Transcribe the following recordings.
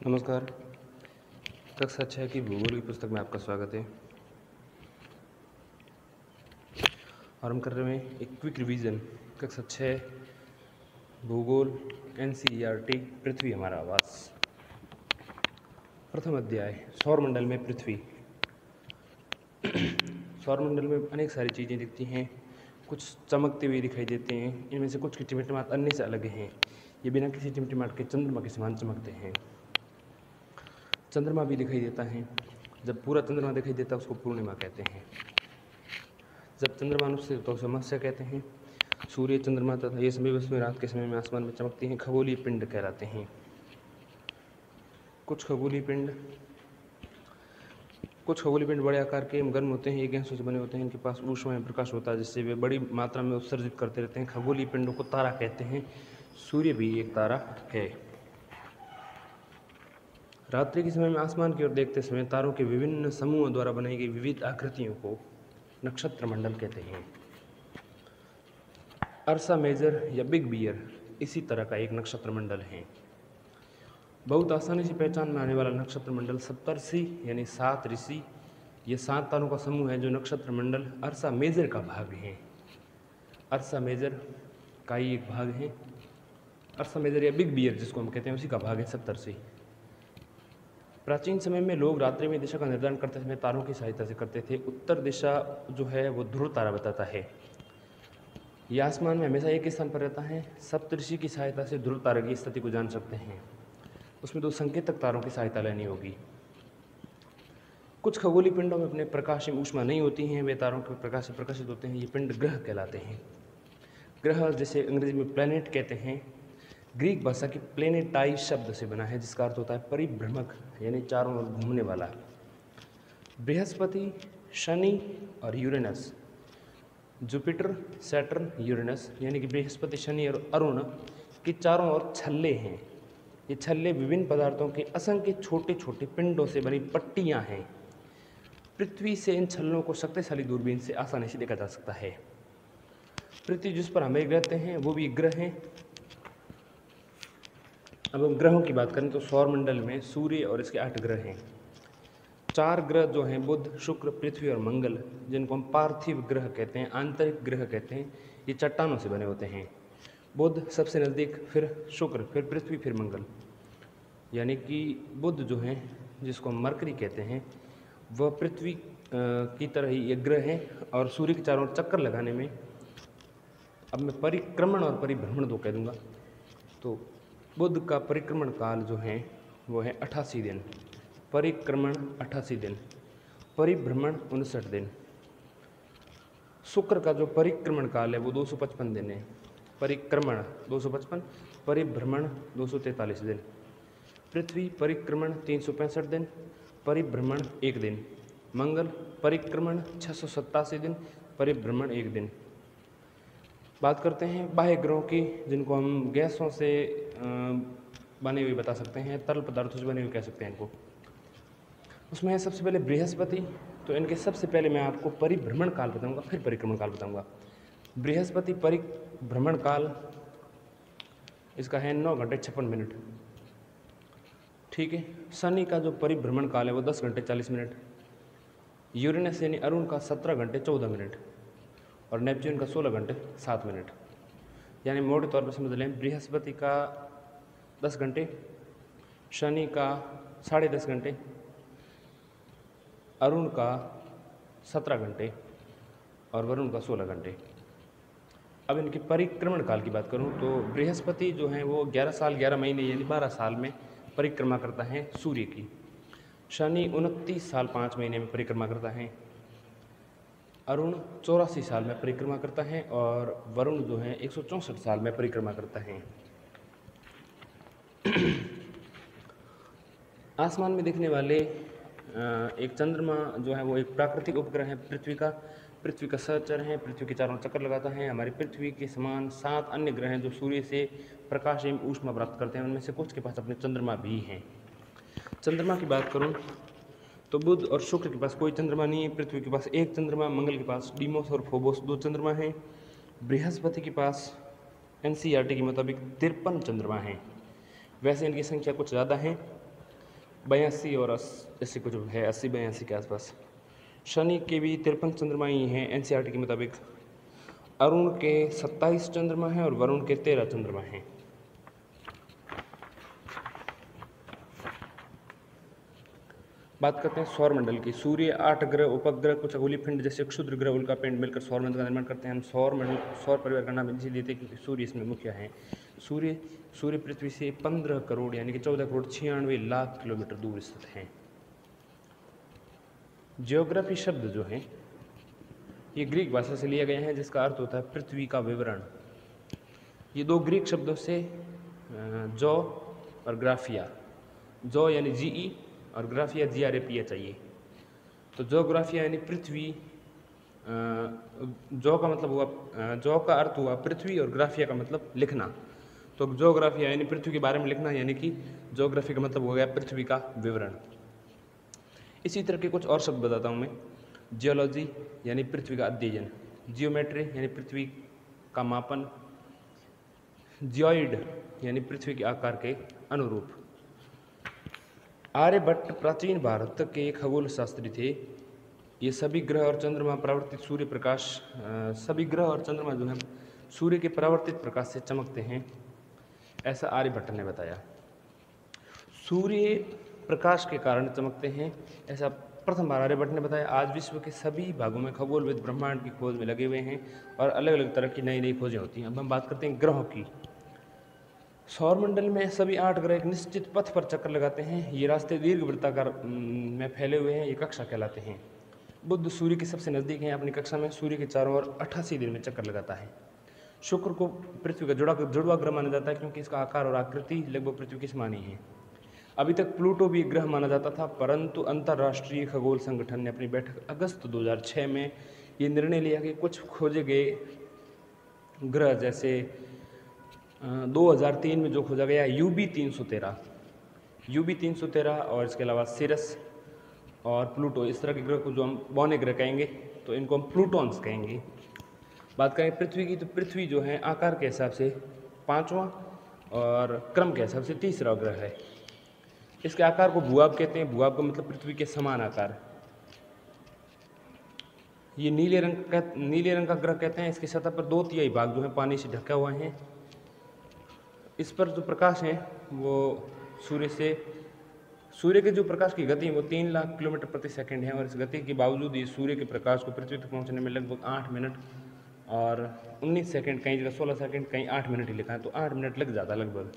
नमस्कार। कक्षा 6 की भूगोल की पुस्तक में आपका स्वागत है। और हम कर रहे हैं एक क्विक रिवीजन। कक्षा 6 भूगोल NCERT पृथ्वी हमारा आवास। प्रथम अध्याय सौरमंडल में पृथ्वी। सौरमंडल में अनेक सारी चीज़ें दिखती हैं, कुछ चमकते हुए दिखाई देते हैं। इनमें से कुछ की टिमटिमाहट अन्य से अलग हैं। ये बिना किसी टिमटिमाहट के चंद्रमा के समान चमकते हैं। चंद्रमा भी दिखाई देता है। जब पूरा चंद्रमा दिखाई देता है उसको पूर्णिमा कहते हैं। जब चंद्रमा अनुपस्थित होता है उसे अमावस्या कहते हैं। सूर्य, चंद्रमा तथा ये सभी वस्तुएं रात के समय में आसमान में चमकती हैं, खगोलीय पिंड कहलाते हैं। कुछ खगोलीय पिंड बड़े आकार के गर्म होते हैं, ये गैसों से बने होते हैं। इनके पास ऊष्मा प्रकाश होता है जिससे वे बड़ी मात्रा में उत्सर्जित करते रहते हैं। खगोलीय पिंडों को तारा कहते हैं। सूर्य भी एक तारा है। रात्रि के समय में आसमान की ओर देखते समय तारों के विभिन्न समूहों द्वारा बनाई गई विविध आकृतियों को नक्षत्र मंडल कहते हैं। अर्सा मेजर या बिग बियर इसी तरह का एक नक्षत्र मंडल है। बहुत आसानी से पहचान में आने वाला नक्षत्र मंडल सप्तर्षि यानी 7 ऋषि, ये 7 तारों का समूह है जो नक्षत्र मंडल अर्सा मेजर का भाग है। अर्सा मेजर का ही एक भाग है। अर्सा मेजर या बिग बियर जिसको हम कहते हैं उसी का भाग है सप्तर्षि। प्राचीन समय में लोग रात्रि में दिशा का निर्धारण करते समय तारों की सहायता से करते थे। उत्तर दिशा जो है वो ध्रुव तारा बताता है। यह आसमान में हमेशा एक स्थान पर रहता है। सप्तऋषि की सहायता से ध्रुव तारा की स्थिति को जान सकते हैं। उसमें 2 संकेतक तारों की सहायता लेनी होगी। कुछ खगोलीय पिंडों में अपने प्रकाश में ऊष्मा नहीं होती हैं, वे तारों के प्रकाश से प्रकाशित होते हैं। ये पिंड ग्रह कहलाते हैं। ग्रह जिसे अंग्रेजी में प्लैनेट कहते हैं, ग्रीक भाषा की प्लेनेटाई शब्द से बना है जिसका अर्थ होता है परिभ्रमक यानी चारों ओर घूमने वाला। बृहस्पति, शनि और यूरेनस, जुपिटर, सैटर्न, यूरेनस यानी कि बृहस्पति, शनि और अरुण के चारों ओर छल्ले हैं। ये छल्ले विभिन्न पदार्थों के असंख्य छोटे छोटे पिंडों से बनी पट्टियां हैं। पृथ्वी से इन छल्लों को शक्तिशाली दूरबीन से आसानी से देखा जा सकता है। पृथ्वी जिस पर हम रहते हैं वो भी ग्रह हैं। अब हम ग्रहों की बात करें तो सौरमंडल में सूर्य और इसके 8 ग्रह हैं। 4 ग्रह जो हैं बुध, शुक्र, पृथ्वी और मंगल, जिनको हम पार्थिव ग्रह कहते हैं, आंतरिक ग्रह कहते हैं, ये चट्टानों से बने होते हैं। बुध सबसे नज़दीक, फिर शुक्र, फिर पृथ्वी, फिर मंगल। यानी कि बुध जो है जिसको हम मरकरी कहते हैं वह पृथ्वी की तरह ही एक ग्रह है और सूर्य के चारों ओर चक्कर लगाने में, अब मैं परिक्रमण और परिभ्रमण 2 कह दूँगा, तो बुध का परिक्रमण काल जो है वो है 88 दिन। परिक्रमण 88 दिन, परिभ्रमण 59 दिन। शुक्र का जो परिक्रमण काल है वो 255 दिन है। परिक्रमण 255, परिभ्रमण 243 दिन। पृथ्वी परिक्रमण 365 दिन, परिभ्रमण 1 दिन। मंगल परिक्रमण 687 दिन, परिभ्रमण 1 दिन। बात करते हैं बाह्य ग्रहों की, जिनको हम गैसों से बने हुए बता सकते हैं, तरल पदार्थों से बने हुए कह सकते हैं इनको। उसमें है सबसे पहले बृहस्पति। तो इनके सबसे पहले मैं आपको परिभ्रमण काल बताऊंगा, फिर परिक्रमण काल बताऊंगा। बृहस्पति परिभ्रमण काल इसका है 9 घंटे 56 मिनट। ठीक है। शनि का जो परिभ्रमण काल है वो 10 घंटे 40 मिनट। यूरेनस यानी अरुण का 17 घंटे 14 मिनट और नेपच्यून का 16 घंटे 7 मिनट। यानी मोटे तौर पर समझ लें, बृहस्पति का 10 घंटे, शनि का 10.5 घंटे, अरुण का 17 घंटे और वरुण का 16 घंटे। अब इनके परिक्रमण काल की बात करूं तो बृहस्पति जो है वो 11 साल 11 महीने यानी 12 साल में परिक्रमा करता है सूर्य की। शनि 29 साल 5 महीने में परिक्रमा करता है। अरुण 84 साल में परिक्रमा करता है और वरुण जो है 164 साल में परिक्रमा करता है। आसमान में दिखने वाले एक चंद्रमा जो है वो एक प्राकृतिक उपग्रह है पृथ्वी का सहचर है। पृथ्वी के चारों चक्कर लगाता है। हमारी पृथ्वी के समान 7 अन्य ग्रह हैं जो सूर्य से प्रकाश एवं ऊष्मा प्राप्त करते हैं। उनमें से कुछ के पास अपने चंद्रमा भी हैं। चंद्रमा की बात करूं तो बुध और शुक्र के पास कोई चंद्रमा नहीं है। पृथ्वी के पास एक चंद्रमा, मंगल के पास डीमोस और फोबोस 2 चंद्रमा हैं। बृहस्पति के पास NCERT के मुताबिक 53 चंद्रमा हैं। वैसे इनकी संख्या कुछ ज़्यादा है। 82 और ऐसे कुछ है, 80-82 के आसपास। शनि के भी 53 चंद्रमा ही हैं एनसीईआरटी के मुताबिक। अरुण के 27 चंद्रमा हैं और वरुण के 13 चंद्रमा हैं। बात करते हैं सौरमंडल की। सूर्य, 8 ग्रह, उपग्रह, कुछ खगोलीय पिंड जैसे क्षुद्र ग्रह, उल्का पिंड मिलकर सौरमंडल का निर्माण करते हैं। हम सौर परिवार का नाम इसीलिए देते हैं क्योंकि सूर्य इसमें मुख्य है। सूर्य पृथ्वी से 15 करोड़ यानी कि 14 करोड़ 96 लाख किलोमीटर दूर स्थित हैं। ज्योग्राफी शब्द जो है ये ग्रीक भाषा से लिया गया है, जिसका अर्थ होता है पृथ्वी का विवरण। ये दो ग्रीक शब्दों से जो और ग्राफिया, जो यानी जीई और ग्राफिया GRAPIA चाहिए। तो जोग्राफिया यानी पृथ्वी, जो का मतलब हुआ, जो का अर्थ हुआ पृथ्वी और ग्राफिया का मतलब लिखना। तो जोग्राफिया यानी पृथ्वी के बारे में लिखना, यानी कि जोग्राफी का मतलब हो गया पृथ्वी का विवरण। इसी तरह के कुछ और शब्द बताता हूँ मैं। जियोलॉजी यानी पृथ्वी का अध्ययन, जियोमेट्री यानी पृथ्वी का मापन, जियोइड यानी पृथ्वी के आकार के अनुरूप। आर्यभट्ट प्राचीन भारत के खगोल शास्त्री थे। ये सभी ग्रह और चंद्रमा परावर्तित सूर्य प्रकाश, सभी ग्रह और चंद्रमा जो है सूर्य के परावर्तित प्रकाश से चमकते हैं, ऐसा आर्यभट्ट ने बताया। सूर्य प्रकाश के कारण चमकते हैं, ऐसा प्रथम बार आर्यभट्ट ने बताया। आज विश्व के सभी भागों में खगोलविद ब्रह्मांड की खोज में लगे हुए हैं और अलग अलग तरह की नई नई खोजें होती हैं। अब हम बात करते हैं ग्रहों की। सौरमंडल में सभी 8 ग्रह एक निश्चित पथ पर चक्कर लगाते हैं। ये रास्ते दीर्घ वृत्ताकार में फैले हुए हैं, ये कक्षा कहलाते हैं। बुध सूर्य के सबसे नज़दीक हैं अपनी कक्षा में, सूर्य के चारों ओर 88 दिन में चक्कर लगाता है। शुक्र को पृथ्वी का जुड़वा ग्रह माना जाता है क्योंकि इसका आकार और आकृति लगभग पृथ्वी के समान ही है। अभी तक प्लूटो भी एक ग्रह माना जाता था, परंतु अंतर्राष्ट्रीय खगोल संगठन ने अपनी बैठक अगस्त 2006 में ये निर्णय लिया कि कुछ खोजे गए ग्रह, जैसे 2003 में जो खोजा गया UB 313 और इसके अलावा सिरस और प्लूटो, इस तरह के ग्रह को जो हम बौने ग्रह कहेंगे तो इनको हम प्लूटॉन्स कहेंगे। बात करें पृथ्वी की, तो पृथ्वी जो है आकार के हिसाब से 5वां और क्रम के हिसाब से 3रा ग्रह है। इसके आकार को भूभाग कहते हैं। भूभाग का मतलब पृथ्वी के समान आकार। ये नीले रंग का ग्रह कहते हैं। इसकी सतह पर 2/3 भाग जो है पानी से ढका हुआ है। इस पर जो प्रकाश है वो सूर्य के जो प्रकाश की गति है वो 3 लाख किलोमीटर प्रति सेकंड है, और इस गति के बावजूद ये सूर्य के प्रकाश को पृथ्वी तक पहुंचने में लगभग 8 मिनट और 19 सेकंड, कहीं जगह 16 सेकंड, कहीं 8 मिनट ही लिखा है, तो 8 मिनट लग जाता लगभग।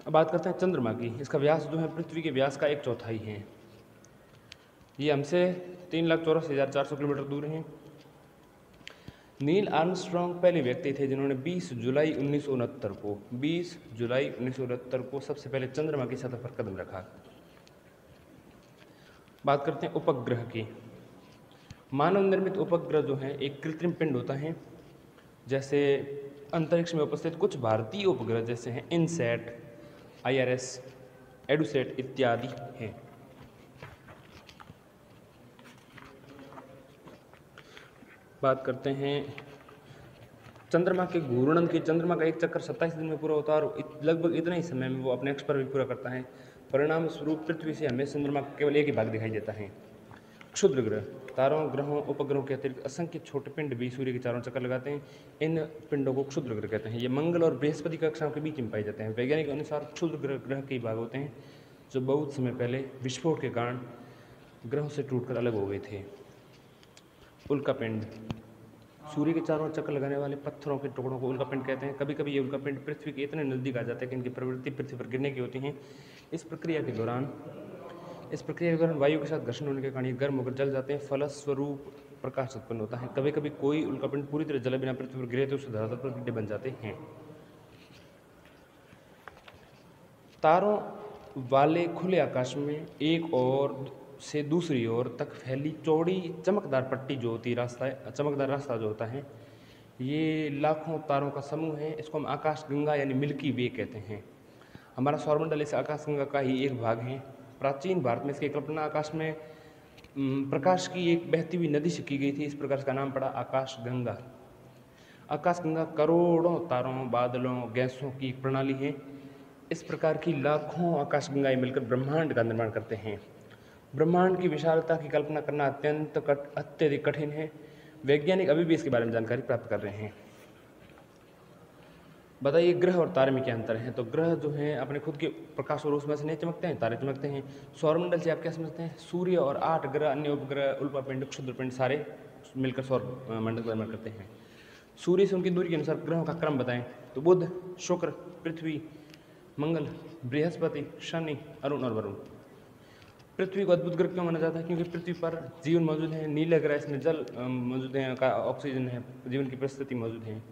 अब बात करते हैं चंद्रमा की। इसका व्यास जो है पृथ्वी के व्यास का 1/4 है। ये हमसे 3,84,400 किलोमीटर दूर हैं। नील आर्मस्ट्रॉन्ग पहले व्यक्ति थे जिन्होंने 20 जुलाई 1969 को सबसे पहले चंद्रमा की सतह पर कदम रखा। बात करते हैं उपग्रह की। मानव निर्मित उपग्रह जो है एक कृत्रिम पिंड होता है। जैसे अंतरिक्ष में उपस्थित कुछ भारतीय उपग्रह जैसे हैं इनसैट, IRS, एडुसैट इत्यादि हैं। बात करते हैं चंद्रमा के घूर्णन की। चंद्रमा का एक चक्कर 27 दिन में पूरा होता है और लगभग इतना ही समय में वो अपने अक्ष पर भी पूरा करता है। परिणाम स्वरूप पृथ्वी से हमें चंद्रमा का केवल एक ही भाग दिखाई देता है। क्षुद्र ग्रह, तारों, ग्रहों, उपग्रहों के अतिरिक्त असंख्य छोटे पिंड भी सूर्य के चारों चक्कर लगाते हैं। इन पिंडों को क्षुद्र ग्रह कहते हैं। ये मंगल और बृहस्पति कक्षाओं के बीच में पाए जाते हैं। वैज्ञानिक के अनुसार क्षुद्र ग्रह कई भाग होते हैं जो बहुत समय पहले विस्फोट के कारण ग्रहों से टूटकर अलग हो गए थे। उल्कापिंड, सूर्य के चारों ओर चक्कर लगाने वाले पत्थरों के टुकड़ों को उल्कापिंड कहते हैं। कभी कभी ये उल्कापिंड पृथ्वी के इतने नज़दीक आ जाते हैं कि इनकी प्रवृत्ति पृथ्वी पर गिरने की होती है। इस प्रक्रिया के दौरान वायु के साथ घर्षण होने के कारण ये गर्म होकर जल जाते हैं। फलस्वरूप प्रकाश उत्पन्न होता है। कभी कभी कोई उल्कापिंड पूरी तरह जले बिना पृथ्वी पर गिरे तो उस धरातल पर गड्ढे बन जाते हैं। तारों वाले खुले आकाश में एक और से दूसरी ओर तक फैली चौड़ी चमकदार पट्टी जो होती है, चमकदार रास्ता जो होता है, ये लाखों तारों का समूह है। इसको हम आकाश गंगा यानी मिल्की वे कहते हैं। हमारा सौरमंडल इस आकाश गंगा का ही एक भाग है। प्राचीन भारत में इसकी कल्पना आकाश में प्रकाश की एक बहती हुई नदी से की गई थी। इस प्रकार इसका नाम पड़ा आकाश गंगा। आकाश गंगा करोड़ों तारों, बादलों, गैसों की एक प्रणाली है इस प्रकार की लाखों आकाशगंगाएं मिलकर ब्रह्मांड का निर्माण करते हैं। ब्रह्मांड की विशालता की कल्पना करना अत्यधिक कठिन है। वैज्ञानिक अभी भी इसके बारे में जानकारी प्राप्त कर रहे हैं। बताइए ग्रह और तारे में क्या अंतर है। तो ग्रह जो हैं अपने खुद के प्रकाश और रोशनी से नहीं चमकते हैं, तारे चमकते हैं। सौरमंडल से आप क्या समझते हैं, सूर्य और 8 ग्रह, अन्य उपग्रह, उल्कापिंड, क्षुद्रपिंड सारे मिलकर सौर मंडल का निर्माण करते हैं। सूर्य से उनकी दूरी के अनुसार ग्रहों का क्रम बताएं। तो बुध, शुक्र, पृथ्वी, मंगल, बृहस्पति, शनि, अरुण और वरुण। पृथ्वी को अद्भुत ग्रह क्यों माना जाता है, क्योंकि पृथ्वी पर जीवन मौजूद है। नीले ग्रह, इसमें जल मौजूद है, ऑक्सीजन है, जीवन की परिस्थिति मौजूद है।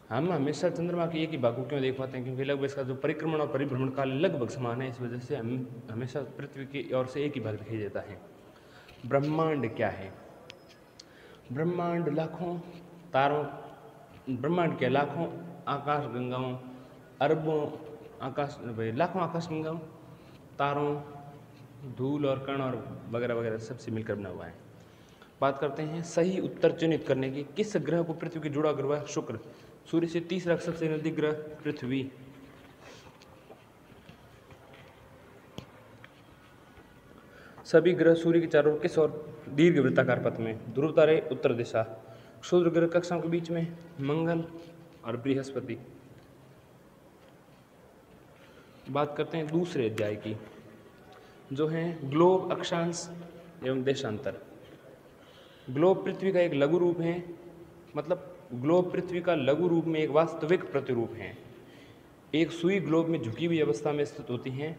हम हमेशा चंद्रमा के एक ही भाग को क्यों देख पाते हैं, क्योंकि लगभग इसका जो परिक्रमण और परिभ्रमण काल लगभग समान है। इस वजह से हम हमेशा पृथ्वी की ओर से एक ही भाग दिखाई देता है। ब्रह्मांड क्या है। ब्रह्मांड लाखों तारों, ब्रह्मांड के लाखों आकाश गंगाओं, अरबों लाखों आकाश गंगाओं, तारों, धूल और कण और वगैरह वगैरह सबसे मिलकर बना हुआ है। बात करते हैं सही उत्तर चिन्हित करने की। किस ग्रह को पृथ्वी के जुड़ा ग्रह है, शुक्र। सूर्य से तीसरा सबसे नजदीक ग्रह पृथ्वी। सभी ग्रह सूर्य के चारों ओर किस और दीर्घ वृत्ताकार पथ में। ध्रुव तारे उत्तर दिशा। क्षुद्र ग्रह कक्षाओं के बीच में मंगल और बृहस्पति। बात करते हैं दूसरे अध्याय की, जो है ग्लोब, अक्षांश एवं देशांतर। ग्लोब पृथ्वी का एक लघु रूप है, मतलब ग्लोब पृथ्वी का लघु रूप में एक वास्तविक प्रतिरूप है। एक सुई ग्लोब में झुकी हुई अवस्था में स्थित होती हैं,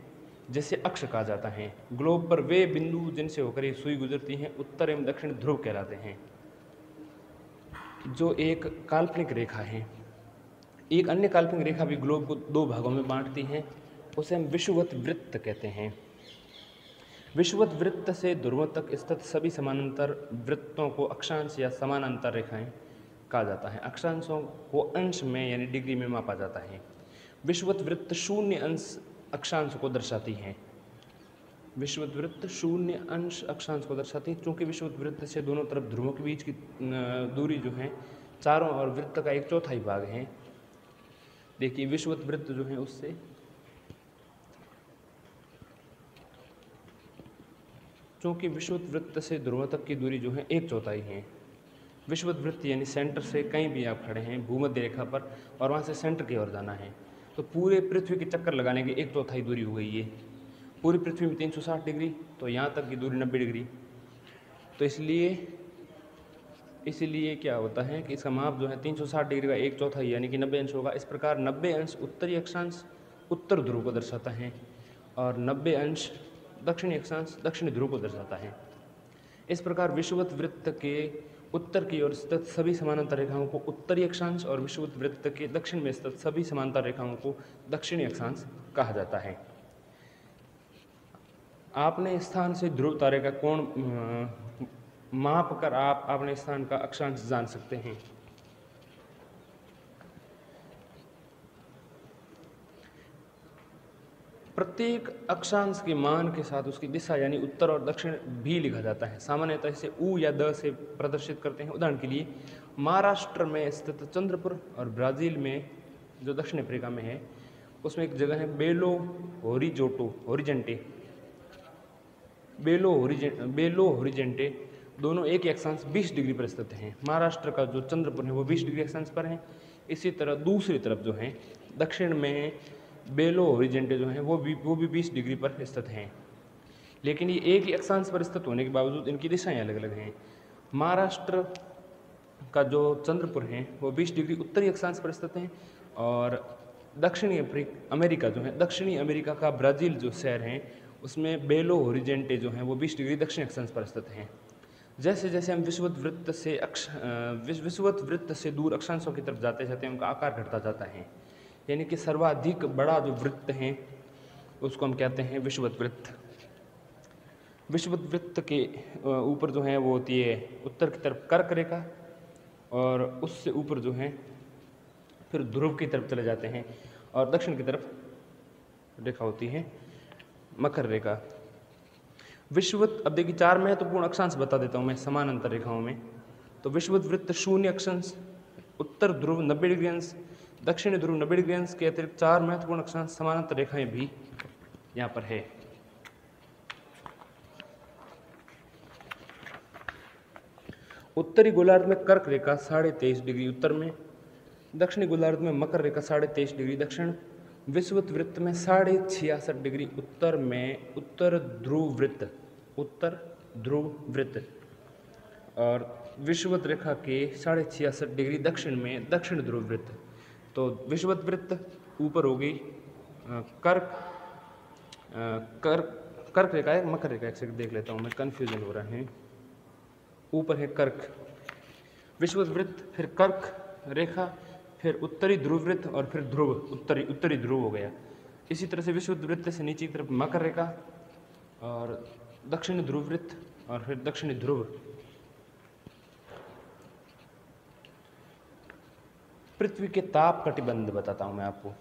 जिसे अक्ष कहा जाता है। ग्लोब पर वे बिंदु जिनसे होकर ये सुई गुजरती हैं उत्तर एवं दक्षिण ध्रुव कहलाते हैं, जो एक काल्पनिक रेखा है। एक अन्य काल्पनिक रेखा भी ग्लोब को 2 भागों में बांटती है, उसे हम विषुवत वृत्त कहते हैं। विषुवत वृत्त से ध्रुवों तक स्थित सभी समानांतर वृत्तों को अक्षांश या समानांतर रेखाएं कहा जाता है। अक्षांशों को अंश में यानी डिग्री में मापा जाता है। विषुवत वृत्त 0 अंश अक्षांश को दर्शाती है। विषुवत वृत्त 0 अंश अक्षांश को दर्शाती है, क्योंकि विषुवत वृत्त से दोनों तरफ ध्रुवों के बीच की दूरी जो है चारों और वृत्त का 1/4 भाग है। देखिए विषुवत वृत्त जो है उससे क्योंकि विषुवत वृत्त से ध्रुवों तक की दूरी जो है 1/4 है। विषुवत वृत्त यानी सेंटर से कहीं भी आप खड़े हैं भूमध्य रेखा पर और वहाँ से सेंटर की ओर जाना है, तो पूरे पृथ्वी के चक्कर लगाने की 1/4 दूरी हो गई है। पूरी पृथ्वी में 360 डिग्री, तो यहाँ तक की दूरी 90 डिग्री। तो इसलिए क्या होता है कि इसका माप जो है 360 डिग्री का 1/4 यानी कि 90 अंश होगा। इस प्रकार 90 अंश उत्तरी अक्षांश उत्तर ध्रुव को दर्शाता है और 90 अंश दक्षिणी अक्षांश दक्षिणी ध्रुव को दर्शाता है। इस प्रकार विषुवत वृत्त के उत्तर की ओर स्थित सभी समानांतर रेखाओं को उत्तरी अक्षांश और विषुवत वृत्त के दक्षिण में स्थित सभी समांतर रेखाओं को दक्षिणी अक्षांश कहा जाता है। आपने स्थान से ध्रुव तारे का कोण माप कर आप अपने स्थान का अक्षांश जान सकते हैं। प्रत्येक अक्षांश के मान के साथ उसकी दिशा यानी उत्तर और दक्षिण भी लिखा जाता है। सामान्यतः इसे उ या द से प्रदर्शित करते हैं। उदाहरण के लिए महाराष्ट्र में स्थित चंद्रपुर और ब्राज़ील में जो दक्षिण अफ्रीका में है उसमें एक जगह है बेलो होरिजेंटे, दोनों एक ही अक्षांश 20 डिग्री पर स्थित हैं। महाराष्ट्र का जो चंद्रपुर है वो 20 डिग्री अक्षांश पर है। इसी तरह दूसरी तरफ जो है दक्षिण में बेलो होरिजेंटे जो है वो भी 20 डिग्री पर स्थित हैं। लेकिन ये एक ही अक्षांश पर स्थित होने के बावजूद इनकी दिशाएं अलग अलग हैं। महाराष्ट्र का जो चंद्रपुर है वो 20 डिग्री उत्तरी अक्षांश पर स्थित हैं और दक्षिणी अमेरिका जो है दक्षिणी अमेरिका का ब्राज़ील जो शहर है उसमें बेलो होरिजेंटे जो है वो 20 डिग्री दक्षिणी अक्षांश पर स्थित हैं। जैसे जैसे हम विषुवत वृत्त से दूर अक्षांशों की तरफ जाते जाते हैं उनका आकार घटता जाता है, यानी कि सर्वाधिक बड़ा जो वृत्त है उसको हम कहते हैं विषुवत वृत्त। विषुवत वृत्त के ऊपर जो है वो होती है उत्तर की तरफ कर्क रेखा और उससे ऊपर जो है फिर ध्रुव की तरफ चले जाते हैं और दक्षिण की तरफ रेखा होती है मकर रेखा। विषुवत, अब देखिए 4 महत्वपूर्ण अक्षांश बता देता हूँ मैं समानांतर रेखाओं में। तो विषुवत वृत्त 0 अक्षांश, उत्तर ध्रुव 90 डिग्री अंश, दक्षिणी ध्रुव 90 डिग्री अंश के अतिरिक्त 4 महत्वपूर्ण अक्षांश समानांतर रेखाएं भी यहाँ पर है। उत्तरी गोलार्ध में कर्क रेखा 23.5 डिग्री उत्तर में, दक्षिणी गोलार्ध में मकर रेखा 23.5 डिग्री दक्षिण, विषुवत वृत्त में 66.5 डिग्री उत्तर में उत्तर ध्रुव वृत्त और विषुवत रेखा के 66.5 डिग्री दक्षिण में दक्षिण ध्रुव वृत्त। तो विषुवत वृत्त ऊपर होगी कर्क रेखा है, मकर रेखा, एक सेकंड देख लेता हूँ मैं, कन्फ्यूजन हो रहा है। ऊपर है कर्क, विषुवत वृत्त, फिर कर्क रेखा, फिर उत्तरी ध्रुव वृत्त और फिर ध्रुव, उत्तरी ध्रुव हो गया। इसी तरह से विषुवत वृत्त से नीचे की तरफ मकर रेखा और दक्षिणी ध्रुव वृत्त और फिर दक्षिणी ध्रुव। पृथ्वी के ताप कटिबंध बताता हूं मैं आपको।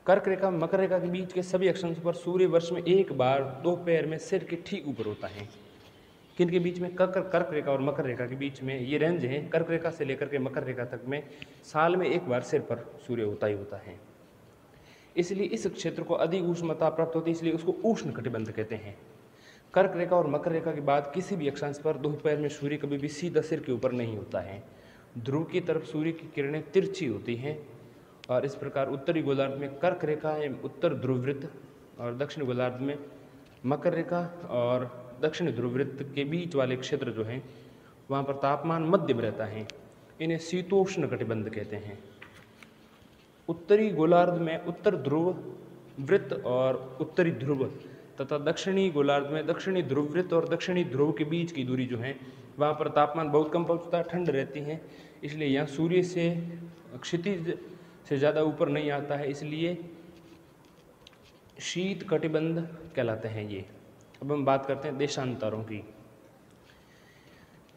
कर्क रेखा मकर रेखा के बीच के सभी अक्षांशों पर सूर्य वर्ष में एक बार दोपहर में सिर के ठीक ऊपर होता है। किनके बीच में? कर्क रेखा और मकर रेखा के बीच में ये रेंज है। कर्क रेखा से लेकर के मकर रेखा तक में साल में एक बार सिर पर सूर्य होता ही होता है। इसलिए इस क्षेत्र को अधिक उष्णता प्राप्त होती है, इसलिए उसको उष्ण कटिबंध कहते हैं। कर्क रेखा और मकर रेखा के बाद किसी भी अक्षांश पर दोपहर में सूर्य कभी भी सीधा सिर के ऊपर नहीं होता है। ध्रुव की तरफ सूर्य की किरणें तिरछी होती हैं और इस प्रकार उत्तरी गोलार्ध में कर्क रेखा है उत्तर ध्रुव वृत्त और दक्षिण गोलार्ध में मकर रेखा और दक्षिण ध्रुव वृत्त के बीच वाले क्षेत्र जो हैं वहाँ पर तापमान मध्यम रहता है। इन्हें शीतोष्ण कटिबंध कहते हैं। उत्तरी गोलार्ध में उत्तर ध्रुव वृत्त और उत्तरी ध्रुव तथा दक्षिणी गोलार्ध में दक्षिणी ध्रुव वृत्त और दक्षिणी ध्रुव के बीच की दूरी जो है वहाँ पर तापमान बहुत कम पहुँचता है, ठंड रहती है। इसलिए यहाँ सूर्य से क्षितिज से ज़्यादा ऊपर नहीं आता है, इसलिए शीत कटिबंध कहलाते हैं ये। अब हम बात करते हैं देशांतरों की।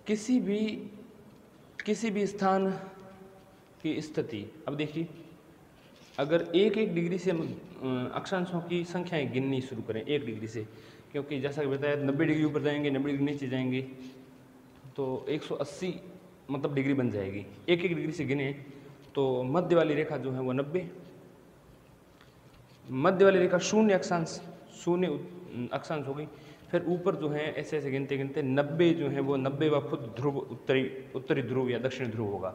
किसी भी स्थान की स्थिति, अब देखिए अगर एक डिग्री से अक्षांशों की संख्याएं गिननी शुरू करें 1 डिग्री से, क्योंकि जैसा कि बताया 90 डिग्री ऊपर जाएंगे 90 डिग्री नीचे जाएंगे तो 180 मतलब डिग्री बन जाएगी। 1 डिग्री से गिने तो मध्य वाली रेखा जो है वो 90, मध्य वाली रेखा शून्य अक्षांश हो गई। फिर ऊपर जो है ऐसे ऐसे गिनते गिनते 90 जो है वो 90वां खुद ध्रुव उत्तरी ध्रुव या दक्षिणी ध्रुव होगा।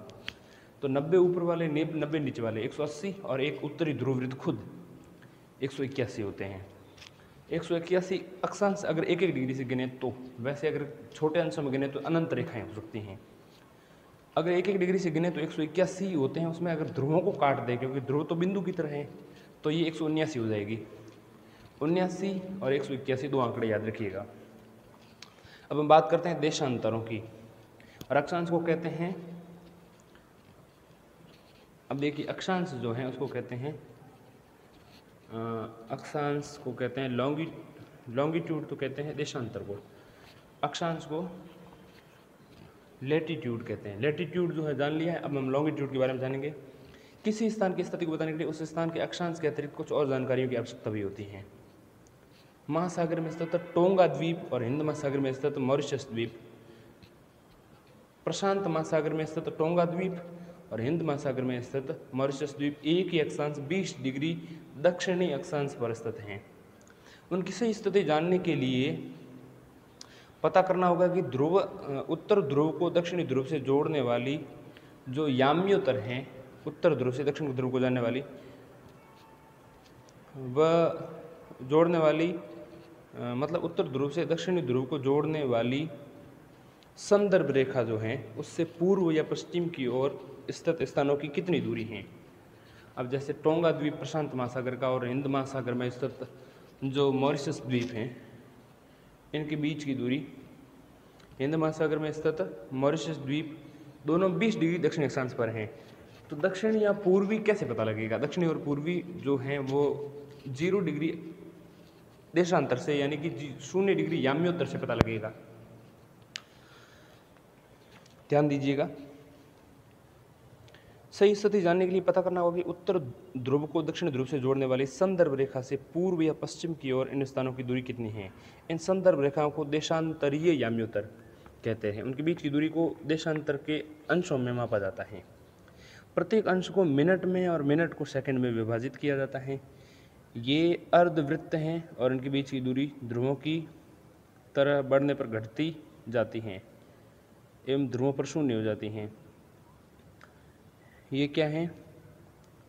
तो 90 ऊपर वाले 90 नीचे वाले 180 और एक उत्तरी ध्रुव वृत्त खुद 181 होते हैं। 181 अक्षांश अगर 1 डिग्री से गिने तो, वैसे अगर छोटे अंशों में गिने तो अनंत रेखाएं हो सकती हैं। अगर 1 डिग्री से गिने तो 181 होते हैं। उसमें अगर ध्रुवों को काट दें, क्योंकि ध्रुव तो बिंदु की तरह है, तो ये 179 हो जाएगी। 79 और 181 दो आंकड़े याद रखिएगा। अब हम बात करते हैं देशांतरों की और अक्षांश को कहते हैं, अब देखिए अक्षांश जो है उसको कहते हैं अक्षांश को कहते हैं लॉन्गिट्यूड तो कहते हैं देशांतर को, अक्षांश को लेटीट्यूड कहते हैं। लेटीट्यूड जो है जान लिया है, अब हम लॉन्गिट्यूड के बारे में जानेंगे। किसी स्थान की स्थिति को बताने के लिए उस स्थान के अक्षांश के अतिरिक्त कुछ और जानकारियों की आवश्यकता भी होती है। महासागर में स्थित टोंगा द्वीप और हिंद महासागर में स्थित मॉरिशस द्वीप, प्रशांत महासागर में स्थित टोंगा द्वीप और हिंद महासागर में स्थित मॉरिशस द्वीप एक ही अक्षांश 20 डिग्री दक्षिणी अक्षांश पर स्थित हैं। उनकी सही स्थिति जानने के लिए पता करना होगा कि उत्तर ध्रुव को दक्षिणी ध्रुव से जोड़ने वाली जो याम्योत्तर हैं, उत्तर ध्रुव से दक्षिण ध्रुव को जाने वाली वह जोड़ने वाली मतलब उत्तर ध्रुव से दक्षिणी ध्रुव को जोड़ने वाली संदर्भ रेखा जो है उससे पूर्व या पश्चिम की ओर स्थित स्थानों की कितनी दूरी है। अब जैसे टोंगा द्वीप प्रशांत महासागर का और हिंद महासागर में स्थित जो मॉरिशस द्वीप हैं, इनके बीच की दूरी, हिंद महासागर में स्थित मॉरिशस द्वीप दोनों 20 डिग्री दक्षिण अक्षांश पर हैं। तो दक्षिण या पूर्वी कैसे पता लगेगा? दक्षिणी और पूर्वी जो हैं वो 0 डिग्री देशांतर से यानी कि 0 डिग्री याम्योत्तर से पता लगेगा। ध्यान दीजिएगा। सही स्थिति जानने के लिए पता करना होगा कि उत्तर ध्रुव को दक्षिण ध्रुव से जोड़ने वाली संदर्भ रेखा से पूर्व या पश्चिम की ओर इन स्थानों की दूरी कितनी है। इन संदर्भ रेखाओं को देशांतरीय याम्योत्तर कहते हैं। उनके बीच की दूरी को देशांतर के अंशों में मापा जाता है। प्रत्येक अंश को मिनट में और मिनट को सेकंड में विभाजित किया जाता है। ये अर्धवृत्त हैं और इनके बीच की दूरी ध्रुवों की तरह बढ़ने पर घटती जाती हैं एवं ध्रुवों पर शून्य हो जाती हैं। ये क्या है?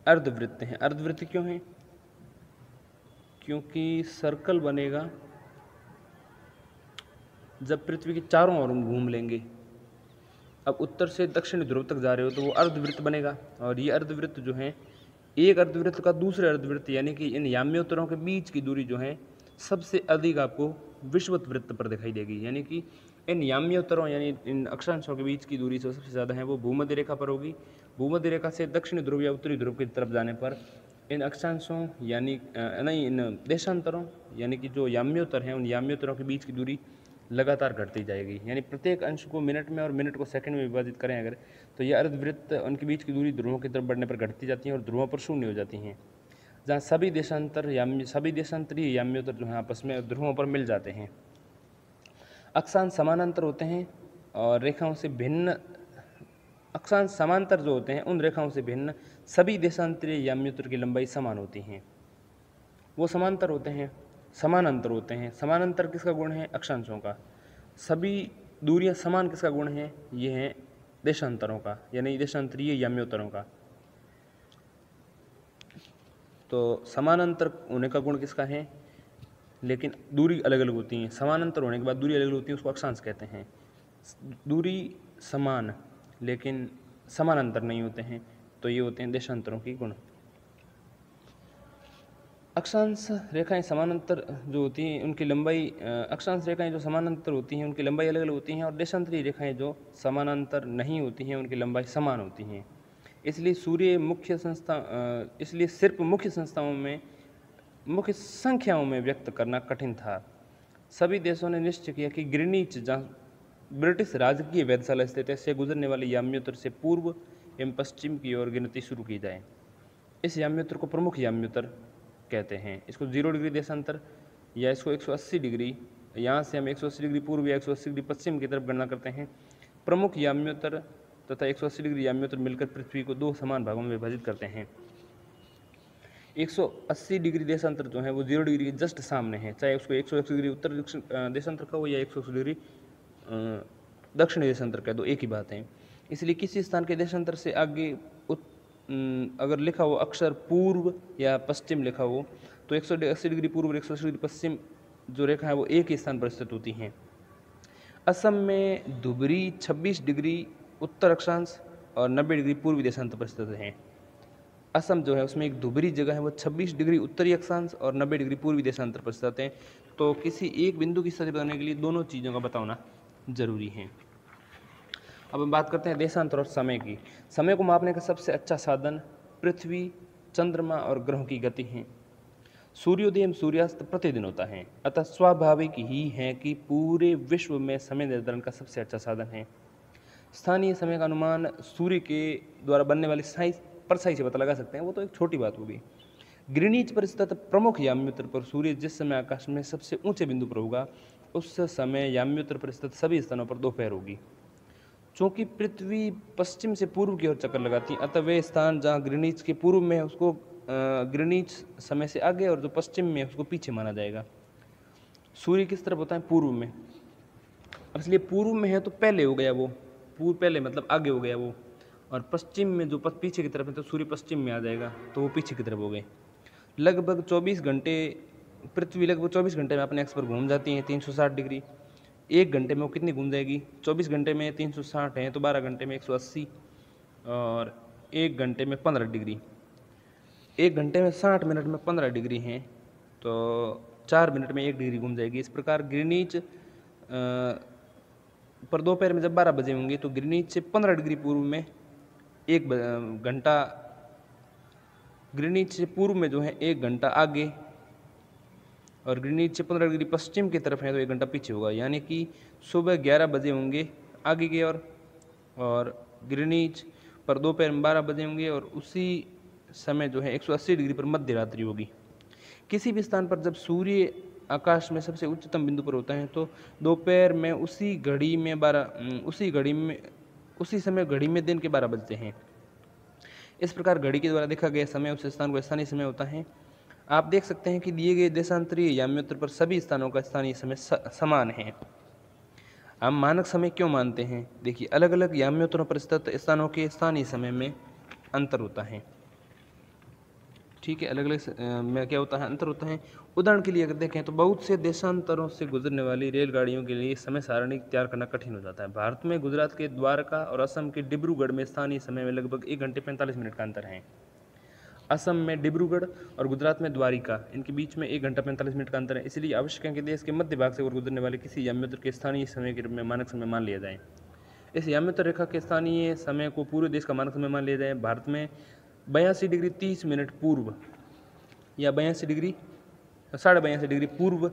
अर्धवृत्त हैं। अर्धवृत्त क्यों है? क्योंकि सर्कल बनेगा जब पृथ्वी के चारों ओर घूम लेंगे। अब उत्तर से दक्षिण ध्रुव तक जा रहे हो तो वो अर्धवृत्त बनेगा, और ये अर्धवृत्त जो है एक अर्धवृत्त का दूसरे अर्धवृत्त यानी कि इन याम्योत्तरों के बीच की दूरी जो है सबसे अधिक आपको विषुवत वृत्त पर दिखाई देगी। यानी कि इन याम्योत्तरों यानी इन अक्षांशों के बीच की दूरी जो सबसे ज़्यादा है वो भूमध्य रेखा पर होगी। भूमध्य रेखा से दक्षिण ध्रुव या उत्तरी ध्रुव की तरफ जाने पर इन अक्षांशों यानी इन देशांतरों यानी कि जो याम्योत्तर हैं उन याम्योत्तरों के बीच की दूरी लगातार घटती जाएगी। यानी प्रत्येक अंश को मिनट में और मिनट को सेकंड में विभाजित करें अगर, तो यह अर्धवृत्त उनके बीच की दूरी ध्रुवों की तरफ बढ़ने पर घटती जाती हैं और ध्रुवों पर शून्य हो जाती हैं, जहाँ सभी देशांतरीय याम्योत्तर जो हैं आपस में ध्रुवों पर मिल जाते हैं। अक्षांश समानांतर होते हैं और रेखाओं से भिन्न अक्षांश समांतर जो होते हैं उन रेखाओं से भिन्न सभी देशांतरीय याम्योत्तर की लंबाई समान होती हैं। वो समांतर होते हैं, समानांतर होते हैं। समानांतर किसका गुण है? अक्षांशों का। सभी दूरियां समान किसका गुण है? ये है देशांतरों का यानी देशांतरीय याम्योत्तरों का। तो समानांतर होने का गुण किसका है? लेकिन दूरी अलग अलग होती हैं। समानांतर होने के बाद दूरी अलग अलग होती है, उसको अक्षांश कहते हैं। दूरी समान लेकिन समानांतर नहीं होते हैं, तो ये होते हैं देशांतरों की गुण। अक्षांश रेखाएं समानांतर जो होती हैं उनकी लंबाई अक्षांश रेखाएं जो समानांतर होती हैं उनकी लंबाई अलग अलग होती हैं, और देशांतरीय रेखाएं जो समानांतर नहीं होती हैं उनकी लंबाई समान होती हैं। इसलिए सिर्फ मुख्य संख्याओं में व्यक्त करना कठिन था। सभी देशों ने निश्चय किया कि ग्रीनिच, जहाँ ब्रिटिश राजकीय वेधशाला स्थित है, से गुजरने वाले याम्योत्तर से पूर्व एवं पश्चिम की ओर गिनती शुरू की जाए। इस याम्योत्तर को प्रमुख याम्योत्तर कहते हैं। इसको 0 डिग्री देशांतर या इसको 180 डिग्री, यहाँ से हम 180 डिग्री पूर्व या 180 डिग्री पश्चिम की तरफ गणना करते हैं। प्रमुख याम्योत्तर तथा 180 डिग्री याम्योत्तर मिलकर पृथ्वी को 2 समान भागों में विभाजित करते हैं। 180 डिग्री देशांतर जो है वो 0 डिग्री के जस्ट सामने है, चाहे उसको 180 डिग्री उत्तर देशांतर का हो या 180 डिग्री दक्षिणी देशांतर कह दो, एक ही बात है। इसलिए किसी स्थान के देशांतर से आगे अगर लिखा हो अक्षर पूर्व या पश्चिम लिखा हो तो 180 डिग्री पूर्व और 180 डिग्री पश्चिम जो रेखा है वो एक ही स्थान पर स्थित होती हैं। असम में धुबरी 26 डिग्री उत्तर अक्षांश और 90 डिग्री पूर्वी देशांतर पर स्थित हैं। असम जो है उसमें एक धुबरी जगह है वो 26 डिग्री उत्तरी अक्षांश और 90 डिग्री पूर्वी देशांतर पर स्थित हैं। तो किसी एक बिंदु की स्थिति बताने के लिए दोनों चीज़ों का बताना जरूरी है। अब हम बात करते हैं देशांतर और समय की। समय को मापने का सबसे अच्छा साधन पृथ्वी, चंद्रमा और ग्रहों की गति है। सूर्योदय एवं सूर्यास्त प्रतिदिन होता है, अतः स्वाभाविक ही है कि पूरे विश्व में समय निर्धारण का सबसे अच्छा साधन है। स्थानीय समय का अनुमान सूर्य के द्वारा बनने वाली परछाई से पता लगा सकते हैं, वो तो एक छोटी बात होगी। ग्रीनिच पर स्थित प्रमुख याम्योत्तर पर सूर्य जिस समय आकाश में सबसे ऊंचे बिंदु पर होगा उस समय याम्योत्तर पर स्थित सभी स्थानों पर दोपहर होगी। चूँकि पृथ्वी पश्चिम से पूर्व की ओर चक्कर लगाती है, अतः वे स्थान जहाँ ग्रीनिच के पूर्व में है उसको ग्रीनिच समय से आगे और जो पश्चिम में है उसको पीछे माना जाएगा। सूर्य किस तरफ होता है? पूर्व में। अब इसलिए पूर्व में है तो पहले हो गया वो, पहले मतलब आगे हो गया वो, और पश्चिम में जो पीछे की तरफ है तो सूर्य पश्चिम में आ जाएगा तो वो पीछे की तरफ हो गए। लगभग 24 घंटे पृथ्वी लगभग 24 घंटे में अपने एक्स पर घूम जाती है 360 डिग्री। 1 घंटे में वो कितनी घूम जाएगी? 24 घंटे में 360 है तो 12 घंटे में 180 और 1 घंटे में 15 डिग्री। 1 घंटे में 60 मिनट में 15 डिग्री हैं तो 4 मिनट में 1 डिग्री घूम जाएगी। इस प्रकार ग्रीनिच पर दोपहर में जब 12 बजे होंगे तो ग्रीनिच से 15 डिग्री पूर्व में 1 घंटा, ग्रीनिच से पूर्व में जो है 1 घंटा आगे, और ग्रीनिच से 15 डिग्री पश्चिम की तरफ है तो 1 घंटा पीछे होगा। यानी कि सुबह 11 बजे होंगे आगे की ओर, और ग्रीनिच पर दोपहर में 12 बजे होंगे, और उसी समय जो है 180 डिग्री पर मध्य रात्रि होगी। किसी भी स्थान पर जब सूर्य आकाश में सबसे उच्चतम बिंदु पर होता है तो दोपहर में उसी समय घड़ी में दिन के 12 बजते हैं। इस प्रकार घड़ी के द्वारा देखा गया समय उस स्थान को स्थानीय समय होता है। आप देख सकते हैं कि दिए गए देशांतरीय याम्योत्तर पर सभी स्थानों का स्थानीय समय समान है। हम मानक समय क्यों मानते हैं? देखिए, अलग अलग याम्योत्तरों पर स्थित स्थानों के स्थानीय समय में अंतर होता है। ठीक है, अलग अलग में क्या होता है, अंतर होता है। उदाहरण के लिए अगर देखें तो बहुत से देशांतरों से गुजरने वाली रेलगाड़ियों के लिए समय सारणी तैयार करना कठिन हो जाता है। भारत में गुजरात के द्वारका और असम के डिब्रूगढ़ में स्थानीय समय में लगभग 1 घंटे 45 मिनट का अंतर है। असम में डिब्रूगढ़ और गुजरात में द्वारिका, इनके बीच में 1 घंटा 45 मिनट का अंतर है। इसलिए आवश्यक है कि देश के मध्य भाग से होकर गुजरने वाले किसी याम्योत्तर के स्थानीय समय के रूप में मानक समय मान लिया जाए। इस याम्योत्तर रेखा के स्थानीय समय को पूरे देश का मानक समय मान लिया जाए। भारत में 82 डिग्री 30 मिनट पूर्व या 82 डिग्री 82.5 डिग्री पूर्व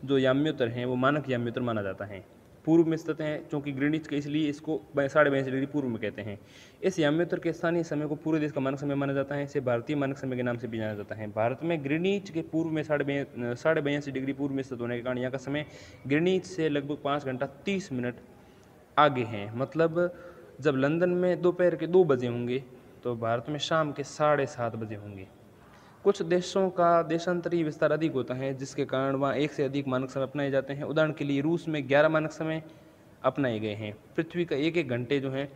जो याम्योत्तर हैं वो मानक याम्योत्तर माना जाता है। पूर्व में स्थित हैं चूँकि ग्रीनिच के, इसलिए इसको 82.5 डिग्री पूर्व में कहते हैं। इस याम्योत्तर के स्थानीय समय को पूरे देश का मानक समय माना जाता है। इसे भारतीय मानक समय के नाम से भी जाना जाता है। भारत में ग्रीनिच के पूर्व में 82.5 डिग्री पूर्व में स्थित होने के कारण यहाँ का समय ग्रीनिच से लगभग 5 घंटा 30 मिनट आगे हैं। मतलब जब लंदन में दोपहर के 2 बजे होंगे तो भारत में शाम के 7:30 बजे होंगे। कुछ देशों का देशांतरीय विस्तार अधिक होता है जिसके कारण वहाँ 1 से अधिक मानक समय अपनाए जाते हैं। उदाहरण के लिए रूस में 11 मानक समय अपनाए गए हैं। पृथ्वी का एक एक घंटे जो है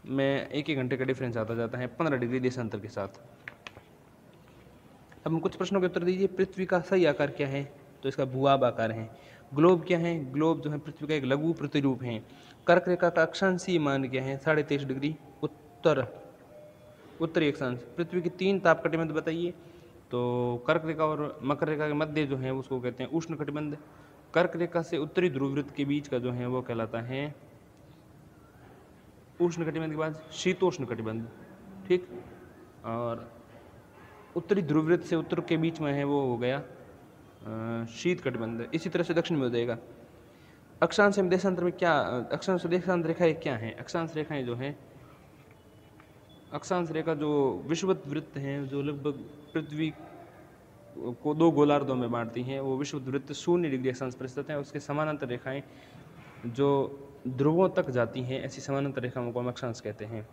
में 1-1 घंटे का डिफरेंस आता जाता है 15 डिग्री देशांतर के साथ। अब हम कुछ प्रश्नों के उत्तर दीजिए। पृथ्वी का सही आकार क्या है? तो इसका भूआब आकार है। ग्लोब क्या है? ग्लोब जो है पृथ्वी का एक लघु प्रतिरूप है। कर्क रेखा का अक्षांशीय मान क्या है? 23.5 डिग्री उत्तरी अक्षांश। पृथ्वी की 3 ताप कटिबंध बताइए। तो कर्क रेखा और मकर रेखा के मध्य जो है उसको कहते हैं उष्ण कटिबंध। कर्क रेखा से उत्तरी ध्रुव वृत्त के बीच का जो है वो कहलाता है उष्ण कटिबंध के बाद शीतोष्ण कटिबंध। ठीक, और उत्तरी ध्रुव वृत्त से उत्तर के बीच में है वो हो गया शीत कटिबंध। इसी तरह से दक्षिण में हो जाएगा। अक्षांश एवं देशांतर में क्या, अक्षांश देशांतर रेखाएं क्या हैं? अक्षांश रेखाएं जो हैं, अक्षांश रेखा जो विषुवत वृत्त हैं जो लगभग पृथ्वी को 2 गोलार्धों में बांटती हैं, वो विषुवत वृत्त 0 डिग्री अक्षांश पर स्थित हैं। उसके समानांतर रेखाएं जो ध्रुवों तक जाती हैं, ऐसी समानांतर रेखाओं को हम अक्षांश कहते हैं।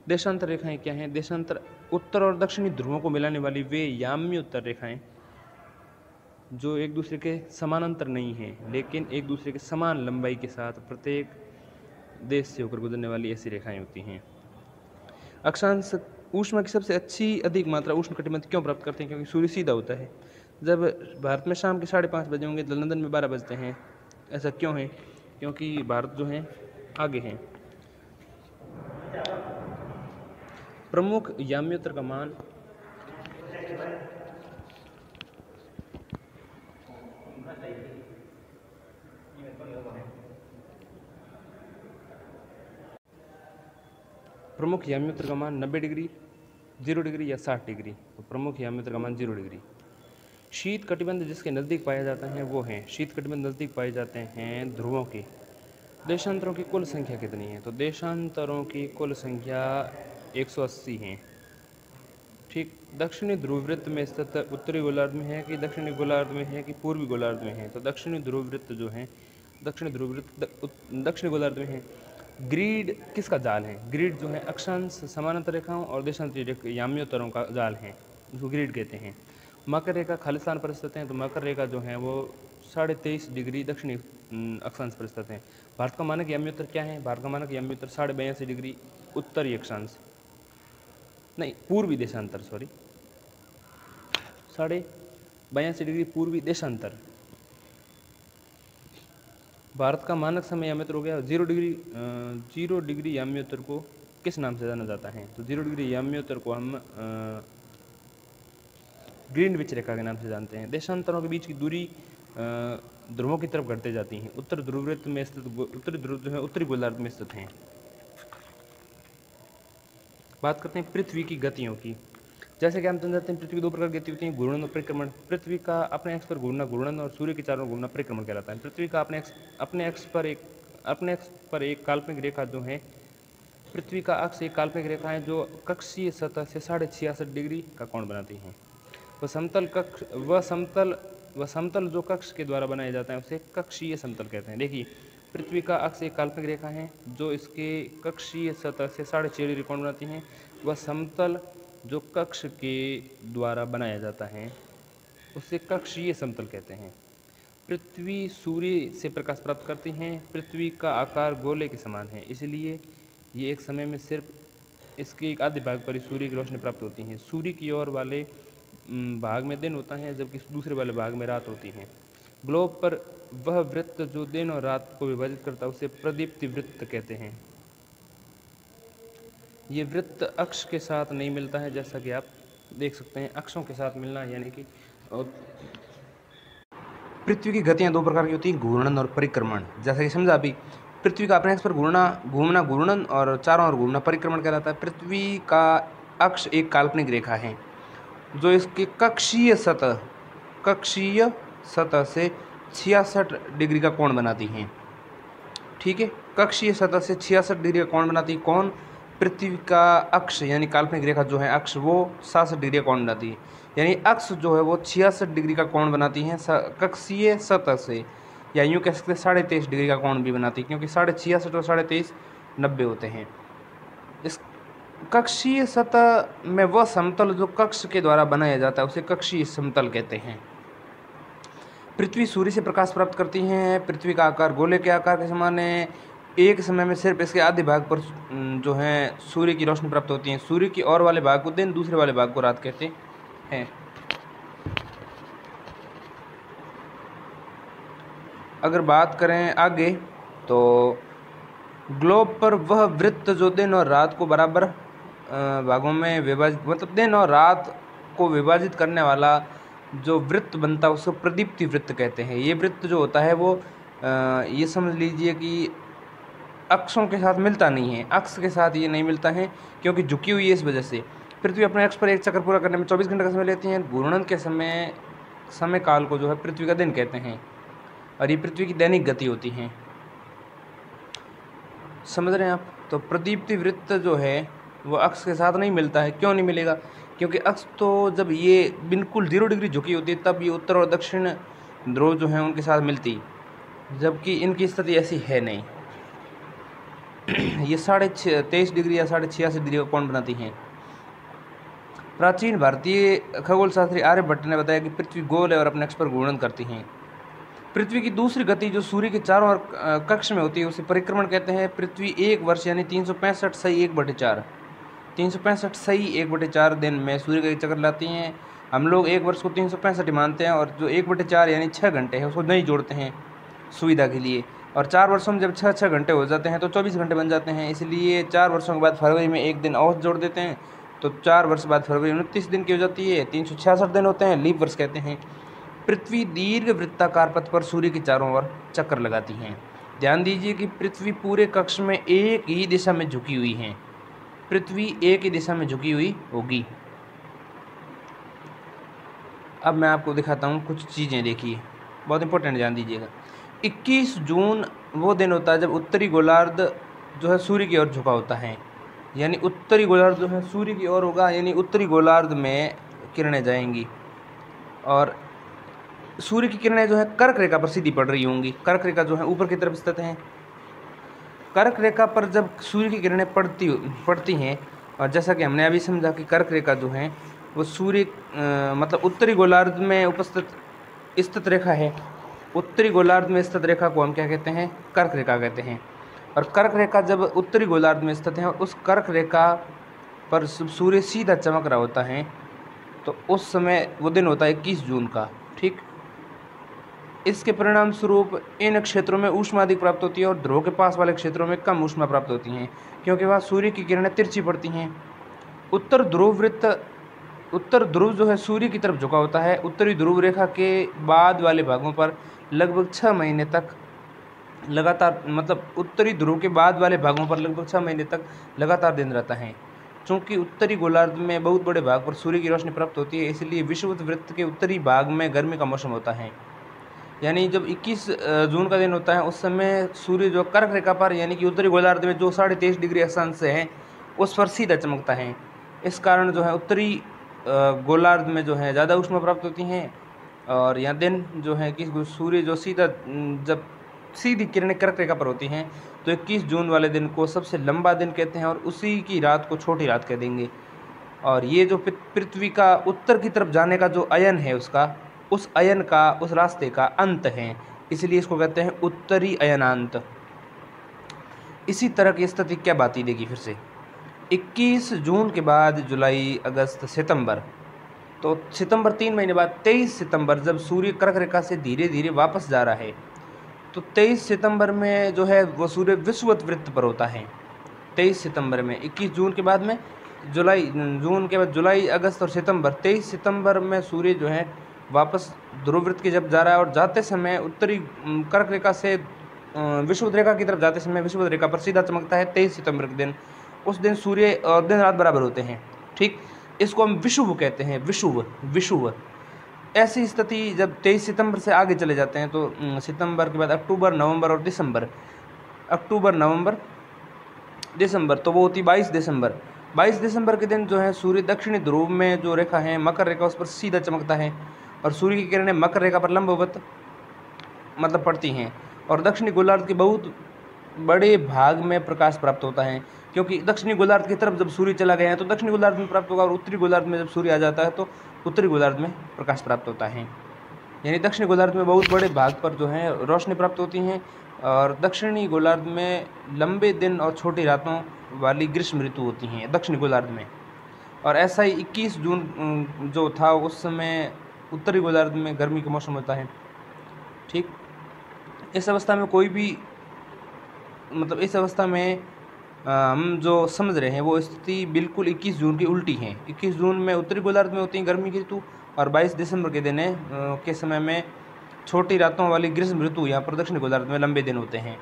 देशांतर रेखाएं क्या हैं? देशांतर उत्तर और दक्षिणी ध्रुवों को मिलाने वाली वे याम्योत्तर रेखाएं जो एक दूसरे के समानांतर नहीं हैं लेकिन एक दूसरे के समान लंबाई के साथ प्रत्येक देश से होकर गुजरने वाली ऐसी रेखाएं होती हैं। अक्षांश ऊष्मा की सबसे अच्छी अधिक मात्रा उष्ण कटिबंध क्यों प्राप्त करते हैं? क्योंकि सूर्य सीधा होता है। जब भारत में शाम के 5:30 बजे होंगे तो लंदन में 12 बजते हैं। ऐसा क्यों है? क्योंकि भारत जो है आगे है। प्रमुख याम्योत्तर का मान प्रमुख याम्योत्तर का मान 90 डिग्री, 0 डिग्री या 60 डिग्री। तो प्रमुख याम्योत्तर का मान 0 डिग्री। शीत कटिबंध जिसके नज़दीक पाए जाते हैं वो हैं, शीत कटिबंध नज़दीक पाए जाते हैं ध्रुवों के। देशांतरों की कुल संख्या कितनी है? तो देशांतरों की कुल संख्या 180 हैं। ठीक, दक्षिणी ध्रुव वृत्त में स्थित उत्तरी गोलार्ध में है कि दक्षिणी गोलार्ध में है कि पूर्वी गोलार्ध में है? तो दक्षिणी ध्रुव वृत्त जो है, दक्षिणी ध्रुव वृत्त दक्षिणी गोलार्ध में है। ग्रीड किसका जाल है? ग्रीड जो है अक्षांश समानांतर रेखाओं और देशांतरीय याम्योत्तरों का जाल है, उसको ग्रीड कहते हैं। मकर रेखा खालिस्तान पर स्थित है, तो मकर रेखा जो है वो 23.5 डिग्री दक्षिणी अक्षांश पर स्थित है। भारत का मानक याम्योत्तर क्या है? भारत का मानक याम्योत्तर 82.5 डिग्री उत्तरी अक्षांश, नहीं पूर्वी देशांतर, सॉरी 82.5 डिग्री पूर्वी देशांतर। भारत का मानक समय याम्योत्तर हो गया 0 डिग्री। 0 डिग्री याम्योत्तर को किस नाम से जाना जाता है? तो 0 डिग्री याम्योत्तर को हम ग्रीनविच रेखा के नाम से जानते हैं। देशांतरों के बीच की दूरी ध्रुवों की तरफ घटते जाती हैं। उत्तर ध्रुववृत्त में स्थित उत्तरी ध्रुव जो है उत्तरी गोलार्ध में स्थित हैं। बात करते हैं पृथ्वी की गतियों की। जैसे कि हम जानते हैं पृथ्वी की 2 प्रकार की गति होती है, घूर्णन और परिक्रमण। पृथ्वी का अपने अक्ष पर घूमना घूर्णन और सूर्य के चारों ओर घूमना परिक्रमण कहलाता है। पृथ्वी का अपने अक्ष पर एक काल्पनिक रेखा जो है, पृथ्वी का अक्ष एक काल्पनिक रेखा है जो कक्षीय सतह से 66.5 डिग्री का कोण बनाती है। वह समतल जो कक्ष के द्वारा बनाया जाता है उसे कक्षीय समतल कहते हैं। देखिए, पृथ्वी का अक्ष एक काल्पनिक रेखा है जो इसके कक्षीय सतह से 6.5 डिग्री कोण बनाती है। वह समतल जो कक्ष के द्वारा बनाया जाता है उसे कक्षीय समतल कहते हैं। पृथ्वी सूर्य से प्रकाश प्राप्त करती हैं। पृथ्वी का आकार गोले के समान है, इसलिए ये एक समय में सिर्फ इसके एक आधे भाग पर ही सूर्य की रोशनी प्राप्त होती है। सूर्य की ओर वाले भाग में दिन होता है जबकि दूसरे वाले भाग में रात होती है। ग्लोब पर वह वृत्त जो दिन और रात को विभाजित करता है उसे प्रदीप्ति वृत्त कहते हैं। ये वृत्त अक्ष के साथ नहीं मिलता है, जैसा कि आप देख सकते हैं। अक्षों के साथ मिलना यानी कि पृथ्वी की गतियाँ दो प्रकार की होती हैं, घूर्णन और परिक्रमण। जैसा कि समझा अभी, पृथ्वी का अपने अक्ष पर घूमना घूर्णन और चारों ओर घूमना परिक्रमण कहलाता है। पृथ्वी का अक्ष एक काल्पनिक रेखा है जो इसके कक्षीय सतह से 66 डिग्री का कोण बनाती हैं। ठीक है, कक्षीय सतह से 66 डिग्री का कोण बनाती है। कौन? पृथ्वी का अक्ष यानी काल्पनिक रेखा जो है अक्ष, वो 67 डिग्री का कोण बनाती है। यानी अक्ष जो है वो 66 डिग्री का कोण बनाती है कक्षीय सतह से, या यूँ कह सकते हैं 23.5 डिग्री का कोण भी बनाती है, क्योंकि 66.5 और 23.5 90 होते हैं। इस कक्षीय सतह में वह समतल जो कक्ष के द्वारा बनाया जाता है उसे कक्षीय समतल कहते हैं। पृथ्वी सूर्य से प्रकाश प्राप्त करती है। पृथ्वी का आकार गोले के आकार के समान है। एक समय में सिर्फ इसके आधे भाग पर जो है सूर्य की रोशनी प्राप्त होती है। सूर्य की ओर वाले भाग को दिन, दूसरे वाले भाग को रात कहते हैं। अगर बात करें आगे तो ग्लोब पर वह वृत्त जो दिन और रात को बराबर भागों में विभाजित, मतलब दिन और रात को विभाजित करने वाला जो वृत्त बनता है उसको प्रदीप्ति वृत्त कहते हैं। ये वृत्त जो होता है वो ये समझ लीजिए कि अक्षों के साथ मिलता नहीं है, अक्ष के साथ ये नहीं मिलता है क्योंकि झुकी हुई है। इस वजह से पृथ्वी अपने अक्ष पर एक चक्कर पूरा करने में 24 घंटे का समय लेती है। घूर्णन के समय काल को जो है पृथ्वी का दिन कहते हैं और ये पृथ्वी की दैनिक गति होती है। समझ रहे हैं आप? तो प्रदीप्ति वृत्त जो है वो अक्ष के साथ नहीं मिलता है। क्यों नहीं मिलेगा? क्योंकि अक्ष तो जब ये बिल्कुल 0 डिग्री झुकी होती है तब ये उत्तर और दक्षिण ध्रुव जो है उनके साथ मिलती, जबकि इनकी स्थिति ऐसी है नहीं। ये 23.5 डिग्री या 86.5 डिग्री का कोण बनाती हैं। प्राचीन भारतीय खगोल शास्त्री आर्यभट्ट ने बताया कि पृथ्वी गोल है और अपने अक्ष पर घूर्णन करती हैं। पृथ्वी की दूसरी गति जो सूर्य के चारों ओर कक्ष में होती है उसे परिक्रमण कहते हैं। पृथ्वी एक वर्ष यानी 365 सही 1/4 365 सही 1/4 दिन में सूर्य का एक चक्कर लाती हैं। हम लोग एक वर्ष को 365 मानते हैं और जो 1/4 यानी 6 घंटे है उसको नहीं जोड़ते हैं सुविधा के लिए, और 4 वर्षों में जब 6 घंटे हो जाते हैं तो 24 घंटे बन जाते हैं। इसलिए 4 वर्षों के बाद फरवरी में एक दिन और जोड़ देते हैं तो 4 वर्ष बाद फरवरी 29 दिन की हो जाती है। 366 दिन होते हैं, लीप वर्ष कहते हैं। पृथ्वी दीर्घ वृत्ताकार पथ पर सूर्य के चारों ओर चक्कर लगाती हैं। ध्यान दीजिए कि पृथ्वी पूरे कक्ष में एक ही दिशा में झुकी हुई है। पृथ्वी एक ही दिशा में झुकी हुई होगी। अब मैं आपको दिखाता हूँ कुछ चीज़ें, देखिए बहुत इंपॉर्टेंट, ध्यान दीजिएगा। 21 जून वो दिन होता है जब उत्तरी गोलार्ध जो है सूर्य की ओर झुका होता है, यानी उत्तरी गोलार्ध जो है सूर्य की ओर होगा, यानी उत्तरी गोलार्ध में किरणें जाएंगी और सूर्य की किरणें जो है कर्क रेखा पर सीधी पड़ रही होंगी। कर्क रेखा जो है ऊपर की तरफ स्थित है। कर्क रेखा पर जब सूर्य की किरणें पड़ती हैं, और जैसा कि हमने अभी समझा कि कर्क रेखा जो है वो सूर्य मतलब उत्तरी गोलार्ध में स्थित रेखा है। उत्तरी गोलार्ध में स्थित रेखा को हम क्या कहते हैं? कर्क रेखा कहते हैं। और कर्क रेखा जब उत्तरी गोलार्ध में स्थित है और उस कर्क रेखा पर सूर्य सीधा चमक रहा होता है तो उस समय वो दिन होता है 21 जून का। ठीक, इसके परिणाम स्वरूप इन क्षेत्रों में ऊष्मा अधिक प्राप्त होती है और ध्रुव के पास वाले क्षेत्रों में कम ऊष्मा प्राप्त होती हैं, क्योंकि वहाँ सूर्य की किरणें तिरछी पड़ती हैं। उत्तर ध्रुव जो है सूर्य की तरफ झुका होता है। उत्तरी ध्रुव रेखा के बाद वाले भागों पर लगभग 6 महीने तक लगातार, मतलब उत्तरी ध्रुव के बाद वाले भागों पर लगभग 6 महीने तक लगातार दिन रहता है। चूँकि उत्तरी गोलार्ध में बहुत बड़े भाग पर सूर्य की रोशनी प्राप्त होती है, इसलिए विषुवत वृत्त के उत्तरी भाग में गर्मी का मौसम होता है। यानी जब 21 जून का दिन होता है उस समय सूर्य जो कर्क रेखा पर यानी कि उत्तरी गोलार्ध में जो 23.5 डिग्री अक्षांश से है उस पर सीधा चमकता है। इस कारण जो है उत्तरी गोलार्ध में जो है ज़्यादा ऊष्मा प्राप्त होती हैं और यहाँ दिन जो है कि सूर्य जो सीधा जब सीधी किरणें कर्क रेखा पर होती हैं, तो 21 जून वाले दिन को सबसे लंबा दिन कहते हैं और उसी की रात को छोटी रात कह देंगे। और ये जो पृथ्वी का उत्तर की तरफ जाने का जो अयन है उसका, उस अयन का, उस रास्ते का अंत है, इसलिए इसको कहते हैं उत्तरी अयनांत। इसी तरह की स्थिति क्या बात ही देगी फिर से 21 जून के बाद जुलाई, अगस्त, सितंबर, तो सितंबर 3 महीने बाद 23 सितंबर जब सूर्य कर्क रेखा से धीरे धीरे वापस जा रहा है, तो 23 सितंबर में जो है वो सूर्य विषुवत वृत्त पर होता है। 23 सितंबर में 21 जून के बाद में जून के बाद जुलाई, अगस्त और सितंबर, 23 सितंबर में सूर्य जो है वापस ध्रुव वृत्त की जब जा रहा है और जाते समय उत्तरी कर्क रेखा से विषुवत रेखा की तरफ जाते समय विषुवत रेखा पर सीधा चमकता है 23 सितंबर के दिन। उस दिन सूर्य और दिन रात बराबर होते हैं, ठीक। इसको हम विषुव कहते हैं, विषुव। ऐसी स्थिति जब 23 सितंबर से आगे चले जाते हैं तो सितंबर के बाद अक्टूबर, नवंबर और दिसंबर, अक्टूबर, नवंबर, दिसंबर, तो वो होती 22 दिसंबर। 22 दिसंबर के दिन जो है सूर्य दक्षिणी ध्रुव में जो रेखा है मकर रेखा, उस पर सीधा चमकता है और सूर्य की किरणें मकर रेखा पर लंबवत मतलब पड़ती हैं और दक्षिणी गोलार्ध के बहुत बड़े भाग में प्रकाश प्राप्त होता है, क्योंकि दक्षिणी गोलार्ध की तरफ जब सूर्य चला गया है तो दक्षिणी गोलार्ध में प्राप्त होगा और उत्तरी गोलार्ध में जब सूर्य आ जाता है तो उत्तरी गोलार्ध में प्रकाश प्राप्त होता है। यानी दक्षिणी गोलार्ध में बहुत बड़े भाग पर जो है रोशनी प्राप्त होती हैं और दक्षिणी गोलार्ध में लंबे दिन और छोटी रातों वाली ग्रीष्म ऋतु होती हैं दक्षिणी गोलार्ध में। और ऐसा ही 21 जून जो था उस समय उत्तरी गोलार्ध में गर्मी का मौसम होता है, ठीक। इस अवस्था में कोई भी मतलब इस अवस्था में हम जो समझ रहे हैं वो स्थिति बिल्कुल 21 जून की उल्टी है। 21 जून में उत्तरी गोलार्ध में होती है गर्मी की ऋतु और 22 दिसंबर के दिन के समय में छोटी रातों वाली ग्रीष्म ऋतु यहाँ पर दक्षिणी गोलार्ध में लंबे दिन होते हैं,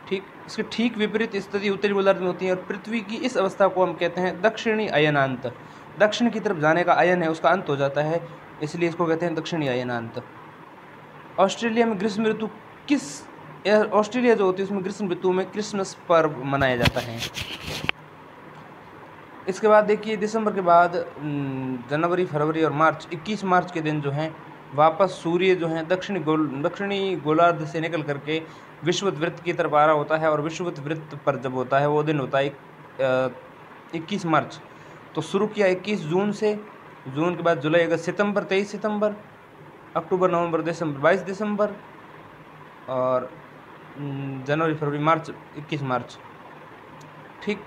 ठीक। इसके ठीक विपरीत स्थिति उत्तरी गोलार्ध में होती है और पृथ्वी की इस अवस्था को हम कहते हैं दक्षिणी अयनांत। दक्षिण की तरफ जाने का अयन है उसका अंत हो जाता है, इसलिए इसको कहते हैं दक्षिणी अयनांत। ऑस्ट्रेलिया में ग्रीष्म ऋतु ऑस्ट्रेलिया जो होती है उसमें ग्रीष्म ऋतु में क्रिसमस पर्व मनाया जाता है। इसके बाद देखिए दिसंबर के बाद जनवरी, फरवरी और मार्च, 21 मार्च के दिन जो है वापस सूर्य जो है दक्षिणी गोलार्ध से निकल करके विषुवत वृत्त की तरफ आ रहा होता है और विषुवत वृत्त पर जब होता है वो दिन होता है 21 मार्च। तो शुरू किया 21 जून से, जून के बाद जुलाई, अगस्त, सितंबर, 23 सितंबर, अक्टूबर, नवंबर, दिसंबर, 22 दिसंबर और जनवरी, फरवरी, मार्च, 21 मार्च, ठीक।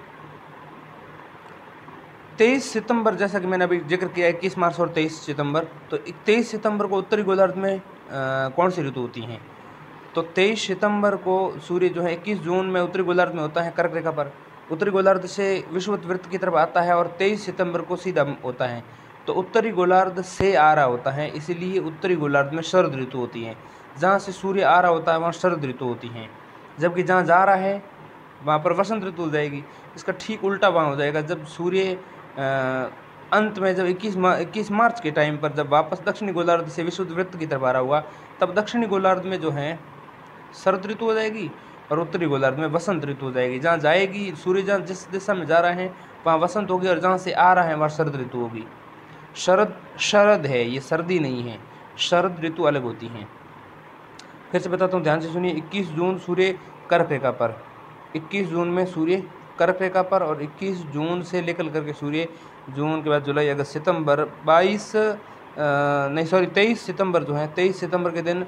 23 सितंबर जैसा कि मैंने अभी जिक्र किया 21 मार्च और 23 सितंबर, तो 23 सितंबर को उत्तरी गोलार्ध में कौन सी ऋतु होती हैं? तो 23 सितंबर को सूर्य जो है 21 जून में उत्तरी गोलार्ध में होता है कर्क रेखा पर, उत्तरी गोलार्ध से विषुवत वृत्त की तरफ आता है और 23 सितंबर को सीधा होता है। तो उत्तरी गोलार्ध से आ रहा होता है, इसीलिए उत्तरी गोलार्ध में शरद ऋतु होती है। जहाँ से सूर्य आ रहा होता है वहाँ शरद ऋतु होती है, जबकि जहाँ जा रहा है वहाँ पर वसंत ऋतु हो जाएगी। इसका ठीक उल्टा वहाँ हो जाएगा जब सूर्य अंत में जब 21 मार्च के टाइम पर जब वापस दक्षिणी गोलार्ध से विषुवत वृत्त की तरफ आ रहा हुआ, तब दक्षिणी गोलार्ध में जो है शरद ऋतु हो जाएगी और उत्तरी गोलार्ध में वसंत ऋतु हो जाएगी। जहाँ जाएगी सूर्य, जहाँ जिस दिशा में जा रहा है वहाँ वसंत होगी और जहाँ से आ रहा है वहाँ शरद ऋतु होगी। शरद है, ये सर्दी नहीं है, शरद ऋतु अलग होती हैं। फिर से बताता हूँ, ध्यान से सुनिए। 21 जून सूर्य कर्क रेखा पर, 21 जून में सूर्य कर्क रेखा पर और 21 जून से लेकर करके सूर्य जून के बाद जुलाई, अगस्त, सितंबर, 23 सितंबर जो है 23 सितंबर के दिन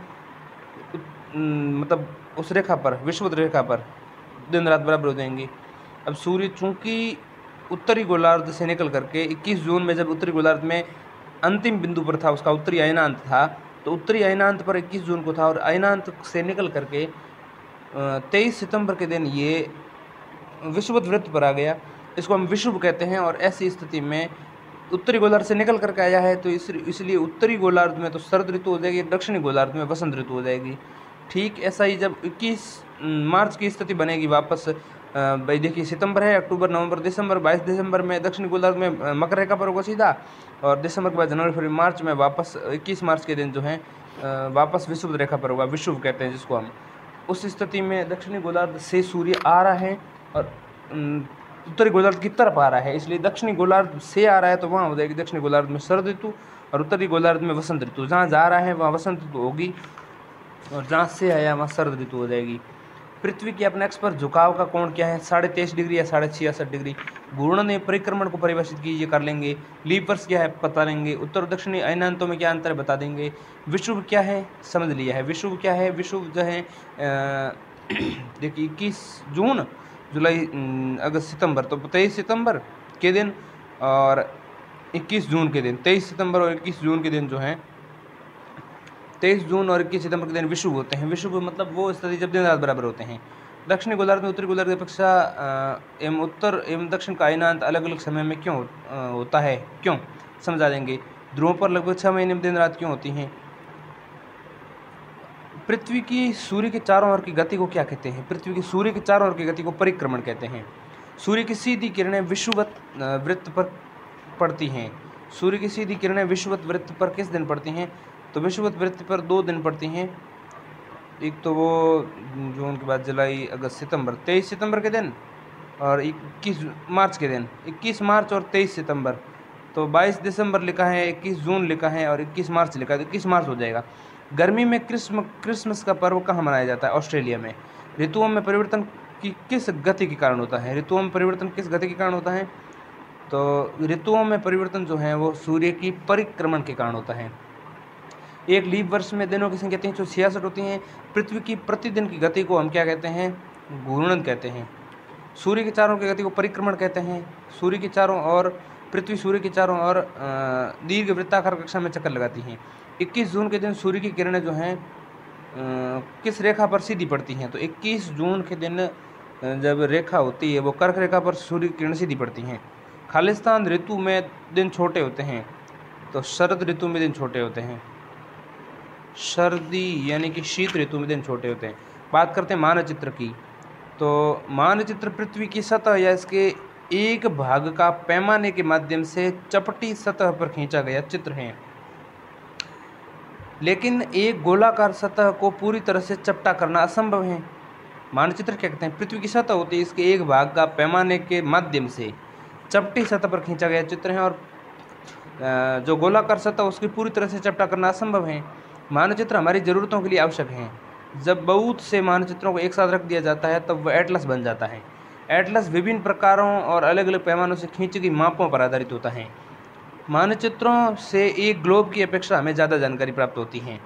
मतलब उस रेखा पर, विषुवत रेखा पर दिन रात बराबर हो जाएंगी। अब सूर्य चूंकि उत्तरी गोलार्ध से निकल करके 21 जून में जब उत्तरी गोलार्ध में अंतिम बिंदु पर था, उसका उत्तरी अयनांत था, तो उत्तरी अयनांत पर 21 जून को था और अयनांत से निकल करके 23 सितंबर के दिन ये विषुवत वृत्त पर आ गया। इसको हम विषुव कहते हैं। और ऐसी स्थिति में उत्तरी गोलार्ध से निकल करके आया है तो इसलिए उत्तरी गोलार्ध में तो शरद ऋतु हो जाएगी, दक्षिणी गोलार्ध में वसंत ऋतु हो जाएगी। ठीक ऐसा ही जब 21 मार्च की स्थिति बनेगी वापस, भाई देखिए सितंबर है, अक्टूबर, नवंबर, दिसंबर, 22 दिसंबर में दक्षिणी गोलार्ध में मकर रेखा पर होगा सीधा और दिसंबर के बाद जनवरी, फरवरी, मार्च में वापस 21 मार्च के दिन जो है वापस विषुवत रेखा पर होगा, विषुव कहते हैं जिसको हम। उस स्थिति में दक्षिणी गोलार्ध से सूर्य आ रहा है और उत्तरी गोलार्ध की तरफ आ रहा है, इसलिए दक्षिणी गोलार्ध से आ रहा है तो वहाँ हो जाएगी दक्षिणी गोलार्ध में शरद ऋतु और उत्तरी गोलार्ध में वसंत ऋतु। जहाँ जा रहा है वहाँ वसंत ऋतु होगी। और जहाँ से आया वहाँ सर्द ऋतु हो जाएगी। पृथ्वी के अपने अक्ष पर झुकाव का कोण क्या है? 23.5 डिग्री या 66.5 डिग्री। घूर्णन ने परिक्रमण को परिभाषित कीजिए, कर लेंगे। लीप वर्ष क्या है बता लेंगे। उत्तर और दक्षिणी अयनांतों में क्या अंतर है बता देंगे। विषुव क्या है समझ लिया है। विषुव क्या है? विषुव जो है देखिए 21 जून, जुलाई, अगस्त, सितंबर, तो 23 सितंबर के दिन और 21 जून के दिन, 23 सितंबर और 21 जून के दिन जो हैं, 23 जून और 21 सितंबर के दिन विषुव होते हैं। विषुव मतलब वो स्थिति जब दिन रात बराबर होते हैं। दक्षिणी गोलार्ध में उत्तरी गोलार्ध की अपेक्षा एवं उत्तर एवं दक्षिण का अयनांत अलग अलग समय में क्यों होता है? क्यों समझा देंगे। ध्रुवों पर लगभग 6 महीने में दिन रात क्यों होती हैं? पृथ्वी की सूर्य के चारों ओर की गति को क्या कहते हैं? पृथ्वी की सूर्य के चारों ओर की गति को परिक्रमण कहते हैं। सूर्य की सीधी किरणें विषुवत वृत्त पर पड़ती हैं। सूर्य की सीधी किरणें विषुवत वृत्त पर किस दिन पड़ती हैं? तो विषुवत वृत्त पर 2 दिन पड़ती हैं। एक तो वो जून के बाद जुलाई, अगस्त, सितंबर, 23 सितंबर के दिन और 21 मार्च के दिन। 21 मार्च और 23 सितंबर, तो 22 दिसंबर लिखा है, 21 जून लिखा है और 21 मार्च लिखा है, तो 21 मार्च हो जाएगा। गर्मी में क्रिसमस का पर्व कहाँ मनाया जाता है? ऑस्ट्रेलिया में। ऋतुओं में परिवर्तन की किस गति के कारण होता है? ऋतुओं में परिवर्तन किस गति के कारण होता है? तो ऋतुओं में परिवर्तन जो है वो सूर्य की परिक्रमण के कारण होता है। एक लीप वर्ष में दिनों की संख्या 366 होती हैं। पृथ्वी की प्रतिदिन की गति को हम क्या कहते हैं? घूर्णन कहते हैं। सूर्य के चारों की गति को परिक्रमण कहते हैं। सूर्य के चारों ओर पृथ्वी सूर्य के चारों ओर दीर्घ वृत्ताकार कक्षा में चक्कर लगाती हैं। 21 जून के दिन सूर्य की किरणें जो हैं किस रेखा पर सीधी पड़ती हैं? तो 21 जून के दिन जब रेखा होती है वो कर्क रेखा पर सूर्य की किरणें सीधी पड़ती हैं। खालिस्तान ऋतु में दिन छोटे होते हैं, तो शरद ऋतु में दिन छोटे होते हैं। सर्दी यानी कि शीत ऋतु में दिन छोटे होते हैं। बात करते हैं मानचित्र की, तो मानचित्र पृथ्वी की सतह या इसके एक भाग का पैमाने के माध्यम से चपटी सतह पर खींचा गया चित्र है। लेकिन एक गोलाकार सतह को पूरी तरह से चपटा करना असंभव है। मानचित्र क्या कहते हैं? पृथ्वी की सतह होती है, इसके एक भाग का पैमाने के माध्यम से चपटी सतह पर खींचा गया चित्र है, और जो गोलाकार सतह उसकी पूरी तरह से चपटा करना असंभव है। मानचित्र हमारी ज़रूरतों के लिए आवश्यक हैं। जब बहुत से मानचित्रों को एक साथ रख दिया जाता है तब वह एटलस बन जाता है। एटलस विभिन्न प्रकारों और अलग अलग पैमानों से खींची गई मापों पर आधारित होता है। मानचित्रों से एक ग्लोब की अपेक्षा हमें ज़्यादा जानकारी प्राप्त होती है।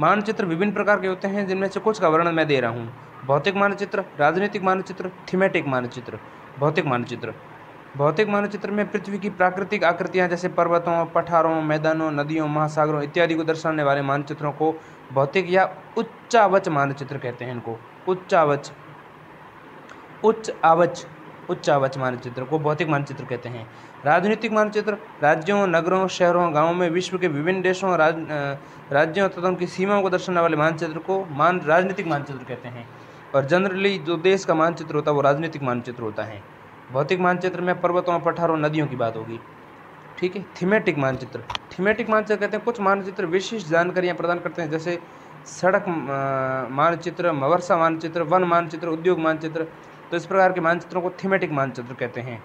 मानचित्र विभिन्न प्रकार के होते हैं, जिनमें से कुछ का वर्णन मैं दे रहा हूँ। भौतिक मानचित्र, राजनीतिक मानचित्र, थीमेटिक मानचित्र। भौतिक मानचित्र, भौतिक मानचित्र में पृथ्वी की प्राकृतिक आकृतियाँ जैसे पर्वतों, पठारों, मैदानों, नदियों, महासागरों इत्यादि को दर्शाने वाले मानचित्रों को भौतिक या उच्चावच मानचित्र कहते हैं। इनको उच्चावच मानचित्र को भौतिक मानचित्र कहते हैं। राजनीतिक मानचित्र राज्यों, नगरों, शहरों, गांवों में विश्व के विभिन्न देशों, राज्यों तथा उनकी सीमाओं को दर्शाने वाले मानचित्र को राजनीतिक मानचित्र कहते हैं। और जनरली जो देश का मानचित्र होता है वो राजनीतिक मानचित्र होता है। भौतिक मानचित्र में पर्वतों, पठारों, नदियों की बात होगी। ठीक है। थीमेटिक मानचित्र, थीमेटिक मानचित्र कहते हैं कुछ मानचित्र विशिष्ट जानकारियाँ प्रदान करते हैं, जैसे सड़क मानचित्र, वर्षा मानचित्र, वन मानचित्र, उद्योग मानचित्र। तो इस प्रकार के मानचित्रों को थीमेटिक मानचित्र कहते हैं।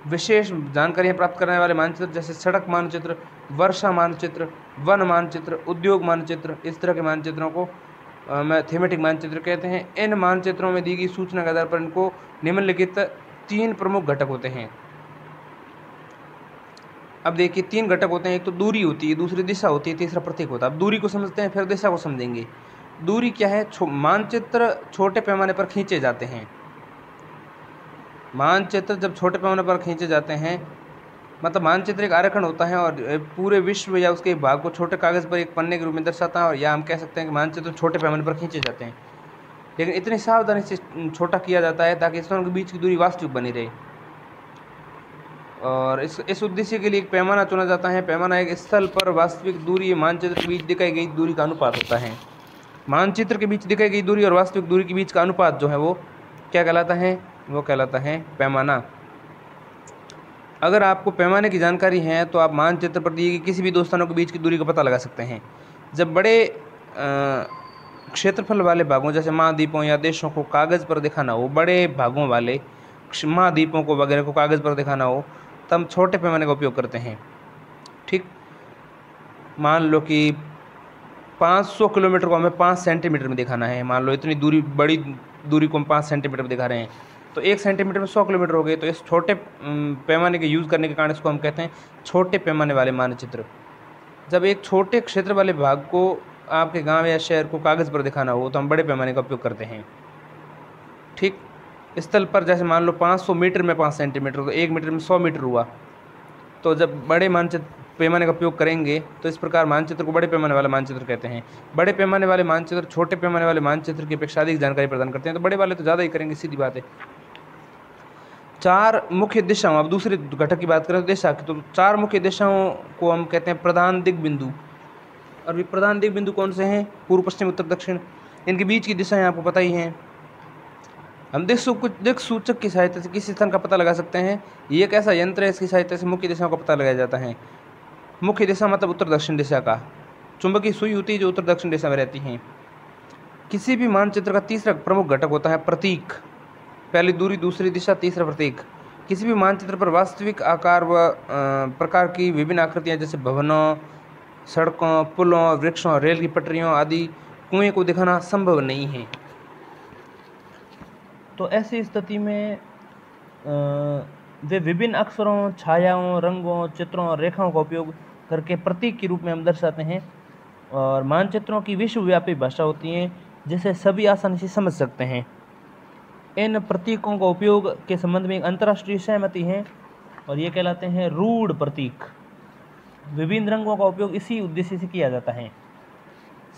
विशेष जानकारियाँ प्राप्त करने वाले मानचित्र जैसे सड़क मानचित्र, वर्षा मानचित्र, वन मानचित्र, उद्योग मानचित्र, इस तरह के मानचित्रों को थीमेटिक मानचित्र कहते हैं। इन मानचित्रों में दी गई सूचना के आधार पर इनको निम्नलिखित 3 प्रमुख घटक होते हैं। अब देखिए 3 घटक होते हैं। एक तो दूरी होती है, दूसरी दिशा होती है, तीसरा प्रतीक होता है। अब दूरी को समझते हैं, फिर दिशा को समझेंगे। दूरी क्या है? मानचित्र छोटे पैमाने पर खींचे जाते हैं। मानचित्र जब छोटे पैमाने पर खींचे जाते हैं, मतलब मानचित्र एक आरेखन होता है और पूरे विश्व या उसके भाग को छोटे कागज़ पर एक पन्ने के रूप में दर्शाता है, और या हम कह सकते हैं कि मानचित्र छोटे पैमाने पर खींचे जाते हैं, लेकिन इतनी सावधानी से छोटा किया जाता है ताकि स्थानों के बीच की दूरी वास्तविक बनी रहे। और इस उद्देश्य के लिए एक पैमाना चुना जाता है। पैमाना एक स्थल पर वास्तविक दूरी मानचित्र के बीच दिखाई गई दूरी का अनुपात होता है। मानचित्र के बीच दिखाई गई दूरी और वास्तविक दूरी के बीच का अनुपात जो है वो क्या कहलाता है? वो कहलाता है पैमाना। अगर आपको पैमाने की जानकारी है तो आप मानचित्र पर दिए गए किसी भी 2 स्थानों के बीच की दूरी का पता लगा सकते हैं। जब बड़े क्षेत्रफल वाले भागों जैसे महाद्वीपों या देशों को कागज़ पर दिखाना हो, बड़े भागों वाले महाद्वीपों को वगैरह को कागज़ पर दिखाना हो, तब छोटे पैमाने का उपयोग करते हैं। ठीक, मान लो कि 500 किलोमीटर को हमें 5 सेंटीमीटर में दिखाना है। मान लो इतनी दूरी, बड़ी दूरी को हम 5 सेंटीमीटर में दिखा रहे हैं, तो 1 सेंटीमीटर में 100 किलोमीटर हो गए। तो इस छोटे पैमाने के यूज़ करने के कारण इसको हम कहते हैं छोटे पैमाने वाले मानचित्र। जब एक छोटे क्षेत्र वाले भाग को आपके गांव या शहर को कागज़ पर दिखाना हो तो हम बड़े पैमाने का उपयोग करते हैं। ठीक, स्थल पर जैसे मान लो 500 मीटर में 5 सेंटीमीटर, तो 1 मीटर में 100 मीटर हुआ। तो जब बड़े मानचित्र पैमाने का उपयोग करेंगे तो इस प्रकार मानचित्र को बड़े पैमाने वाला मानचित्र कहते हैं। बड़े पैमाने वाले मानचित्र छोटे पैमाने वाले मानचित्र की अपेक्षा अधिक जानकारी प्रदान करते हैं। तो बड़े वाले तो ज़्यादा ही करेंगे, सीधी बात है। 4 मुख्य दिशाओं, अब दूसरे घटक की बात करें तो दिशा की, तो 4 मुख्य दिशाओं को हम कहते हैं प्रधान दिग बिंदु। और भी प्रधान दिग बिंदु कौन से हैं? पूर्व, पश्चिम, उत्तर, दक्षिण। इनके बीच की दिशाएं आपको पता ही हैं। हम दिक् सूचक की सहायता से किसी स्थान का पता लगा सकते हैं। ये एक ऐसा यंत्र है, इसकी सहायता से मुख्य दिशाओं का पता लगाया जाता है। मुख्य दिशा मतलब उत्तर दक्षिण दिशा का। चुंबकीय सुई होती है जो उत्तर दक्षिण दिशा में रहती हैं। किसी भी मानचित्र का तीसरा प्रमुख घटक होता है प्रतीक। पहली दूरी, दूसरी दिशा, तीसरा प्रतीक। किसी भी मानचित्र पर वास्तविक आकार व प्रकार की विभिन्न आकृतियाँ जैसे भवनों, सड़कों, पुलों, वृक्षों, रेल की पटरियों आदि कुएं को दिखाना संभव नहीं है। तो ऐसी स्थिति में वे विभिन्न अक्षरों, छायाओं, रंगों, चित्रों और रेखाओं का उपयोग करके प्रतीक के रूप में हम दर्शाते हैं। और मानचित्रों की विश्वव्यापी भाषा होती है जिसे सभी आसानी से समझ सकते हैं। इन प्रतीकों का उपयोग के संबंध में एक अंतर्राष्ट्रीय सहमति है और ये कहलाते हैं रूढ़ प्रतीक। विभिन्न रंगों का उपयोग इसी उद्देश्य से किया जाता है।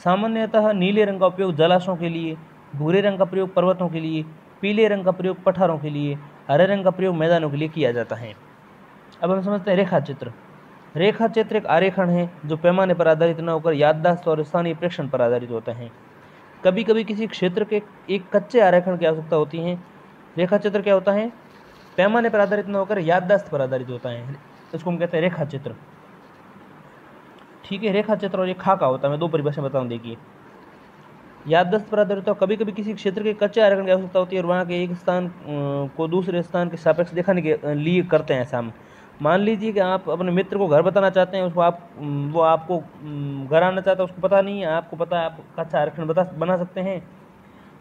सामान्यतः नीले रंग का उपयोग जलाशयों के लिए, भूरे रंग का प्रयोग पर्वतों के लिए, पीले रंग का प्रयोग पठारों के लिए, हरे रंग का प्रयोग मैदानों के लिए किया जाता है। अब हम समझते हैं रेखा चित्र। रेखा चित्र एक आरेखन है जो पैमाने पर आधारित न होकर याददाश्त और स्थानीय प्रेक्षण पर आधारित होता है। कभी कभी किसी क्षेत्र के एक कच्चे आरेखन की आवश्यकता होती है। रेखा चित्र क्या होता है? पैमाने पर आधारित न होकर याददाश्त पर आधारित होता है। इसको हम कहते हैं रेखा चित्र। ठीक है, रेखा चित्र और ये खाका होता है। मैं 2 परिभाषा बताऊँ, देखिए। याददाश्त पर आधारित हो, कभी कभी किसी क्षेत्र के कच्चे आरेखन की आवश्यकता होती है और वहाँ के एक स्थान को दूसरे स्थान के सापेक्ष दिखाने के लिए करते हैं ऐसा हम। मान लीजिए कि आप अपने मित्र को घर बताना चाहते हैं, उसको वो आपको घर आना चाहता है, उसको पता नहीं है, आपको पता है, आप कच्चा आरेखन बना सकते हैं।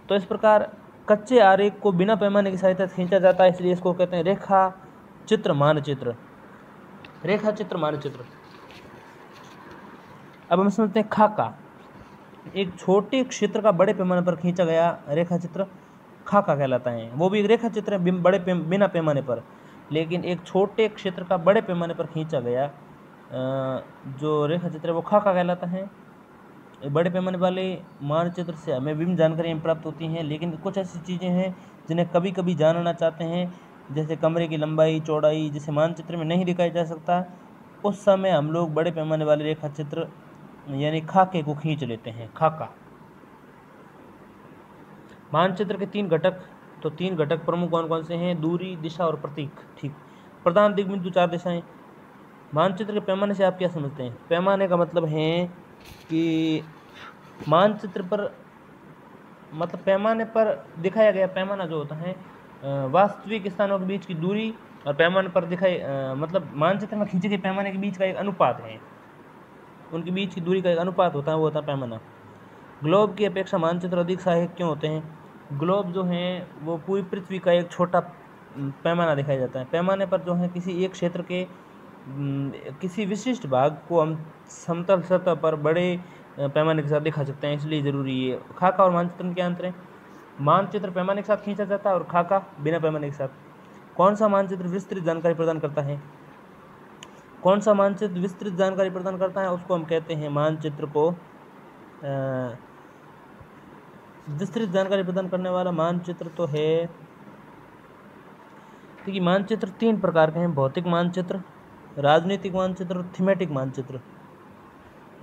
तो इस प्रकार कच्चे आरेख को बिना पैमाने की सहायता से खींचा जाता है, इसलिए इसको कहते हैं रेखा चित्र मानचित्र। रेखा चित्र मानचित्र। अब हम समझते हैं खाका। एक छोटे क्षेत्र का बड़े पैमाने पर खींचा गया रेखा चित्र खाका कहलाता है। वो भी एक रेखा चित्र है बिना पैमाने पर, लेकिन एक छोटे क्षेत्र का बड़े पैमाने पर खींचा गया जो रेखा चित्र है वो खाका कहलाता है। बड़े पैमाने वाले मानचित्र से हमें विभिन्न जानकारियाँ प्राप्त होती हैं, लेकिन कुछ ऐसी चीज़ें हैं जिन्हें कभी कभी जानना चाहते हैं, जैसे कमरे की लंबाई, चौड़ाई, जिसे मानचित्र में नहीं दिखाया जा सकता। उस समय हम लोग बड़े पैमाने वाले रेखा चित्र यानी खाके को खींच लेते हैं। खाका। मानचित्र के 3 घटक, तो 3 घटक प्रमुख कौन कौन से हैं? दूरी, दिशा और प्रतीक। ठीक। प्रधान दिग बिंदु, 4 दिशाएं। मानचित्र के पैमाने से आप क्या समझते हैं? पैमाने का मतलब है कि मानचित्र पर मतलब पैमाने पर दिखाया गया पैमाना जो होता है वास्तविक स्थानों के बीच की दूरी और पैमाने पर मतलब मानचित्र में खींचे गए पैमाने के बीच का एक अनुपात है। उनके बीच की दूरी का एक अनुपात होता है, वो होता है पैमाना। ग्लोब की अपेक्षा मानचित्र अधिक सहायक क्यों होते हैं? ग्लोब जो हैं वो पूरी पृथ्वी का एक छोटा पैमाना दिखाया जाता है। पैमाने पर जो है किसी एक क्षेत्र के किसी विशिष्ट भाग को हम समतल सतह पर बड़े पैमाने के साथ दिखा सकते हैं, इसलिए ज़रूरी है। खाका और मानचित्र में क्या अंतर है? मानचित्र पैमाने के साथ खींचा जाता है और खाका बिना पैमाने के साथ। कौन सा मानचित्र विस्तृत जानकारी प्रदान करता है? कौन सा मानचित्र विस्तृत जानकारी प्रदान करता है उसको हम कहते हैं मानचित्र को विस्तृत जानकारी प्रदान करने वाला मानचित्र तो है। देखिए, मानचित्र 3 प्रकार के हैं: भौतिक मानचित्र, राजनीतिक मानचित्र और थीमेटिक मानचित्र।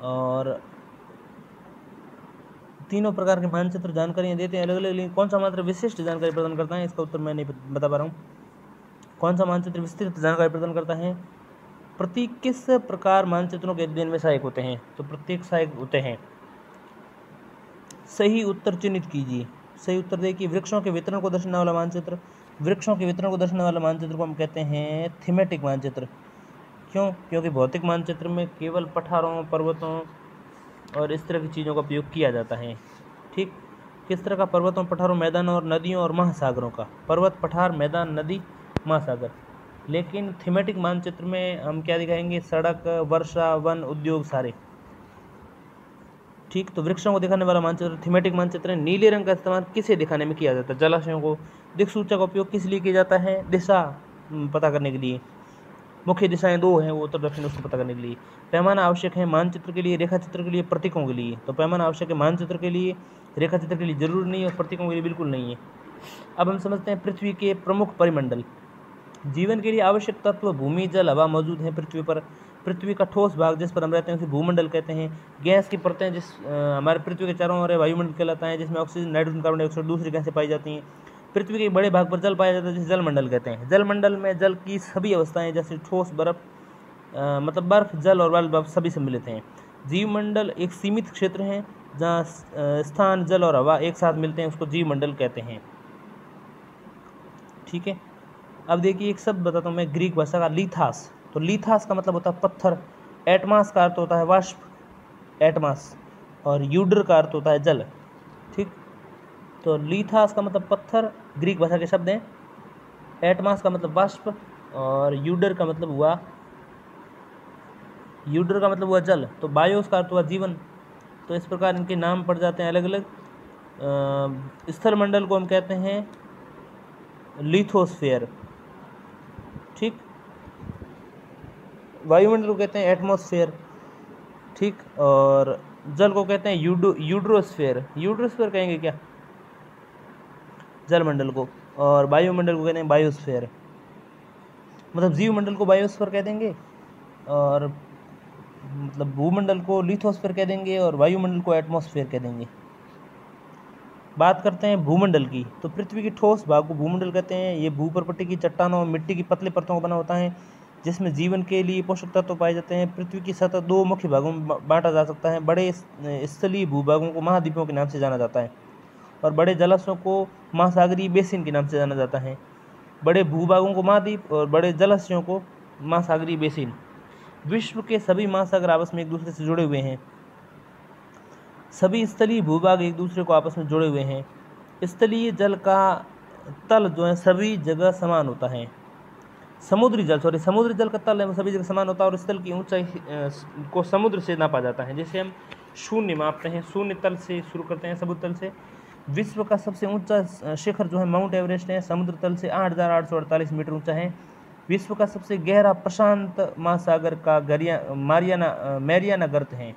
और तीनों प्रकार के मानचित्र जानकारियाँ देते हैं अलग अलग, लेकिन कौन सा मानचित्र विशिष्ट जानकारी प्रदान करता है इसका उत्तर मैं नहीं बता पा रहा हूँ। कौन सा मानचित्र विस्तृत जानकारी प्रदान करता है? प्रतीक किस प्रकार मानचित्रों के अध्ययन में सहायक होते हैं? तो प्रतीक सहायक होते हैं। सही उत्तर चिन्हित कीजिए। सही उत्तर देखिए, वृक्षों के वितरण को दर्शाने वाला मानचित्र। वृक्षों के वितरण को दर्शाने वाला मानचित्र को हम कहते हैं थीमेटिक मानचित्र। क्यों? क्योंकि भौतिक मानचित्र में केवल पठारों, पर्वतों और इस तरह की चीज़ों का उपयोग किया जाता है। ठीक, किस तरह का? पर्वतों, पठारों, मैदानों और नदियों और महासागरों का। पर्वत, पठार, मैदान, नदी, महासागर। लेकिन थीमेटिक मानचित्र में हम क्या दिखाएंगे? सड़क, वर्षा, वन, उद्योग, सारे। ठीक, तो वृक्षों को दिखाने वाला मानचित्र थीमेटिक मानचित्र है। नीले रंग का इस्तेमाल किसे दिखाने में किया जाता है? जलाशयों को। दिक्सूचक का उपयोग किस लिए किया जाता है? दिशा पता करने के लिए। मुख्य दिशाएं दो हैं, वो उत्तर दक्षिण, उसको पता करने के लिए। पैमाना आवश्यक है मानचित्र के लिए, रेखा चित्र के लिए, प्रतीकों के लिए। तो पैमाना आवश्यक है मानचित्र के लिए, रेखा चित्र के लिए जरूर नहीं है, और प्रतीकों के लिए बिल्कुल नहीं है। अब हम समझते हैं पृथ्वी के प्रमुख परिमंडल। जीवन के लिए आवश्यक तत्व भूमि, जल, हवा मौजूद हैं पृथ्वी पर। पृथ्वी का ठोस भाग जिस पर हम रहते हैं उसे भूमंडल कहते हैं। गैस की परतें जिस हमारे पृथ्वी के चारों ओर है वायुमंडल कहलाता है, जिसमें ऑक्सीजन, नाइट्रोजन, कार्बन डाइऑक्साइड, दूसरी गैसें पाई जाती हैं। पृथ्वी के बड़े भाग पर जल पाया जाता है, जिसे जलमंडल कहते हैं। जलमंडल में जल की सभी अवस्थाएं जैसे ठोस, बर्फ, मतलब बर्फ, जल और वायु सभी सम्मिलित हैं। जीवमंडल एक सीमित क्षेत्र है जहाँ स्थान, जल और हवा एक साथ मिलते हैं, उसको जीवमंडल कहते हैं। ठीक है, अब देखिए एक शब्द बताता हूँ मैं ग्रीक भाषा का, लीथास। तो लीथास का मतलब होता है पत्थर। एटमास का अर्थ होता है वाष्प, एटमास। और यूडर का अर्थ होता है जल। ठीक, तो लीथास का मतलब पत्थर, ग्रीक भाषा के शब्द हैं। एटमास का मतलब वाष्प, और यूडर का मतलब हुआ जल। तो बायोस का अर्थ हुआ जीवन। तो इस प्रकार इनके नाम पड़ जाते हैं अलग अलग। स्थल मंडल को हम कहते हैं लिथोस्फेयर। ठीक, वायुमंडल को कहते हैं एटमॉस्फेयर। ठीक, और जल को कहते हैं यूड्रोस्फेयर। यूड्रोस्फेयर कहेंगे क्या जलमंडल को, और वायुमंडल को कहते हैं बायोस्फेयर। मतलब जीवमंडल को बायोस्फीयर कह देंगे, और मतलब भूमंडल को लिथोस्फीयर कह देंगे, और वायुमंडल को एटमॉस्फेयर कह देंगे। बात करते हैं भूमंडल की। तो पृथ्वी की ठोस भाग को भूमंडल कहते हैं। ये भूपर्पट्टी की चट्टानों और मिट्टी की पतले परतों का बना होता है, जिसमें जीवन के लिए पोषक तत्व पाए जाते हैं। पृथ्वी की सतह दो मुख्य भागों में बांटा जा सकता है। बड़े स्थलीय भूभागों को महाद्वीपों के नाम से जाना जाता है, और बड़े जलाशयों को महासागरीय बेसिन के नाम से जाना जाता है। बड़े भूभागों को महाद्वीप और बड़े जलाशयों को महासागरीय बेसिन। विश्व के सभी महासागर आपस में एक दूसरे से जुड़े हुए हैं। सभी स्थलीय भूभाग एक दूसरे को आपस में जुड़े हुए हैं। स्थलीय जल का तल जो है सभी जगह समान होता है। समुद्री जल का तल है वो सभी जगह समान होता है, और स्थल की ऊंचाई को समुद्र से नापा जाता है। जैसे हम शून्य मापते हैं, शून्य तल से शुरू करते हैं, समुद्र तल से। विश्व का सबसे ऊंचा शिखर जो है माउंट एवरेस्ट है, समुद्र तल से 8,848 मीटर ऊंचा है। विश्व का सबसे गहरा प्रशांत महासागर का मैरियाना गर्त है,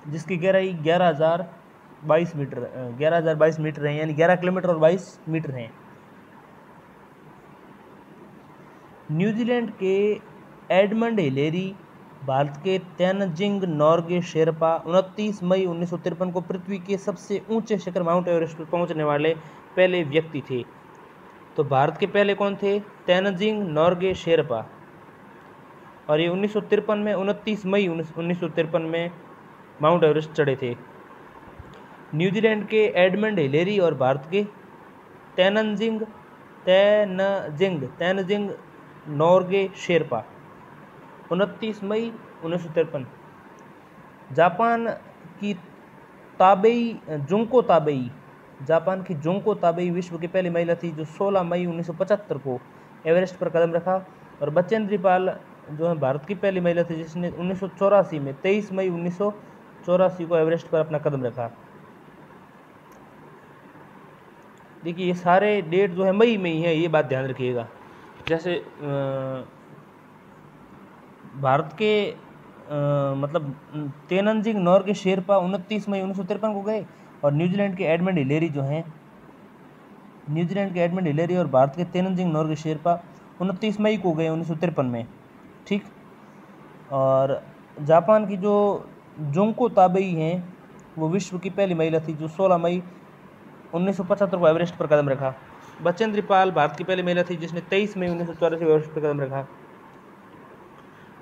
जिसकी गहराई 11,022 मीटर है, यानी 11 किलोमीटर और 22 मीटर है। न्यूजीलैंड के एडमंड हिलेरी, भारत के तेनजिंग नोर्गे शेरपा 29 मई 1953 को पृथ्वी के सबसे ऊंचे शिखर माउंट एवरेस्ट पर पहुंचने वाले पहले व्यक्ति थे। तो भारत के पहले कौन थे? तेनजिंग नोर्गे शेरपा। और ये 29 मई 1953 में माउंट एवरेस्ट चढ़े थे। न्यूजीलैंड के एडमंड हिलेरी और भारत के तेनजिंग नोर्गे शेरपा 29 मई 1953। जापान की जुंको ताबेई विश्व की पहली महिला थी, जो 16 मई 1975 को एवरेस्ट पर कदम रखा। और बचेंद्री पाल जो है भारत की पहली महिला थी, जिसने 1984 में 23 मई 1984 को एवरेस्ट पर अपना कदम रखा। देखिए ये सारे डेट जो है मई में ही है, ये बात ध्यान रखिएगा। जैसे भारत के मतलब तेनजिंग नोर्गे शेरपा 29 मई 1953 को गए, और न्यूजीलैंड के एडमंड हिलेरी और भारत के तेनजिंग नोर्गे शेरपा 29 मई को गए 1953 में। ठीक, और जापान की जो जुंको ताबेई हैं वो विश्व की पहली महिला थी, जो 16 मई 1975 को एवरेस्ट पर कदम रखा। बचेंद्री पाल भारत की पहली महिला थी, जिसने 23 मई 1984 को एवरेस्ट पर कदम रखा।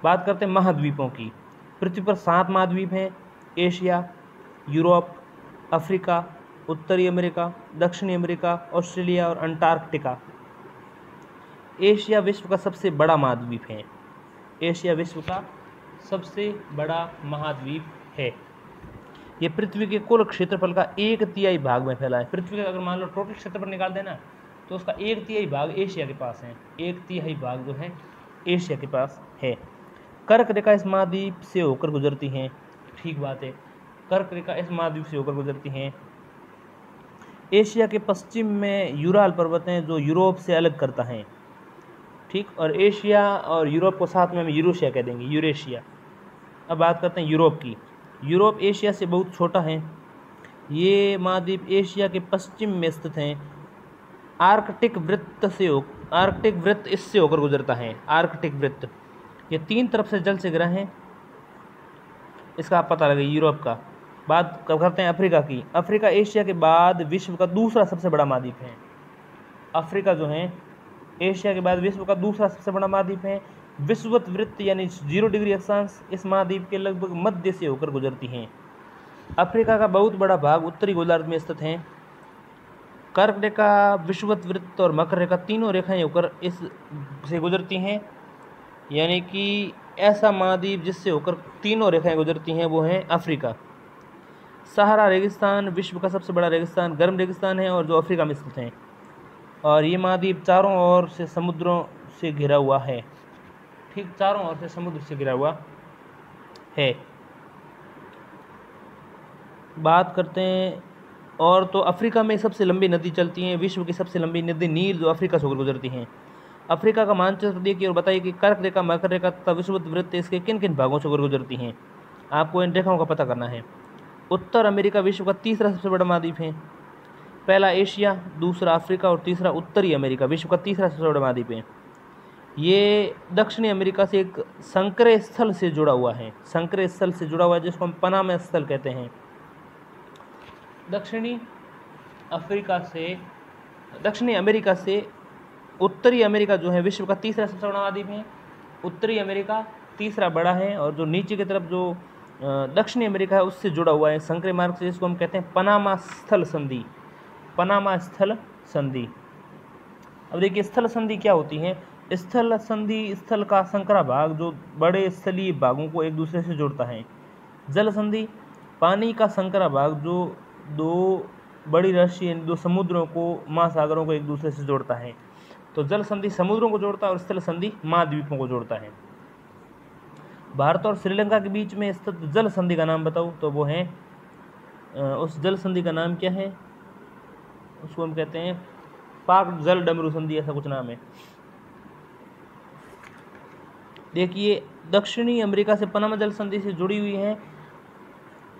बात करते हैं महाद्वीपों की। पृथ्वी पर 7 महाद्वीप हैं: एशिया, यूरोप, अफ्रीका, उत्तरी अमेरिका, दक्षिणी अमेरिका, ऑस्ट्रेलिया और अंटार्कटिका। एशिया विश्व का सबसे बड़ा महाद्वीप है। एशिया विश्व का सबसे बड़ा महाद्वीप है। ये पृथ्वी के कुल क्षेत्रफल का 1/3 भाग में फैला है। पृथ्वी का अगर मान लो टोटल क्षेत्रफल निकाल देना तो उसका 1/3 भाग एशिया के पास है, 1/3 भाग जो है एशिया के पास है। कर्क रेखा इस महाद्वीप से होकर गुजरती हैं। ठीक बात है, कर्क रेखा इस महाद्वीप से होकर गुजरती हैं। एशिया के पश्चिम में यूराल पर्वत हैं जो यूरोप से अलग करता है। ठीक, और एशिया और यूरोप को साथ में हम यूरेशिया कह देंगे, यूरेशिया। अब बात करते हैं यूरोप की। यूरोप एशिया से बहुत छोटा है। ये महाद्वीप एशिया के पश्चिम में स्थित हैं। आर्कटिक वृत्त इससे होकर गुजरता है। आर्कटिक वृत्त ये 3 तरफ से जल से घिरा है। इसका आप पता लगे यूरोप का। बात करते हैं अफ्रीका की। अफ्रीका एशिया के बाद विश्व का दूसरा सबसे बड़ा महाद्वीप है। अफ्रीका जो है एशिया के बाद विश्व का दूसरा सबसे बड़ा महाद्वीप है। विषुवत वृत्त यानी 0 डिग्री अक्षांश इस महाद्वीप के लगभग मध्य से होकर गुजरती हैं। अफ्रीका का बहुत बड़ा भाग उत्तरी गोलार्ध में स्थित है। कर्क रेखा, विषुवत वृत्त और मकर रेखा तीनों रेखाएं होकर इस से गुजरती हैं। यानी कि ऐसा महाद्वीप जिससे होकर तीनों रेखाएं गुजरती हैं वो है अफ्रीका। सहारा रेगिस्तान विश्व का सबसे बड़ा रेगिस्तान, गर्म रेगिस्तान है और जो अफ्रीका में स्थित है। और ये महाद्वीप चारों ओर से समुद्रों से घिरा हुआ है। ठीक, चारों ओर से समुद्र से घिरा हुआ है। बात करते हैं और तो अफ्रीका में सबसे लंबी नदी चलती हैं। विश्व की सबसे लंबी नदी नील जो अफ्रीका से होकर गुजरती हैं। अफ्रीका का मानचित्र देखिए और बताइए कि कर्क रेखा, मकर रेखा तथा विषुवत वृत्त इसके किन किन भागों से होकर गुजरती हैं। आपको इन रेखाओं का पता करना है। उत्तर अमेरिका विश्व का तीसरा सबसे बड़ा महाद्वीप है। पहला एशिया, दूसरा अफ्रीका और तीसरा उत्तरी अमेरिका विश्व का तीसरा सबसे बड़ा महाद्वीप है। ये दक्षिणी अमेरिका से एक संकरे स्थल से जुड़ा हुआ है। संकरे स्थल से जुड़ा हुआ है जिसको हम पनामा स्थल कहते हैं। दक्षिणी अमेरिका से उत्तरी अमेरिका जो है विश्व का तीसरा सबसे बड़ा महाद्वीप है। उत्तरी अमेरिका तीसरा बड़ा है और जो नीचे की तरफ जो दक्षिणी अमेरिका है उससे जुड़ा हुआ है संकरे मार्ग से, जिसको हम कहते हैं पनामा स्थल संधि। पनामा स्थल संधि। अब देखिए स्थल संधि क्या होती है। स्थल संधि स्थल का संकरा भाग जो बड़े स्थलीय भागों को एक दूसरे से जोड़ता है। जल संधि पानी का संकरा भाग जो दो बड़ी राशि दो समुद्रों को, महासागरों को एक दूसरे से जोड़ता है। तो जल संधि समुद्रों को जोड़ता है और स्थल संधि महाद्वीपों को जोड़ता है। भारत और श्रीलंका के बीच में स्थित जल संधि का नाम बताओ तो वो है, उस जल संधि का नाम क्या है, उसको हम कहते हैं पाक जल डमरू संधि, ऐसा कुछ नाम है। देखिए दक्षिणी अमेरिका से पनामा जल संधि से जुड़ी हुई है।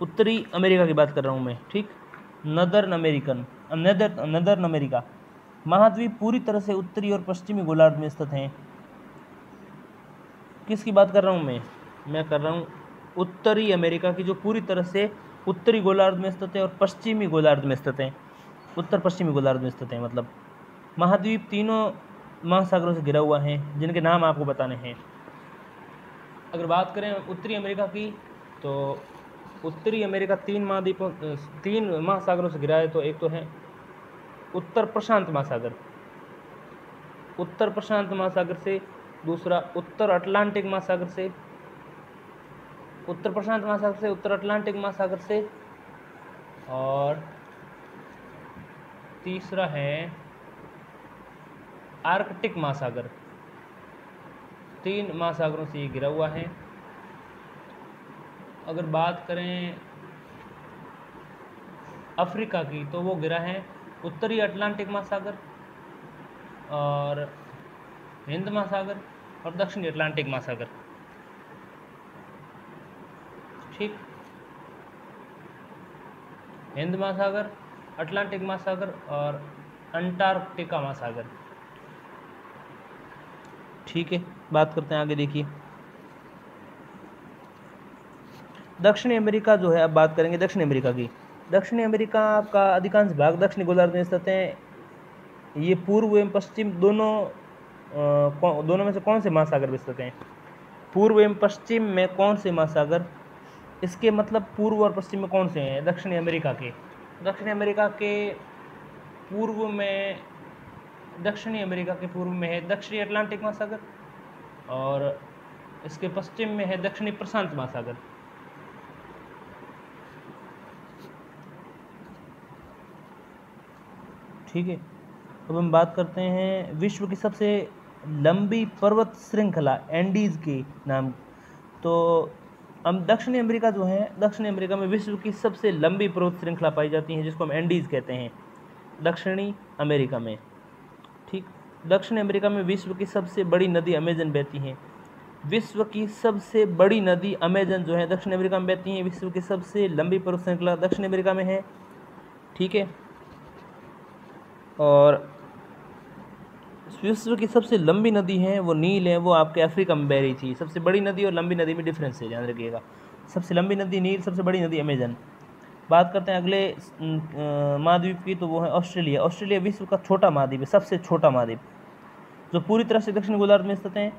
उत्तरी अमेरिका की बात कर रहा हूँ मैं, ठीक। नदर्न अमेरिका महाद्वीप पूरी तरह से उत्तरी और पश्चिमी गोलार्ध में स्थित हैं। किसकी बात कर रहा हूँ मैं कर रहा हूँ उत्तरी अमेरिका की, जो पूरी तरह से उत्तरी गोलार्ध में स्थित है और पश्चिमी गोलार्ध में स्थित है। उत्तर पश्चिमी गोलार्ध में स्थित है। मतलब महाद्वीप तीनों महासागरों से घिरा हुआ है जिनके नाम आपको बताने हैं। अगर बात करें उत्तरी अमेरिका की तो उत्तरी अमेरिका 3 महासागरों से घिरा है। तो एक तो है उत्तर प्रशांत महासागर, उत्तर प्रशांत महासागर से, दूसरा उत्तर अटलांटिक महासागर से, उत्तर प्रशांत महासागर से, उत्तर अटलांटिक महासागर से, और तीसरा है आर्कटिक महासागर। 3 महासागरों से ये घिरा हुआ है। अगर बात करें अफ्रीका की तो वो घिरा है उत्तरी अटलांटिक महासागर और हिंद महासागर और दक्षिणी अटलांटिक महासागर, ठीक। हिंद महासागर, अटलांटिक महासागर और अंटार्कटिका महासागर, ठीक है। बात करते हैं आगे। देखिए दक्षिणी अमेरिका जो है, अब बात करेंगे दक्षिणी अमेरिका की। दक्षिणी अमेरिका का अधिकांश भाग दक्षिणी गोलार्ध में स्थित है। ये पूर्व एवं पश्चिम दोनों में से कौन से महासागर में स्थित हैं? पूर्व एवं पश्चिम में कौन से महासागर? इसके मतलब पूर्व और पश्चिम में कौन से हैं? दक्षिणी अमेरिका के पूर्व में, दक्षिणी अमेरिका के पूर्व में है दक्षिणी अटलांटिक महासागर और इसके पश्चिम में है दक्षिणी प्रशांत महासागर। ठीक है, अब हम बात करते हैं विश्व की सबसे लंबी पर्वत श्रृंखला एंडीज के नाम। तो हम दक्षिणी अमेरिका जो है, दक्षिणी अमेरिका में विश्व की सबसे लंबी पर्वत श्रृंखला पाई जाती है जिसको हम एंडीज कहते हैं, दक्षिणी अमेरिका में। ठीक, दक्षिणी अमेरिका में विश्व की सबसे बड़ी नदी अमेजन बहती है। विश्व की सबसे बड़ी नदी अमेजन जो है दक्षिण अमेरिका में बहती है। विश्व की सबसे लंबी पर्वत श्रृंखला दक्षिण अमेरिका में है। ठीक है, और विश्व की सबसे लंबी नदी है वो नील है, वो आपके अफ्रीका में बह रही थी। सबसे बड़ी नदी और लंबी नदी में डिफरेंस है, ध्यान रखिएगा। सबसे लंबी नदी नील, सबसे बड़ी नदी अमेजन। बात करते हैं अगले महाद्वीप की, तो वो है ऑस्ट्रेलिया। ऑस्ट्रेलिया विश्व का छोटा महाद्वीप है, सबसे छोटा महाद्वीप, जो पूरी तरह से दक्षिण गोलार्ध में स्थित है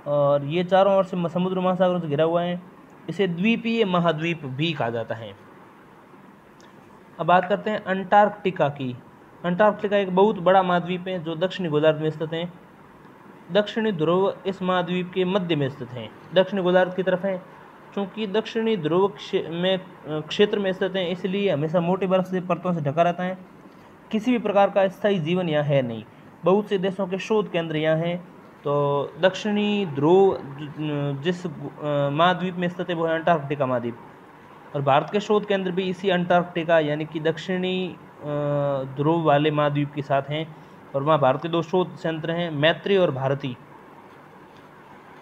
और ये चारों ओर से समुद्र महासागरों से घिरा हुआ है। इसे द्वीपीय महाद्वीप भी कहा जाता है। अब बात करते हैं अंटार्कटिका की। अंटार्कटिका एक बहुत बड़ा महाद्वीप है जो दक्षिणी गोलार्ध में स्थित है। दक्षिणी ध्रुव इस महाद्वीप के मध्य में स्थित है, दक्षिणी गोलार्ध की तरफ है। चूँकि दक्षिणी ध्रुव क्षेत्र में स्थित है, इसलिए हमेशा मोटी बर्फ से परतों से ढका रहता है। किसी भी प्रकार का स्थायी जीवन यहाँ है नहीं। बहुत से देशों के शोध केंद्र यहाँ हैं। तो दक्षिणी ध्रुव जिस महाद्वीप में स्थित है वो है अंटार्कटिका महाद्वीप, और भारत के शोध केंद्र भी इसी अंटार्कटिका यानी कि दक्षिणी ध्रुव वाले महाद्वीप के साथ हैं। और वहाँ भारत के 2 शोध संयंत्र हैं, मैत्री और भारती।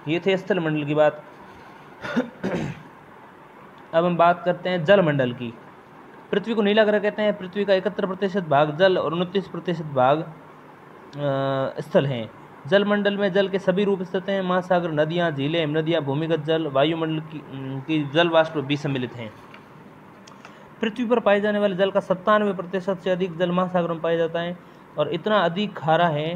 ये थे स्थल मंडल की बात। अब हम बात करते हैं जल मंडल की। पृथ्वी को नीला ग्रह कहते हैं। पृथ्वी का 71% भाग जल और 29% भाग स्थल हैं। जल मंडल में जल के सभी रूप स्थित हैं। महासागर, नदियाँ, झीलें, हिमनदियाँ, भूमिगत जल, वायुमंडल की जल वाष्प भी सम्मिलित हैं। पृथ्वी पर पाए जाने वाले जल का 97% से अधिक जल महासागरों में पाया जाता है और इतना अधिक खारा है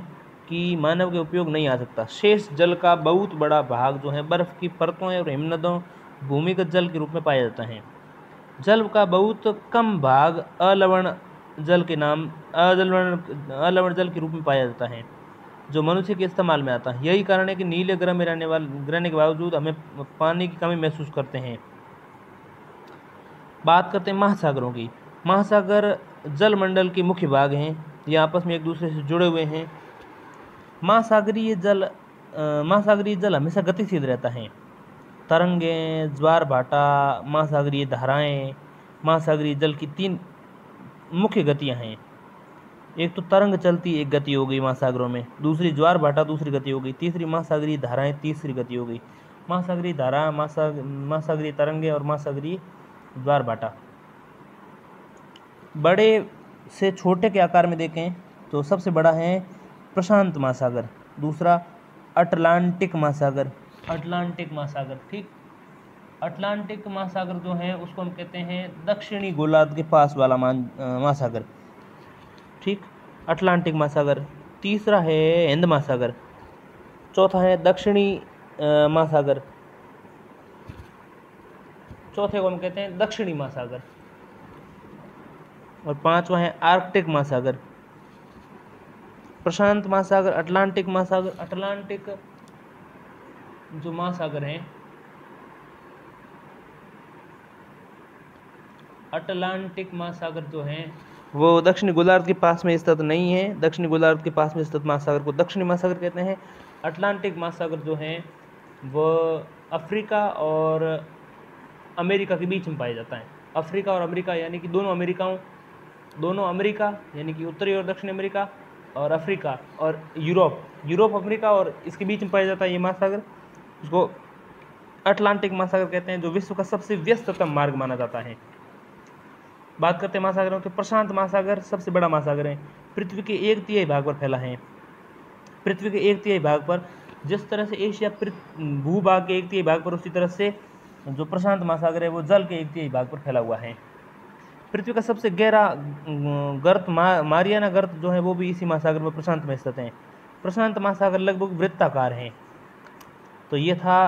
कि मानव के उपयोग नहीं आ सकता। शेष जल का बहुत बड़ा भाग जो है बर्फ की परतों और हिमनदों, भूमिगत जल के रूप में पाया जाता है। जल का बहुत कम भाग अलवण जल के रूप में पाया जाता है जो मनुष्य के इस्तेमाल में आता है। यही कारण है कि नीले ग्रह में रहने के बावजूद हमें पानी की कमी महसूस करते हैं। बात करते हैं महासागरों की। महासागर जल मंडल के मुख्य भाग हैं, ये आपस में एक दूसरे से जुड़े हुए हैं। महासागरीय जल हमेशा गतिशील रहता है। तरंगें, ज्वार भाटा, महासागरीय धाराएं। महासागरीय जल की 3 मुख्य गतियां हैं। एक तो तरंग चलती एक गति हो गई महासागरों में, दूसरी ज्वार भाटा दूसरी गति हो गई, तीसरी महासागरीय धाराएं तीसरी गति हो गई। महासागरीय धारा, महासागरीय तरंगे और महासागरीय ज्वार भाटा। बड़े से छोटे के आकार में देखें तो सबसे बड़ा है प्रशांत महासागर, दूसरा अटलांटिक महासागर। अटलांटिक महासागर, ठीक। अटलांटिक महासागर जो है उसको हम कहते हैं दक्षिणी गोलार्ध के पास वाला महासागर, ठीक। अटलांटिक महासागर। तीसरा है हिंद महासागर। चौथा है दक्षिणी महासागर। चौथे को हम कहते हैं दक्षिणी महासागर। और 5वां है आर्कटिक महासागर। प्रशांत महासागर, अटलांटिक महासागर। अटलांटिक जो महासागर है, अटलांटिक महासागर जो है वो दक्षिणी गोलार्ध के पास में स्थित नहीं है। दक्षिणी गोलार्ध के पास में स्थित महासागर को दक्षिणी महासागर कहते हैं। अटलांटिक महासागर जो है वो अफ्रीका और अमेरिका के बीच में पाया जाता है। अफ्रीका और अमेरिका यानी कि दोनों अमेरिका यानी कि उत्तरी और दक्षिणी अमेरिका, और अफ्रीका और यूरोप अफ्रीका और इसके बीच में पाया जाता है ये महासागर। इसको अटलांटिक महासागर कहते हैं, जो विश्व का सबसे व्यस्ततम मार्ग माना जाता है। बात करते हैं महासागरों के। प्रशांत महासागर सबसे बड़ा महासागर है, पृथ्वी के 1/3 भाग पर फैला है। पृथ्वी के 1/3 भाग पर, जिस तरह से एशिया भूभाग के 1/3 भाग पर, उसी तरह से जो प्रशांत महासागर है वो जल के 1/3 भाग पर फैला हुआ है। पृथ्वी का सबसे गहरा गर्त मारियाना गर्त जो है वो भी इसी महासागर में प्रशांत में स्थित है। प्रशांत महासागर लगभग वृत्ताकार है। तो ये था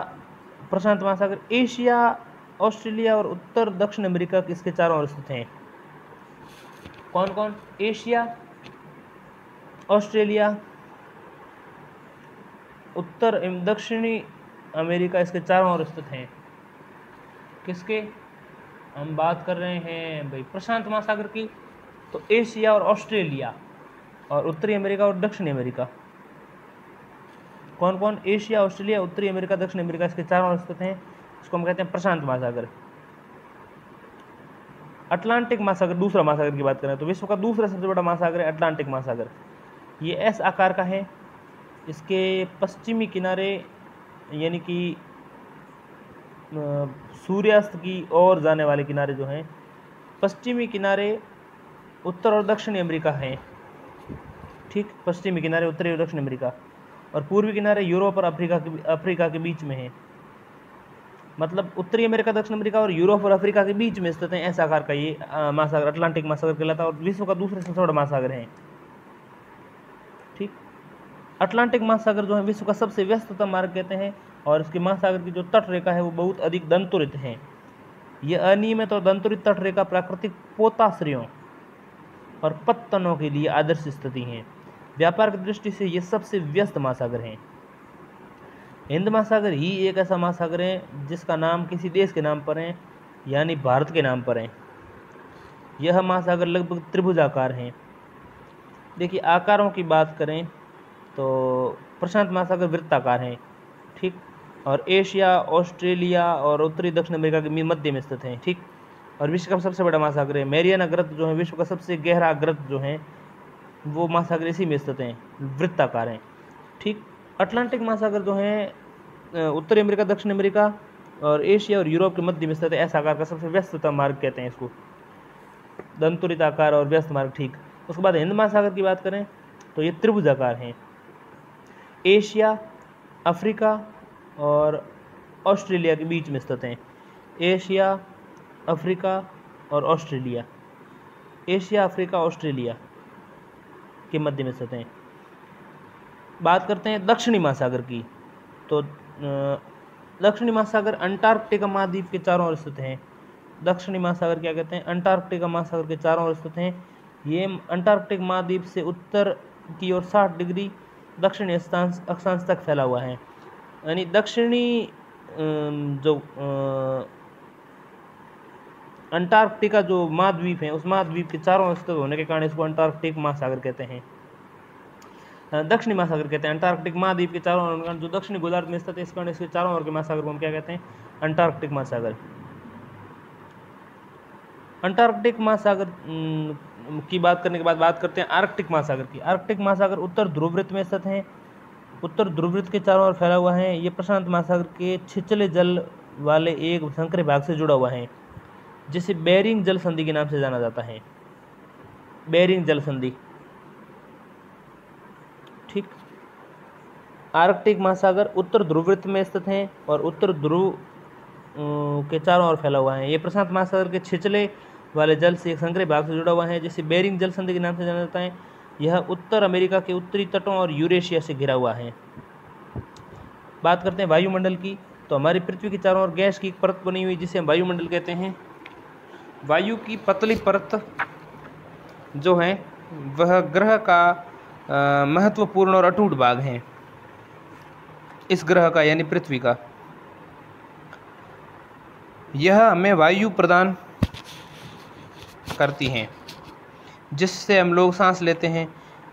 प्रशांत महासागर। एशिया, ऑस्ट्रेलिया और उत्तर दक्षिण अमेरिका इसके चारों ओर स्थित हैं। कौन कौन? एशिया, ऑस्ट्रेलिया, उत्तर एवं दक्षिणी अमेरिका इसके चारों ओर स्थित हैं। किसके हम बात कर रहे हैं भाई? प्रशांत महासागर की। तो एशिया और ऑस्ट्रेलिया और उत्तरी अमेरिका और दक्षिणी अमेरिका, कौन कौन? एशिया, ऑस्ट्रेलिया, उत्तरी अमेरिका, दक्षिण अमेरिका, इसके चारों ओर स्थित हैं। इसको हम कहते हैं प्रशांत महासागर। अटलांटिक महासागर, दूसरा महासागर की बात करें तो विश्व का दूसरा सबसे बड़ा महासागर है अटलांटिक महासागर। ये एस आकार का है। इसके पश्चिमी किनारे यानी कि सूर्यास्त की ओर जाने वाले किनारे जो हैं, पश्चिमी किनारे उत्तर और दक्षिणी अमेरिका हैं, ठीक। पश्चिमी किनारे उत्तरी और दक्षिण अमेरिका, और पूर्वी किनारे यूरोप और अफ्रीका के बीच में है। मतलब उत्तरी अमेरिका, दक्षिण अमेरिका और यूरोप और अफ्रीका के बीच में स्थित है ऐसा आकार का ये महासागर अटलांटिक महासागर कहलाता है और विश्व का दूसरा सबसे बड़ा महासागर है, ठीक। अटलांटिक महासागर जो है विश्व का सबसे व्यस्ततम मार्ग कहते हैं और इसके महासागर की जो तट रेखा है वो बहुत अधिक दंतुरित है। ये अनियमित और दंतुरित तट रेखा प्राकृतिक पोताश्रयों और पत्तनों के लिए आदर्श स्थिति है। व्यापार की दृष्टि से ये सबसे व्यस्त महासागर हैं। हिंद महासागर ही एक ऐसा महासागर है जिसका नाम किसी देश के नाम पर है, यानी भारत के नाम पर है। यह महासागर लगभग त्रिभुजाकार हैं। देखिए आकारों की बात करें तो प्रशांत महासागर वृत्ताकार हैं, ठीक, और एशिया, ऑस्ट्रेलिया और उत्तरी दक्षिण अमेरिका के मध्य में स्थित हैं, ठीक। और विश्व का सबसे बड़ा महासागर है मैरियाना गर्त जो है विश्व का सबसे गहरा गर्त जो है वो महासागर इसी में स्थित हैं, वृत्ताकार हैं, ठीक। अटलांटिक महासागर जो है उत्तरी अमेरिका, दक्षिण अमेरिका और एशिया और यूरोप के मध्य में स्थित है ऐसा आकार का सबसे व्यस्ततम मार्ग कहते हैं इसको, दंतुरित आकार और व्यस्त मार्ग, ठीक। उसके बाद हिंद महासागर की बात करें तो ये त्रिभुजाकार हैं। एशिया, अफ्रीका और ऑस्ट्रेलिया के बीच में स्थित हैं। एशिया, अफ्रीका और ऑस्ट्रेलिया, एशिया, अफ्रीका, ऑस्ट्रेलिया के मध्य में स्थित हैं। बात करते हैं दक्षिणी महासागर की, तो दक्षिणी महासागर अंटार्कटिका महाद्वीप के चारों ओर स्थित हैं। दक्षिणी महासागर क्या कहते हैं? अंटार्कटिका महासागर के चारों ओर स्थित हैं। ये अंटार्कटिक महाद्वीप से उत्तर की ओर 60 डिग्री दक्षिणी अक्षांश तक फैला हुआ है। यानी दक्षिणी जो अंटार्कटिका जो महाद्वीप है उस महाद्वीप के चारों ओर स्थित होने के कारण इसको अंटार्कटिक महासागर कहते हैं, दक्षिणी महासागर कहते हैं। अंटार्कटिक महाद्वीप के चारों ओर जो दक्षिणी गोलार्ध में स्थित है इस कारण इसके चारों ओर के महासागर को हम क्या कहते हैं? अंटार्कटिक महासागर। अंटार्कटिक महासागर की बात करने के बाद बात करते हैं आर्कटिक महासागर की। आर्कटिक महासागर उत्तर ध्रुववृत्त में स्थित है, उत्तर ध्रुववृत्त के चारों ओर फैला हुआ है। ये प्रशांत महासागर के छिछले जल वाले एक संकरे भाग से जुड़ा हुआ है जिसे बेरिंग जल संधि के नाम से जाना जाता है। बेरिंग जल संधि, ठीक। आर्कटिक महासागर उत्तर ध्रुववृत्त में स्थित है और उत्तर ध्रुव के चारों ओर फैला हुआ है। ये प्रशांत महासागर के छिछले वाले जल से एक संकरे भाग से जुड़ा हुआ है जिसे बेरिंग जल संधि के नाम से जाना जाता है। यह उत्तर अमेरिका के उत्तरी तटों और यूरेशिया से घिरा हुआ है। बात करते हैं वायुमंडल की, तो हमारी पृथ्वी के चारों ओर गैस की एक परत बनी हुई जिसे हम वायुमंडल कहते हैं। वायु की पतली परत जो है वह ग्रह का महत्वपूर्ण और अटूट भाग है, इस ग्रह का यानी पृथ्वी का। यह हमें वायु प्रदान करती हैं जिससे हम लोग सांस लेते हैं।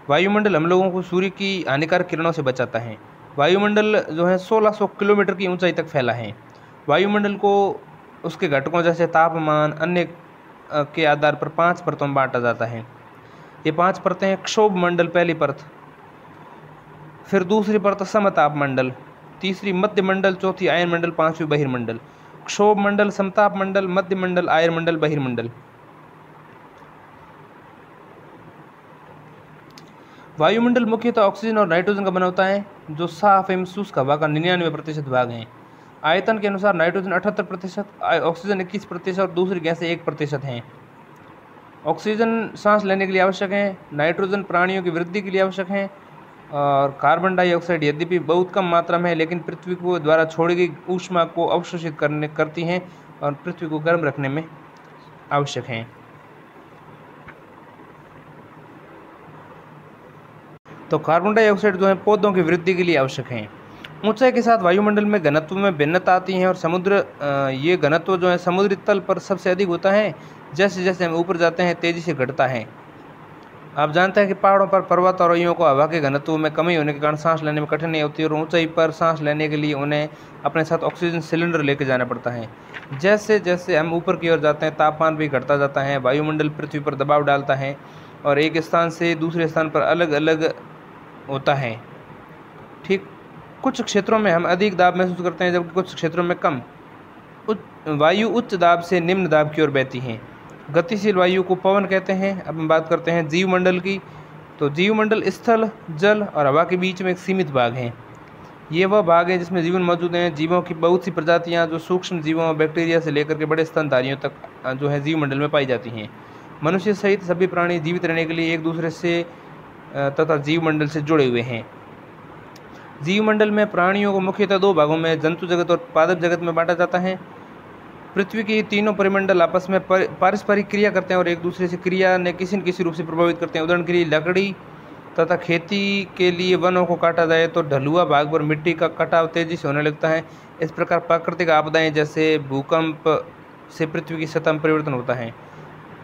वायुमंडल हम लोगों को सूर्य की हानिकारक किरणों से बचाता है। वायुमंडल जो है 1600 किलोमीटर की ऊंचाई तक फैला है। वायुमंडल को उसके घटकों जैसे तापमान अन्य के आधार पर 5 परतों में बांटा जाता है। ये 5 परतें हैं: क्षोभ मंडल पहली परत, फिर दूसरी परत समताप मंडल, तीसरी मध्य मंडल, चौथी आयन मंडल, पांचवी बहिर्मंडल। क्षोभ मंडल, समताप मंडल, मध्य मंडल, आयन मंडल, बहिर्मंडल। वायुमंडल मुख्यतः ऑक्सीजन और नाइट्रोजन का बना होता है जो साफ एवं शुष्क हवा का 99% भाग है। आयतन के अनुसार नाइट्रोजन 78%, ऑक्सीजन 21% और दूसरी गैसें 1% हैं। ऑक्सीजन सांस लेने के लिए आवश्यक है, नाइट्रोजन प्राणियों की वृद्धि के लिए आवश्यक है और कार्बन डाइऑक्साइड यद्यपि बहुत कम मात्रा में है लेकिन पृथ्वी को द्वारा छोड़ी गई ऊष्मा को अवशोषित करती हैं और पृथ्वी को गर्म रखने में आवश्यक हैं। तो कार्बन डाइऑक्साइड जो है पौधों की वृद्धि के लिए आवश्यक हैं। ऊंचाई के साथ वायुमंडल में घनत्व में भिन्नता आती है और ये घनत्व जो है समुद्री तल पर सबसे अधिक होता है। जैसे जैसे हम ऊपर जाते हैं तेजी से घटता है। आप जानते हैं कि पहाड़ों पर पर्वतारोहियों को हवा के घनत्व में कमी होने के कारण सांस लेने में कठिनाई होती है और ऊंचाई पर सांस लेने के लिए उन्हें अपने साथ ऑक्सीजन सिलेंडर लेकर जाना पड़ता है। जैसे जैसे हम ऊपर की ओर जाते हैं तापमान भी घटता जाता है। वायुमंडल पृथ्वी पर दबाव डालता है और एक स्थान से दूसरे स्थान पर अलग अलग होता है। ठीक, कुछ क्षेत्रों में हम अधिक दाब महसूस करते हैं जबकि कुछ क्षेत्रों में कम। वायु उच्च दाब से निम्न दाब की ओर बहती हैं। गतिशील वायु को पवन कहते हैं। अब हम बात करते हैं जीवमंडल की। तो जीवमंडल स्थल, जल और हवा के बीच में एक सीमित भाग है। ये वह भाग है जिसमें जीवन मौजूद हैं। जीवों की बहुत सी प्रजातियां जो सूक्ष्म जीवों और बैक्टीरिया से लेकर के बड़े स्तनधारियों तक जो है जीवमंडल में पाई जाती हैं। मनुष्य सहित सभी प्राणी जीवित रहने के लिए एक दूसरे से तथा जीवमंडल से जुड़े हुए हैं। जीवमंडल में प्राणियों को मुख्यतः दो भागों में जंतु जगत और पादप जगत में बांटा जाता है। पृथ्वी के तीनों परिमंडल आपस में पारस्परिक क्रिया करते हैं और एक दूसरे से क्रिया ने किसी न किसी रूप से प्रभावित करते हैं। उदाहरण के लिए लकड़ी तथा खेती के लिए वनों को काटा जाए तो ढलुआ भाग पर मिट्टी का कटाव तेजी से होने लगता है। इस प्रकार प्राकृतिक आपदाएं जैसे भूकंप से पृथ्वी की सतह में परिवर्तन होता है।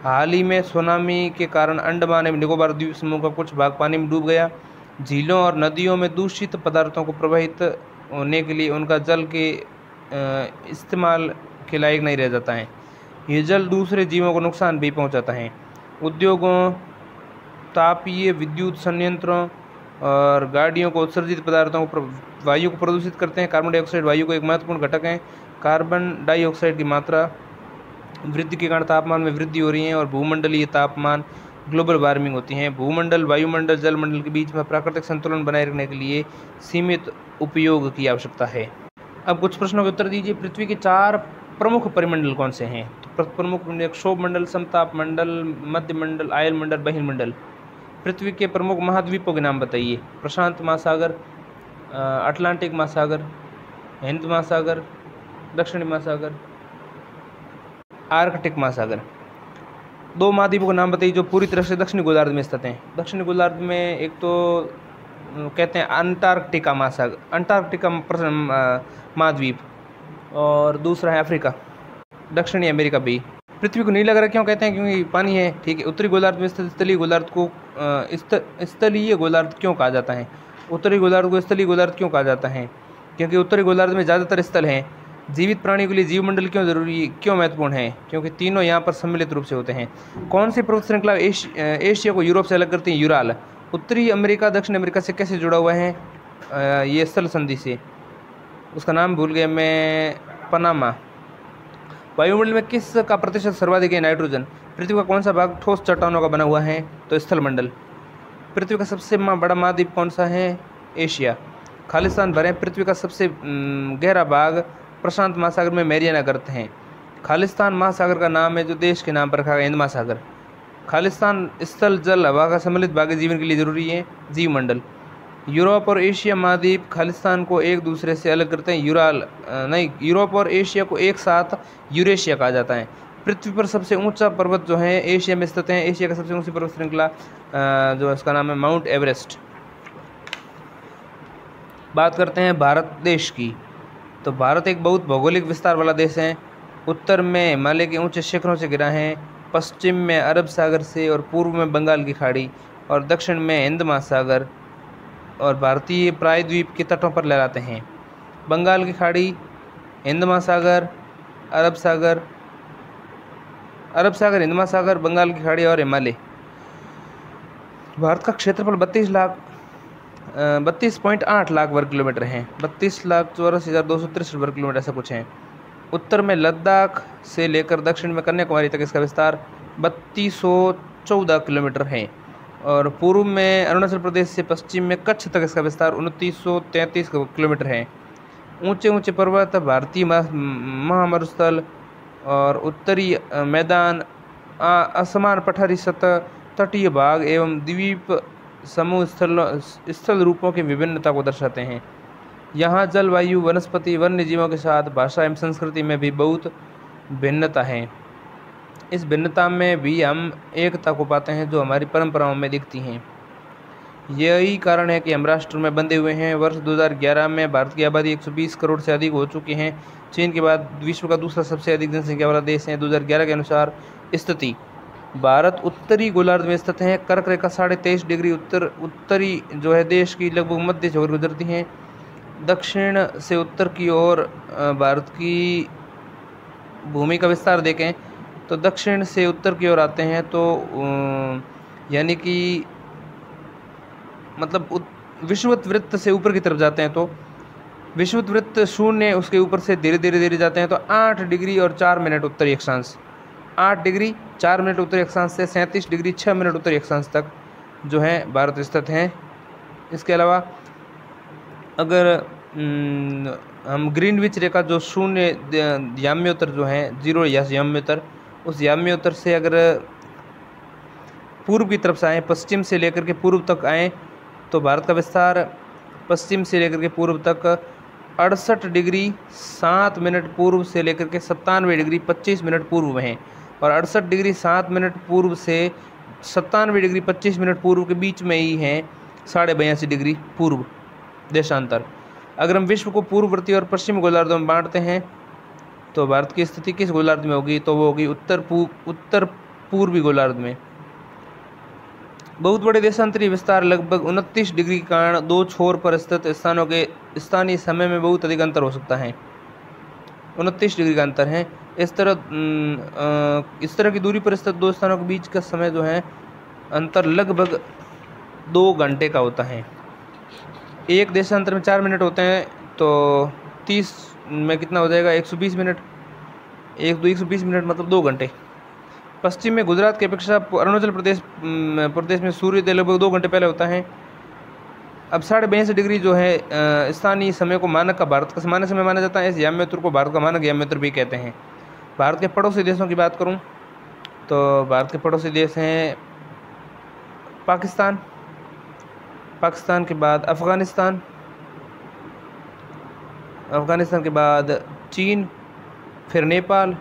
हाल ही में सुनामी के कारण अंडमान एवं निकोबार द्वीप समूह का कुछ भाग पानी में डूब गया। झीलों और नदियों में दूषित पदार्थों को प्रवाहित होने के लिए उनका जल के इस्तेमाल के लायक नहीं रह जाता है। ये जल दूसरे जीवों को नुकसान भी पहुंचाता है। उद्योगों, तापीय विद्युत संयंत्रों और गाड़ियों को उत्सर्जित पदार्थों को वायु को प्रदूषित करते हैं। कार्बन डाइऑक्साइड वायु का एक महत्वपूर्ण घटक है। कार्बन डाइऑक्साइड की मात्रा वृद्धि के कारण तापमान में वृद्धि हो रही है और भूमंडलीय तापमान ग्लोबल वार्मिंग होती है। भूमंडल, वायुमंडल, जलमंडल के बीच में प्राकृतिक संतुलन बनाए रखने के लिए सीमित उपयोग की आवश्यकता है। अब कुछ प्रश्नों के उत्तर दीजिए। पृथ्वी के 4 प्रमुख परिमंडल कौन से हैं? तो प्रमुख क्षोभ मंडल, समताप मंडल, मध्य मंडल, आयल मंडल, बहिर्मंडल। पृथ्वी के प्रमुख महाद्वीपों के नाम बताइए। प्रशांत महासागर, अटलांटिक महासागर, हिंद महासागर, दक्षिणी महासागर, आर्कटिक महासागर। 2 महाद्वीपों का नाम बताइए जो पूरी तरह से दक्षिणी गोलार्ध में स्थित हैं। दक्षिणी गोलार्ध में एक तो कहते हैं अंटार्कटिका महासागर, अंटार्कटिका महाद्वीप, और दूसरा है अफ्रीका, दक्षिणी अमेरिका भी। पृथ्वी को नीला ग्रह क्यों कहते हैं? क्योंकि पानी है। ठीक है। उत्तरी गोलार्ध में स्थित स्थलीय गोलार्ध को स्थलीय गोलार्ध क्यों कहा जाता है? उत्तरी गोलार्ध को स्थलीय गोलार्ध क्यों कहा जाता है? क्योंकि उत्तरी गोलार्ध में ज़्यादातर स्थल हैं। जीवित प्राणियों के लिए जीवमंडल क्यों जरूरी, क्यों महत्वपूर्ण है? क्योंकि तीनों यहाँ पर सम्मिलित रूप से होते हैं। कौन सी पर्वत श्रृंखला एशिया को यूरोप से अलग करती है? यूराल। उत्तरी अमेरिका दक्षिण अमेरिका से कैसे जुड़ा हुआ है? ये स्थल संधि से। उसका नाम भूल गया मैं, पनामा। वायुमंडल में किस का प्रतिशत सर्वाधिक है? नाइट्रोजन। पृथ्वी का कौन सा भाग ठोस चट्टानों का बना हुआ है? तो स्थल मंडल। पृथ्वी का सबसे बड़ा महाद्वीप कौन सा है? एशिया। खालिस्तान भरें। पृथ्वी का सबसे गहरा भाग प्रशांत महासागर में मैरियाना गर्त हैं। खालिस्तान महासागर का नाम है जो देश के नाम पर रखा गया, हिंद महासागर। खालिस्तान स्थल, जल, हवा का सम्मिलित भाग जीवन के लिए जरूरी है। जीवमंडल। यूरोप और एशिया महाद्वीप खालिस्तान को एक दूसरे से अलग करते हैं। यूरोप और एशिया को एक साथ यूरेशिया कहा जाता है। पृथ्वी पर सबसे ऊंचा पर्वत जो है एशिया में स्थित है। एशिया का सबसे ऊंची पर्वत श्रृंखला जो है उसका नाम है माउंट एवरेस्ट। बात करते हैं भारत देश की। तो भारत एक बहुत भौगोलिक विस्तार वाला देश है। उत्तर में हिमालय के ऊंचे शिखरों से घिरा है, पश्चिम में अरब सागर से और पूर्व में बंगाल की खाड़ी और दक्षिण में हिंद महासागर और भारतीय प्रायद्वीप के तटों पर लहराते हैं। बंगाल की खाड़ी, हिंद महासागर, अरब सागर, हिंद महासागर, बंगाल की खाड़ी और हिमालय। भारत का क्षेत्रफल 32.8 लाख वर्ग किलोमीटर हैं। 32,84,263 वर्ग किलोमीटर ऐसा कुछ हैं। उत्तर में लद्दाख से लेकर दक्षिण में कन्याकुमारी तक इसका विस्तार 3214 किलोमीटर है और पूर्व में अरुणाचल प्रदेश से पश्चिम में कच्छ तक इसका विस्तार 2933 किलोमीटर है। ऊंचे ऊंचे पर्वत, भारतीय महामरुस्थल और उत्तरी मैदान, असमान पठारी सतह, तटीय भाग एवं द्वीप समूह स्थल रूपों की विभिन्नता को दर्शाते हैं। यहाँ जलवायु, वनस्पति, वन्य जीवों के साथ भाषा एवं संस्कृति में भी बहुत भिन्नता है। इस भिन्नता में भी हम एकता को पाते हैं जो हमारी परंपराओं में दिखती हैं। यही कारण है कि हम राष्ट्र में बंधे हुए हैं। वर्ष 2011 में भारत की आबादी 120 करोड़ से अधिक हो चुकी है। चीन के बाद विश्व का दूसरा सबसे अधिक जनसंख्या वाला देश है। 2011 के अनुसार स्थिति, भारत उत्तरी गोलार्ध में स्थित है। कर्क रेखा 23.5 डिग्री उत्तरी जो है देश की लगभग मध्य से होकर गुजरती है। दक्षिण से उत्तर की ओर भारत की भूमि का विस्तार देखें तो दक्षिण से उत्तर की ओर आते हैं तो यानी कि मतलब विषुवत वृत्त से ऊपर की तरफ जाते हैं तो विषुवत वृत्त शून्य उसके ऊपर से धीरे धीरे जाते हैं तो 8 डिग्री और 4 मिनट उत्तरी अक्षांश, 8 डिग्री 4 मिनट उत्तरी अक्षांश से 37 डिग्री 6 मिनट उत्तरी अक्षांश तक जो है भारत स्थित हैं। इसके अलावा अगर हम ग्रीनविच रेखा जो शून्य याम्योत्तर जो है 0 या याम्योत्तर, उस याम्योत्तर से अगर पूर्व की तरफ से आए, पश्चिम से लेकर के पूर्व तक आए तो भारत का विस्तार पश्चिम से लेकर के पूर्व तक 68 डिग्री 7 मिनट पूर्व से लेकर के 97 डिग्री 25 मिनट पूर्व में है और 68 डिग्री 7 मिनट पूर्व से 97 डिग्री 25 मिनट पूर्व के बीच में ही है 82.5 डिग्री पूर्व देशांतर। अगर हम विश्व को पूर्ववर्ती और पश्चिम गोलार्धों में बांटते हैं तो भारत की स्थिति किस गोलार्ध में होगी, तो वो होगी उत्तर पूर्वी गोलार्ध में। बहुत बड़े देशांतरी विस्तार लगभग 29 डिग्री के कारण दो छोर पर स्थित स्थानों के स्थानीय समय में बहुत अधिक अंतर हो सकता है। 29 डिग्री का अंतर है। इस तरह की दूरी पर स्थित दो स्थानों के बीच का समय जो है अंतर लगभग 2 घंटे का होता है। एक देशांतर में 4 मिनट होते हैं तो 30 में कितना हो जाएगा, 120 मिनट। 120 मिनट मतलब 2 घंटे। पश्चिम में गुजरात की अपेक्षा अरुणाचल प्रदेश में सूर्योदय लगभग 2 घंटे पहले होता है। अब 82.5 डिग्री जो है स्थानीय समय को मानक का भारत का मानक समय माना जाता है। इस याम्योत्तर को भारत का मानक याम्योत्तर भी कहते हैं। भारत के पड़ोसी देशों की बात करूं तो भारत के पड़ोसी देश हैं पाकिस्तान, पाकिस्तान के बाद अफ़गानिस्तान, अफ़गानिस्तान के बाद चीन, फिर नेपाल,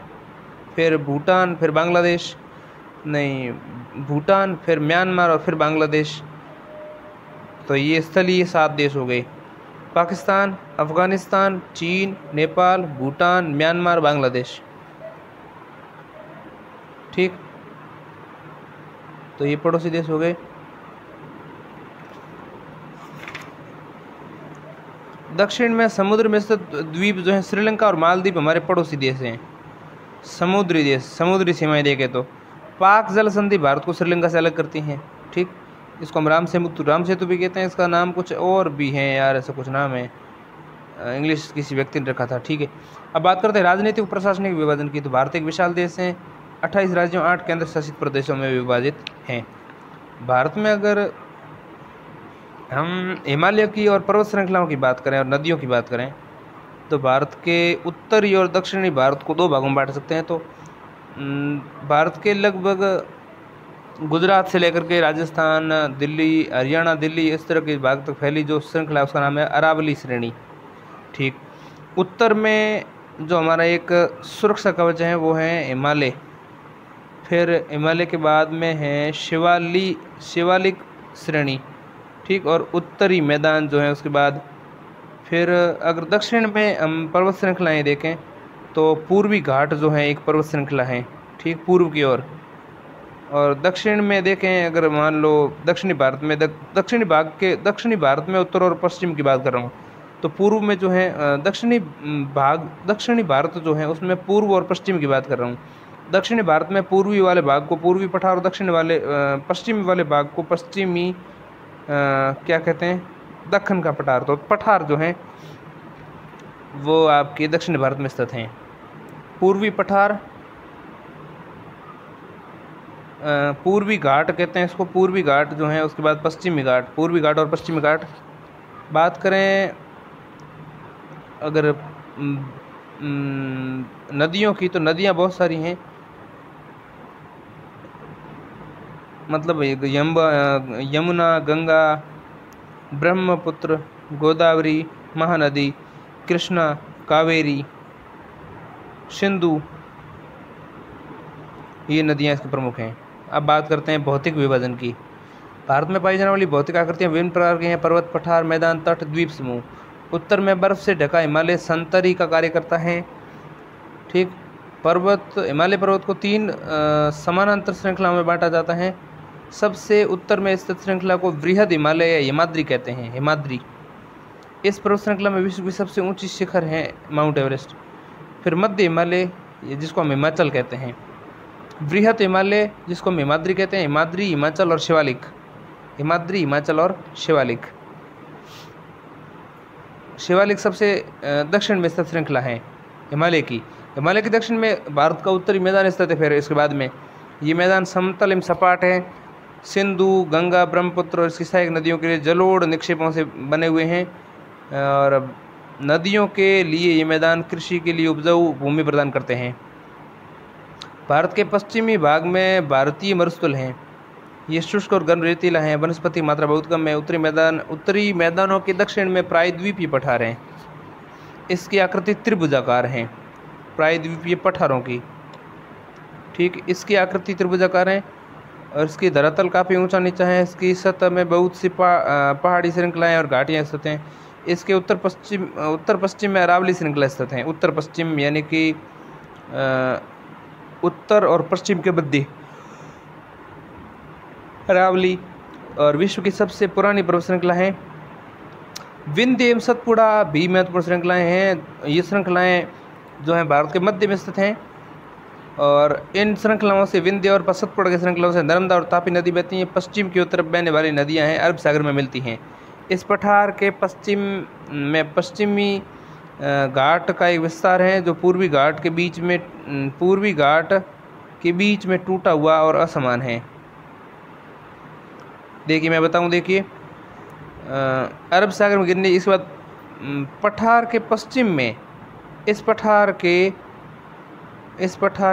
फिर भूटान, फिर बांग्लादेश, नहीं भूटान, फिर म्यांमार और फिर बांग्लादेश। तो ये स्थलीय 7 देश हो गए, पाकिस्तान, अफ़गानिस्तान, चीन, नेपाल, भूटान, म्यांमार, बांग्लादेश। ठीक, तो ये पड़ोसी देश हो गए। दक्षिण में समुद्र में स्थित द्वीप जो है श्रीलंका और मालदीव हमारे पड़ोसी देश हैं। समुद्री देश, समुद्री सीमाएं देखें तो पाक जल संधि भारत को श्रीलंका से अलग करती हैं। ठीक, इसको हम राम सेतु भी कहते हैं। इसका नाम कुछ और भी है यार, ऐसा कुछ नाम है, इंग्लिश किसी व्यक्ति ने रखा था। ठीक है, अब बात करते हैं राजनीतिक प्रशासनिक विभाजन की। तो भारत एक विशाल देश है, 28 राज्यों 8 केंद्र शासित प्रदेशों में विभाजित हैं। भारत में अगर हम हिमालय की और पर्वत श्रृंखलाओं की बात करें और नदियों की बात करें तो भारत के उत्तरी और दक्षिणी भारत को 2 भागों में बांट सकते हैं। तो भारत के लगभग गुजरात से लेकर के राजस्थान, दिल्ली, हरियाणा, दिल्ली, इस तरह के भाग तक फैली जो श्रृंखला है उसका नाम है अरावली श्रेणी। ठीक, उत्तर में जो हमारा एक सुरक्षा कवच है वो है हिमालय। फिर हिमालय के बाद में है शिवालिक श्रेणी। ठीक, और उत्तरी मैदान जो है उसके बाद फिर अगर दक्षिण में हम पर्वत श्रृंखलाएँ देखें तो पूर्वी घाट जो है एक पर्वत श्रृंखला है। ठीक, पूर्व की ओर। और दक्षिण में देखें अगर मान लो दक्षिणी भारत में दक्षिणी भारत में उत्तर और पश्चिम की बात कर रहा हूँ तो पूर्व में जो है दक्षिणी भारत जो है उसमें पूर्व और पश्चिम की बात कर रहा हूँ। दक्षिणी भारत में पूर्वी वाले भाग को पूर्वी पठार और पश्चिमी वाले भाग को पश्चिमी क्या कहते हैं, दक्षिण का पठार। तो पठार जो हैं वो आपके दक्षिण भारत में स्थित हैं। पूर्वी पठार, पूर्वी घाट कहते हैं इसको, पूर्वी घाट जो है, उसके बाद पश्चिमी घाट। पूर्वी घाट और पश्चिमी घाट बात करें अगर नदियों की तो नदियाँ बहुत सारी हैं, मतलब यमुना, गंगा, ब्रह्मपुत्र, गोदावरी, महानदी, कृष्णा, कावेरी, सिंधु, ये नदियाँ इसके प्रमुख हैं। अब बात करते हैं भौतिक विभाजन की। भारत में पाई जाने वाली भौतिक आकृतियाँ विभिन्न प्रकार की हैं। पर्वत, पठार, मैदान, तट, द्वीप समूह। उत्तर में बर्फ से ढका हिमालय संतरी का कार्य करता है। ठीक, हिमालय पर्वत को 3 समानांतर श्रृंखलाओं में बांटा जाता है। सबसे उत्तर में स्थित श्रृंखला को वृहद हिमालय या हिमाद्री कहते हैं, हिमाद्री। इस पर्वत श्रृंखला में विश्व की सबसे ऊंची शिखर है माउंट एवरेस्ट। फिर मध्य हिमालय जिसको हम हिमाचल कहते हैं, वृहद हिमालय जिसको हम हिमाद्री कहते हैं, हिमाद्री, हिमाचल और शिवालिक। हिमाद्री, हिमाचल और शिवालिक। शिवालिक सबसे दक्षिण में स्थित श्रृंखला है हिमालय की। हिमालय के दक्षिण में भारत का उत्तरी मैदान स्थित है। फिर इसके बाद में ये मैदान समतल एवं सपाट है। सिंधु, गंगा, ब्रह्मपुत्र और इसकी सहायक नदियों के लिए जलोढ़ निक्षेपों से बने हुए हैं और नदियों के लिए ये मैदान कृषि के लिए उपजाऊ भूमि प्रदान करते हैं। भारत के पश्चिमी भाग में भारतीय मरुस्थल हैं। ये शुष्क और गर्म रेतीला हैं। वनस्पति की मात्रा बहुत कम है। उत्तरी मैदानों के दक्षिण में प्रायद्वीपीय पठार हैं। इसकी आकृति त्रिभुजाकार है, प्रायद्वीपीय पठारों की। ठीक, इसकी आकृति त्रिभुजाकार है और इसकी धरातल काफ़ी ऊंचा नीचा है। इसकी सतह में बहुत सी पहाड़ी श्रृंखलाएं और घाटियाँ स्थित हैं। इसके उत्तर पश्चिम में अरावली श्रृंखला स्थित हैं। उत्तर पश्चिम यानी कि उत्तर और पश्चिम के मध्य अरावली। और विश्व की सबसे पुरानी पर्वत श्रृंखला है विंध्य एवं सतपुड़ा भी महत्वपूर्ण श्रृंखलाएं हैं। ये श्रृंखलाएं जो हैं भारत के मध्य में स्थित हैं और इन श्रृंखलाओं से विंध्य और सतपुड़ा की श्रृंखलाओं से नर्मदा और तापी नदी बहती हैं। पश्चिम की तरफ बहने वाली नदियां हैं अरब सागर में मिलती हैं। इस पठार के पश्चिमी घाट का एक विस्तार है जो पूर्वी घाट के बीच में टूटा हुआ और असमान है। देखिए मैं बताऊं, देखिए अरब सागर में गिरने इसके बाद पठार के पश्चिम में इस पठार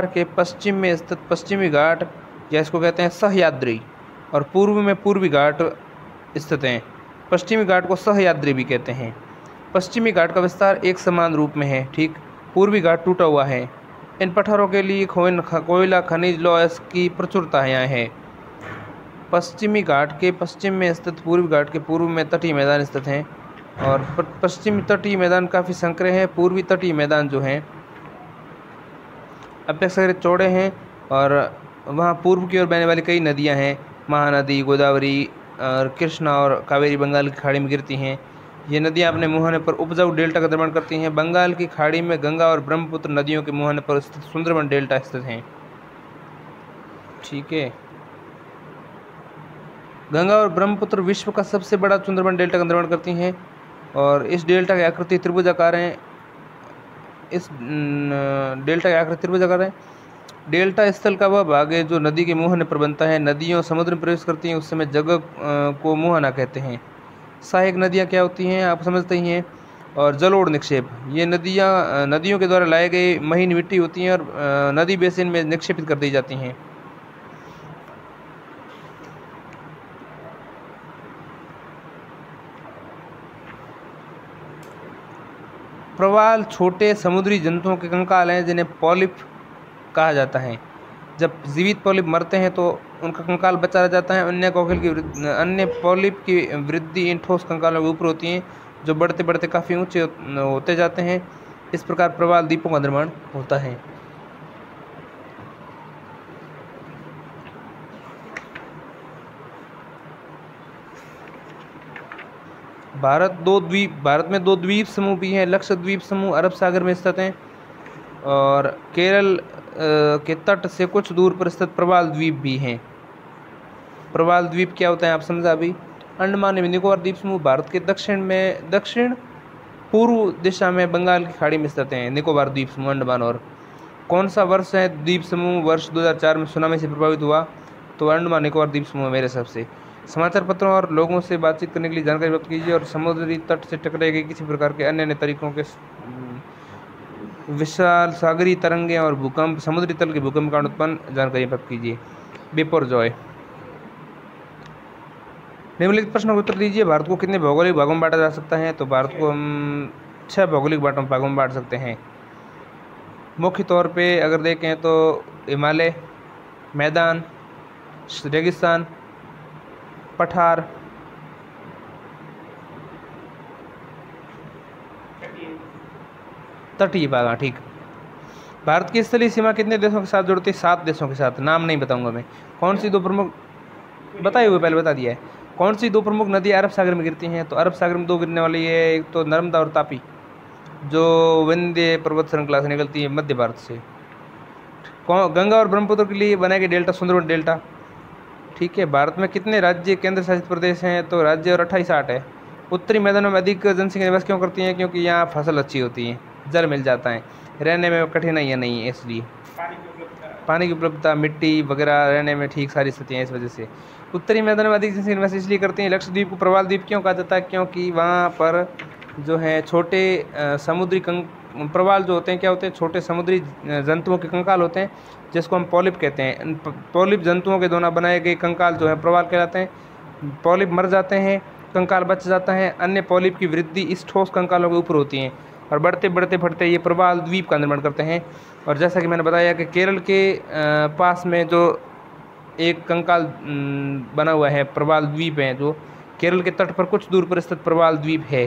के पश्चिम में स्थित पश्चिमी घाट या इसको कहते हैं सह्याद्री और पूर्व में पूर्वी घाट स्थित हैं। पश्चिमी घाट को सह्याद्री भी कहते हैं। पश्चिमी घाट का विस्तार एक समान रूप में है। ठीक, पूर्वी घाट टूटा हुआ है। इन पठारों के लिए कोयला, खनिज, लौह की प्रचुरता यहाँ है। पश्चिमी घाट के पश्चिम में स्थित पूर्वी घाट के पूर्व में तटीय मैदान स्थित हैं और पश्चिमी तटीय मैदान काफ़ी संकरे हैं। पूर्वी तटीय मैदान जो हैं अपेक्षाकृत चौड़े हैं और वहाँ पूर्व की ओर बहने वाली कई नदियाँ हैं। महानदी, गोदावरी और कृष्णा और कावेरी बंगाल की खाड़ी में गिरती हैं। ये नदियाँ अपने मुहाने पर उपजाऊ डेल्टा का निर्माण करती हैं। बंगाल की खाड़ी में गंगा और ब्रह्मपुत्र नदियों के मुहाने पर स्थित सुंदरबन डेल्टा स्थित हैं। ठीक है, गंगा और ब्रह्मपुत्र विश्व का सबसे बड़ा सुंदरबन डेल्टा का निर्माण करती हैं और इस डेल्टा की आकृति त्रिभुजाकार है। डेल्टा स्थल का वह भाग है जो नदी के मुहाने पर बनता है। नदियों समुद्र में प्रवेश करती हैं उस समय जगह को मुहाना कहते हैं। सहायक नदियाँ क्या होती हैं आप समझते ही हैं। और जलोढ़ निक्षेप, ये नदियों के द्वारा लाए गए महीन मिट्टी होती हैं और नदी बेसिन में निक्षेपित कर दी जाती हैं। प्रवाल छोटे समुद्री जंतुओं के कंकाल हैं जिन्हें पॉलिप कहा जाता है। जब जीवित पॉलिप मरते हैं तो उनका कंकाल बचा रह जाता है। अन्य पॉलिप की वृद्धि इन ठोस कंकालों के ऊपर होती है जो बढ़ते बढ़ते काफ़ी ऊंचे होते जाते हैं। इस प्रकार प्रवाल द्वीपों का निर्माण होता है। भारत में 2 द्वीप समूह भी हैं। लक्षद्वीप समूह अरब सागर में स्थित हैं और केरल के तट से कुछ दूर पर स्थित प्रवाल द्वीप भी हैं। प्रवाल द्वीप क्या होता है आप समझा अभी। अंडमान एवं निकोबार द्वीप समूह भारत के दक्षिण पूर्व दिशा में बंगाल की खाड़ी में स्थित हैं। निकोबार द्वीप समूह, अंडमान। और कौन सा वर्ष है द्वीप समूह? वर्ष 2004 में सुनामी से प्रभावित हुआ तो अंडमान निकोबार द्वीप समूह मेरे हिसाब से। समाचार पत्रों और लोगों से बातचीत करने के लिए जानकारी प्राप्त कीजिए और समुद्री तट से टकराए गए किसी प्रकार के अन्य तरीकों के विशाल सागरीय तरंगें और भूकंप, समुद्री तल के भूकंप का उत्पन्न जानकारी प्राप्त कीजिए। बिपोरजॉय। निम्नलिखित प्रश्नों का उत्तर दीजिए। भारत को कितने भौगोलिक भागों में बांटा जा सकता है? तो भारत को हम 6 भौगोलिक भागों में बांट सकते हैं। मुख्य तौर पे अगर देखें तो हिमालय, मैदान, रेगिस्तान, पठार, तटीय भाग, हाँ ठीक। भारत की स्थलीय सीमा कितने देशों के साथ जुड़ती है? 7 देशों के साथ। नाम नहीं बताऊंगा मैं। कौन सी दो प्रमुख, बताए हुए पहले बता दिया है। कौन सी दो प्रमुख नदियाँ अरब सागर में गिरती हैं? तो अरब सागर में 2 गिरने वाली है, एक तो नर्मदा और तापी, जो विंध्य पर्वत श्रृंखला से निकलती है मध्य भारत से। गंगा और ब्रह्मपुत्र के लिए बनाए गए डेल्टा सुंदरवन डेल्टा, ठीक है। भारत में कितने राज्य केंद्र शासित प्रदेश हैं? तो राज्य और 28 है। उत्तरी मैदानों में अधिक जनसंख्या निवास क्यों करती हैं? क्योंकि यहाँ फसल अच्छी होती है, जल मिल जाता है, रहने में कठिनाइयाँ नहीं है, इसलिए पानी की उपलब्धता, मिट्टी वगैरह, रहने में ठीक सारी स्थितियाँ, इस वजह से उत्तरी मैदानों में अधिक जनसंख्या निवास इसलिए करती हैं। लक्षद्वीप को प्रवाल द्वीप क्यों कहा जाता है? क्योंकि वहाँ पर जो है छोटे समुद्री प्रवाल जो होते हैं, क्या होते हैं? छोटे समुद्री जंतुओं के कंकाल होते हैं, जिसको हम पॉलिप कहते हैं। पॉलिप जंतुओं के द्वारा बनाए गए कंकाल जो है प्रवाल कहलाते हैं। पॉलिप मर जाते हैं, कंकाल बच जाता है, अन्य पॉलिप की वृद्धि इस ठोस कंकालों के ऊपर होती है और बढ़ते बढ़ते बढ़ते ये प्रवाल द्वीप का निर्माण करते हैं। और जैसा कि मैंने बताया कि केरल के पास में जो एक कंकाल बना हुआ है, प्रवाल द्वीप है, जो केरल के तट पर कुछ दूर पर स्थित प्रवाल द्वीप है,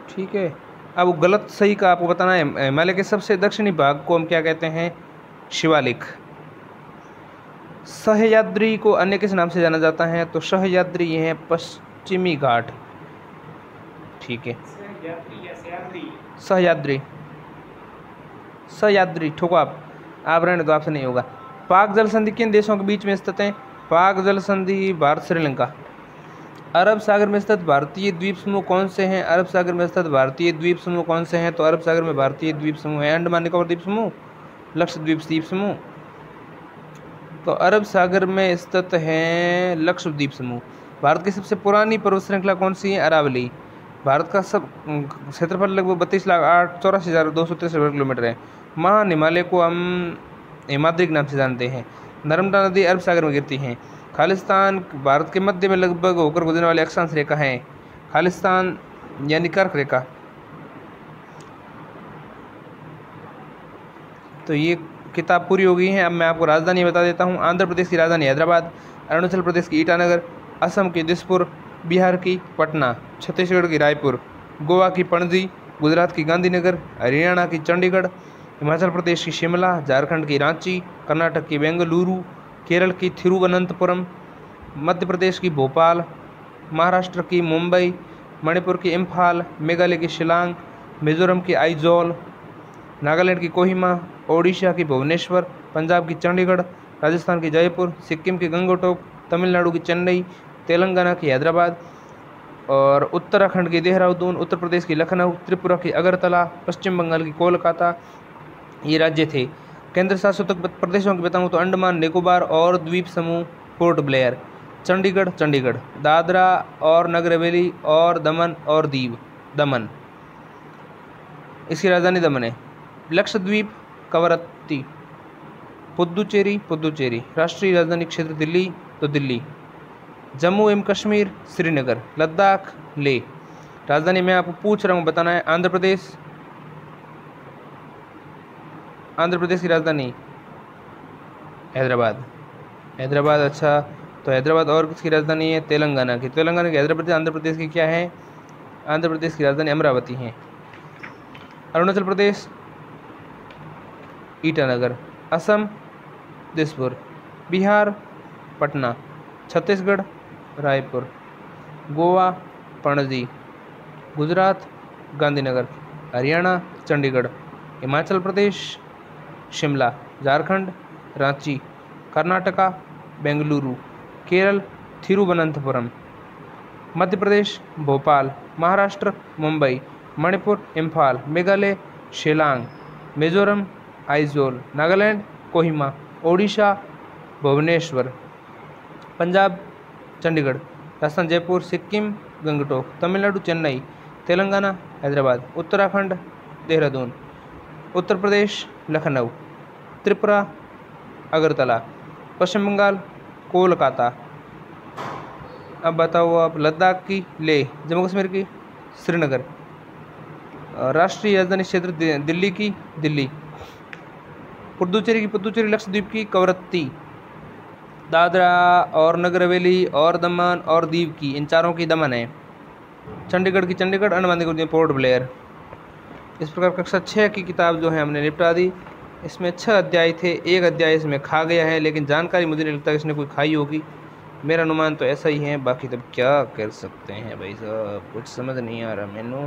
ठीक है। अब गलत सही का आपको बताना है। हिमालय के सबसे दक्षिणी भाग को हम क्या कहते हैं? शिवालिक। सह्याद्री को अन्य किस नाम से जाना जाता है? तो सह्याद्री ये है पश्चिमी घाट, ठीक है। सह्याद्री, सह्याद्री ठोको आप रहने दो, आपसे नहीं होगा। पाक जल संधि किन देशों के बीच में स्थित है? पाक जल संधि भारत श्रीलंका। अरब सागर में स्थित भारतीय द्वीप समूह कौन से हैं? अरब सागर में स्थित भारतीय द्वीप समूह कौन से हैं? तो अरब सागर में भारतीय द्वीप समूह है अंडमान निकोबार द्वीप समूह, लक्षद्वीप द्वीप समूह। तो अरब सागर में स्थित है लक्षद्वीप समूह। भारत की सबसे पुरानी पर्वत श्रृंखला कौन सी है? अरावली। भारत का सब क्षेत्रफल लगभग 32,84,263 वर्ग किलोमीटर है। महान हिमालय को हम हिमाद्री के नाम से जानते हैं। नर्मदा नदी अरब सागर में गिरती है। खालिस्तान भारत के मध्य में लगभग होकर गुजरने वाली अक्षांश रेखा है। खालिस्तान यानी कर्क रेखा। तो ये किताब पूरी हो गई है। अब मैं आपको राजधानी बता देता हूँ। आंध्र प्रदेश की राजधानी हैदराबाद, अरुणाचल प्रदेश की ईटानगर, असम की दिसपुर, बिहार की पटना, छत्तीसगढ़ की रायपुर, गोवा की पणजी, गुजरात की गांधीनगर, हरियाणा की चंडीगढ़, हिमाचल प्रदेश की शिमला, झारखंड की रांची, कर्नाटक की बेंगलुरु, केरल की थिरुवनंतपुरम, मध्य प्रदेश की भोपाल, महाराष्ट्र की मुंबई, मणिपुर की इम्फाल, मेघालय की शिलांग, मिजोरम की आइजोल, नागालैंड की कोहिमा, ओडिशा की भुवनेश्वर, पंजाब की चंडीगढ़, राजस्थान की जयपुर, सिक्किम की गंगटोक, तमिलनाडु की चेन्नई, तेलंगाना की हैदराबाद और उत्तराखंड की देहरादून, उत्तर प्रदेश की लखनऊ, त्रिपुरा की अगरतला, पश्चिम बंगाल की कोलकाता, ये राज्य थे। केंद्र शासित प्रदेशों की बताऊँ तो अंडमान निकोबार और द्वीप समूह, पोर्ट ब्लेयर, चंडीगढ़ चंडीगढ़, दादरा और नगर हवेली और दमन और दीव, दमन, इसकी राजधानी दमन है। लक्षद्वीप कवरत्ती, पुदुचेरी पुदुचेरी, राष्ट्रीय राजधानी क्षेत्र दिल्ली तो दिल्ली, जम्मू एवं कश्मीर श्रीनगर, लद्दाख लेह। राजधानी मैं आपको पूछ रहा हूँ बताना है। आंध्र प्रदेश, आंध्र प्रदेश की राजधानी हैदराबाद, हैदराबाद। अच्छा, तो हैदराबाद और किसकी राजधानी है? तेलंगाना की, तेलंगाना की हैदराबाद। आंध्र प्रदेश की क्या है? आंध्र प्रदेश की राजधानी अमरावती है। अरुणाचल प्रदेश ईटानगर, असम दिसपुर, बिहार पटना, छत्तीसगढ़ रायपुर, गोवा पणजी, गुजरात गांधीनगर, हरियाणा चंडीगढ़, हिमाचल प्रदेश शिमला, झारखंड रांची, कर्नाटका बेंगलुरु, केरल थिरुवनंतपुरम, मध्य प्रदेश भोपाल, महाराष्ट्र मुंबई, मणिपुर इम्फाल, मेघालय शिलांग, मिजोरम आइजोल, नागालैंड कोहिमा, ओडिशा भुवनेश्वर, पंजाब चंडीगढ़, राजस्थान जयपुर, सिक्किम गंगटोक, तमिलनाडु चेन्नई, तेलंगाना हैदराबाद, उत्तराखंड देहरादून, उत्तर प्रदेश लखनऊ, त्रिपुरा अगरतला, पश्चिम बंगाल कोलकाता। अब बताओ आप, लद्दाख की लेह, जम्मू कश्मीर की श्रीनगर, राष्ट्रीय राजधानी क्षेत्र दिल्ली की दिल्ली, पुदुचेरी की पुदुचेरी, लक्षद्वीप की कवरत्ती, दादरा और नगर हवेली और दमन और दीव की, इन चारों की दमन है। चंडीगढ़ की चंडीगढ़, अंडमान निकोबार की पोर्ट ब्लेयर। इस प्रकार कक्षा 6 की किताब जो है हमने निपटा दी। इसमें 6 अध्याय थे, एक अध्याय इसमें खा गया है, लेकिन जानकारी मुझे नहीं लगता कि इसने कोई खाई होगी। मेरा अनुमान तो ऐसा ही है, बाकी तब क्या कर सकते हैं भाई साहब, कुछ समझ नहीं आ रहा मैनू।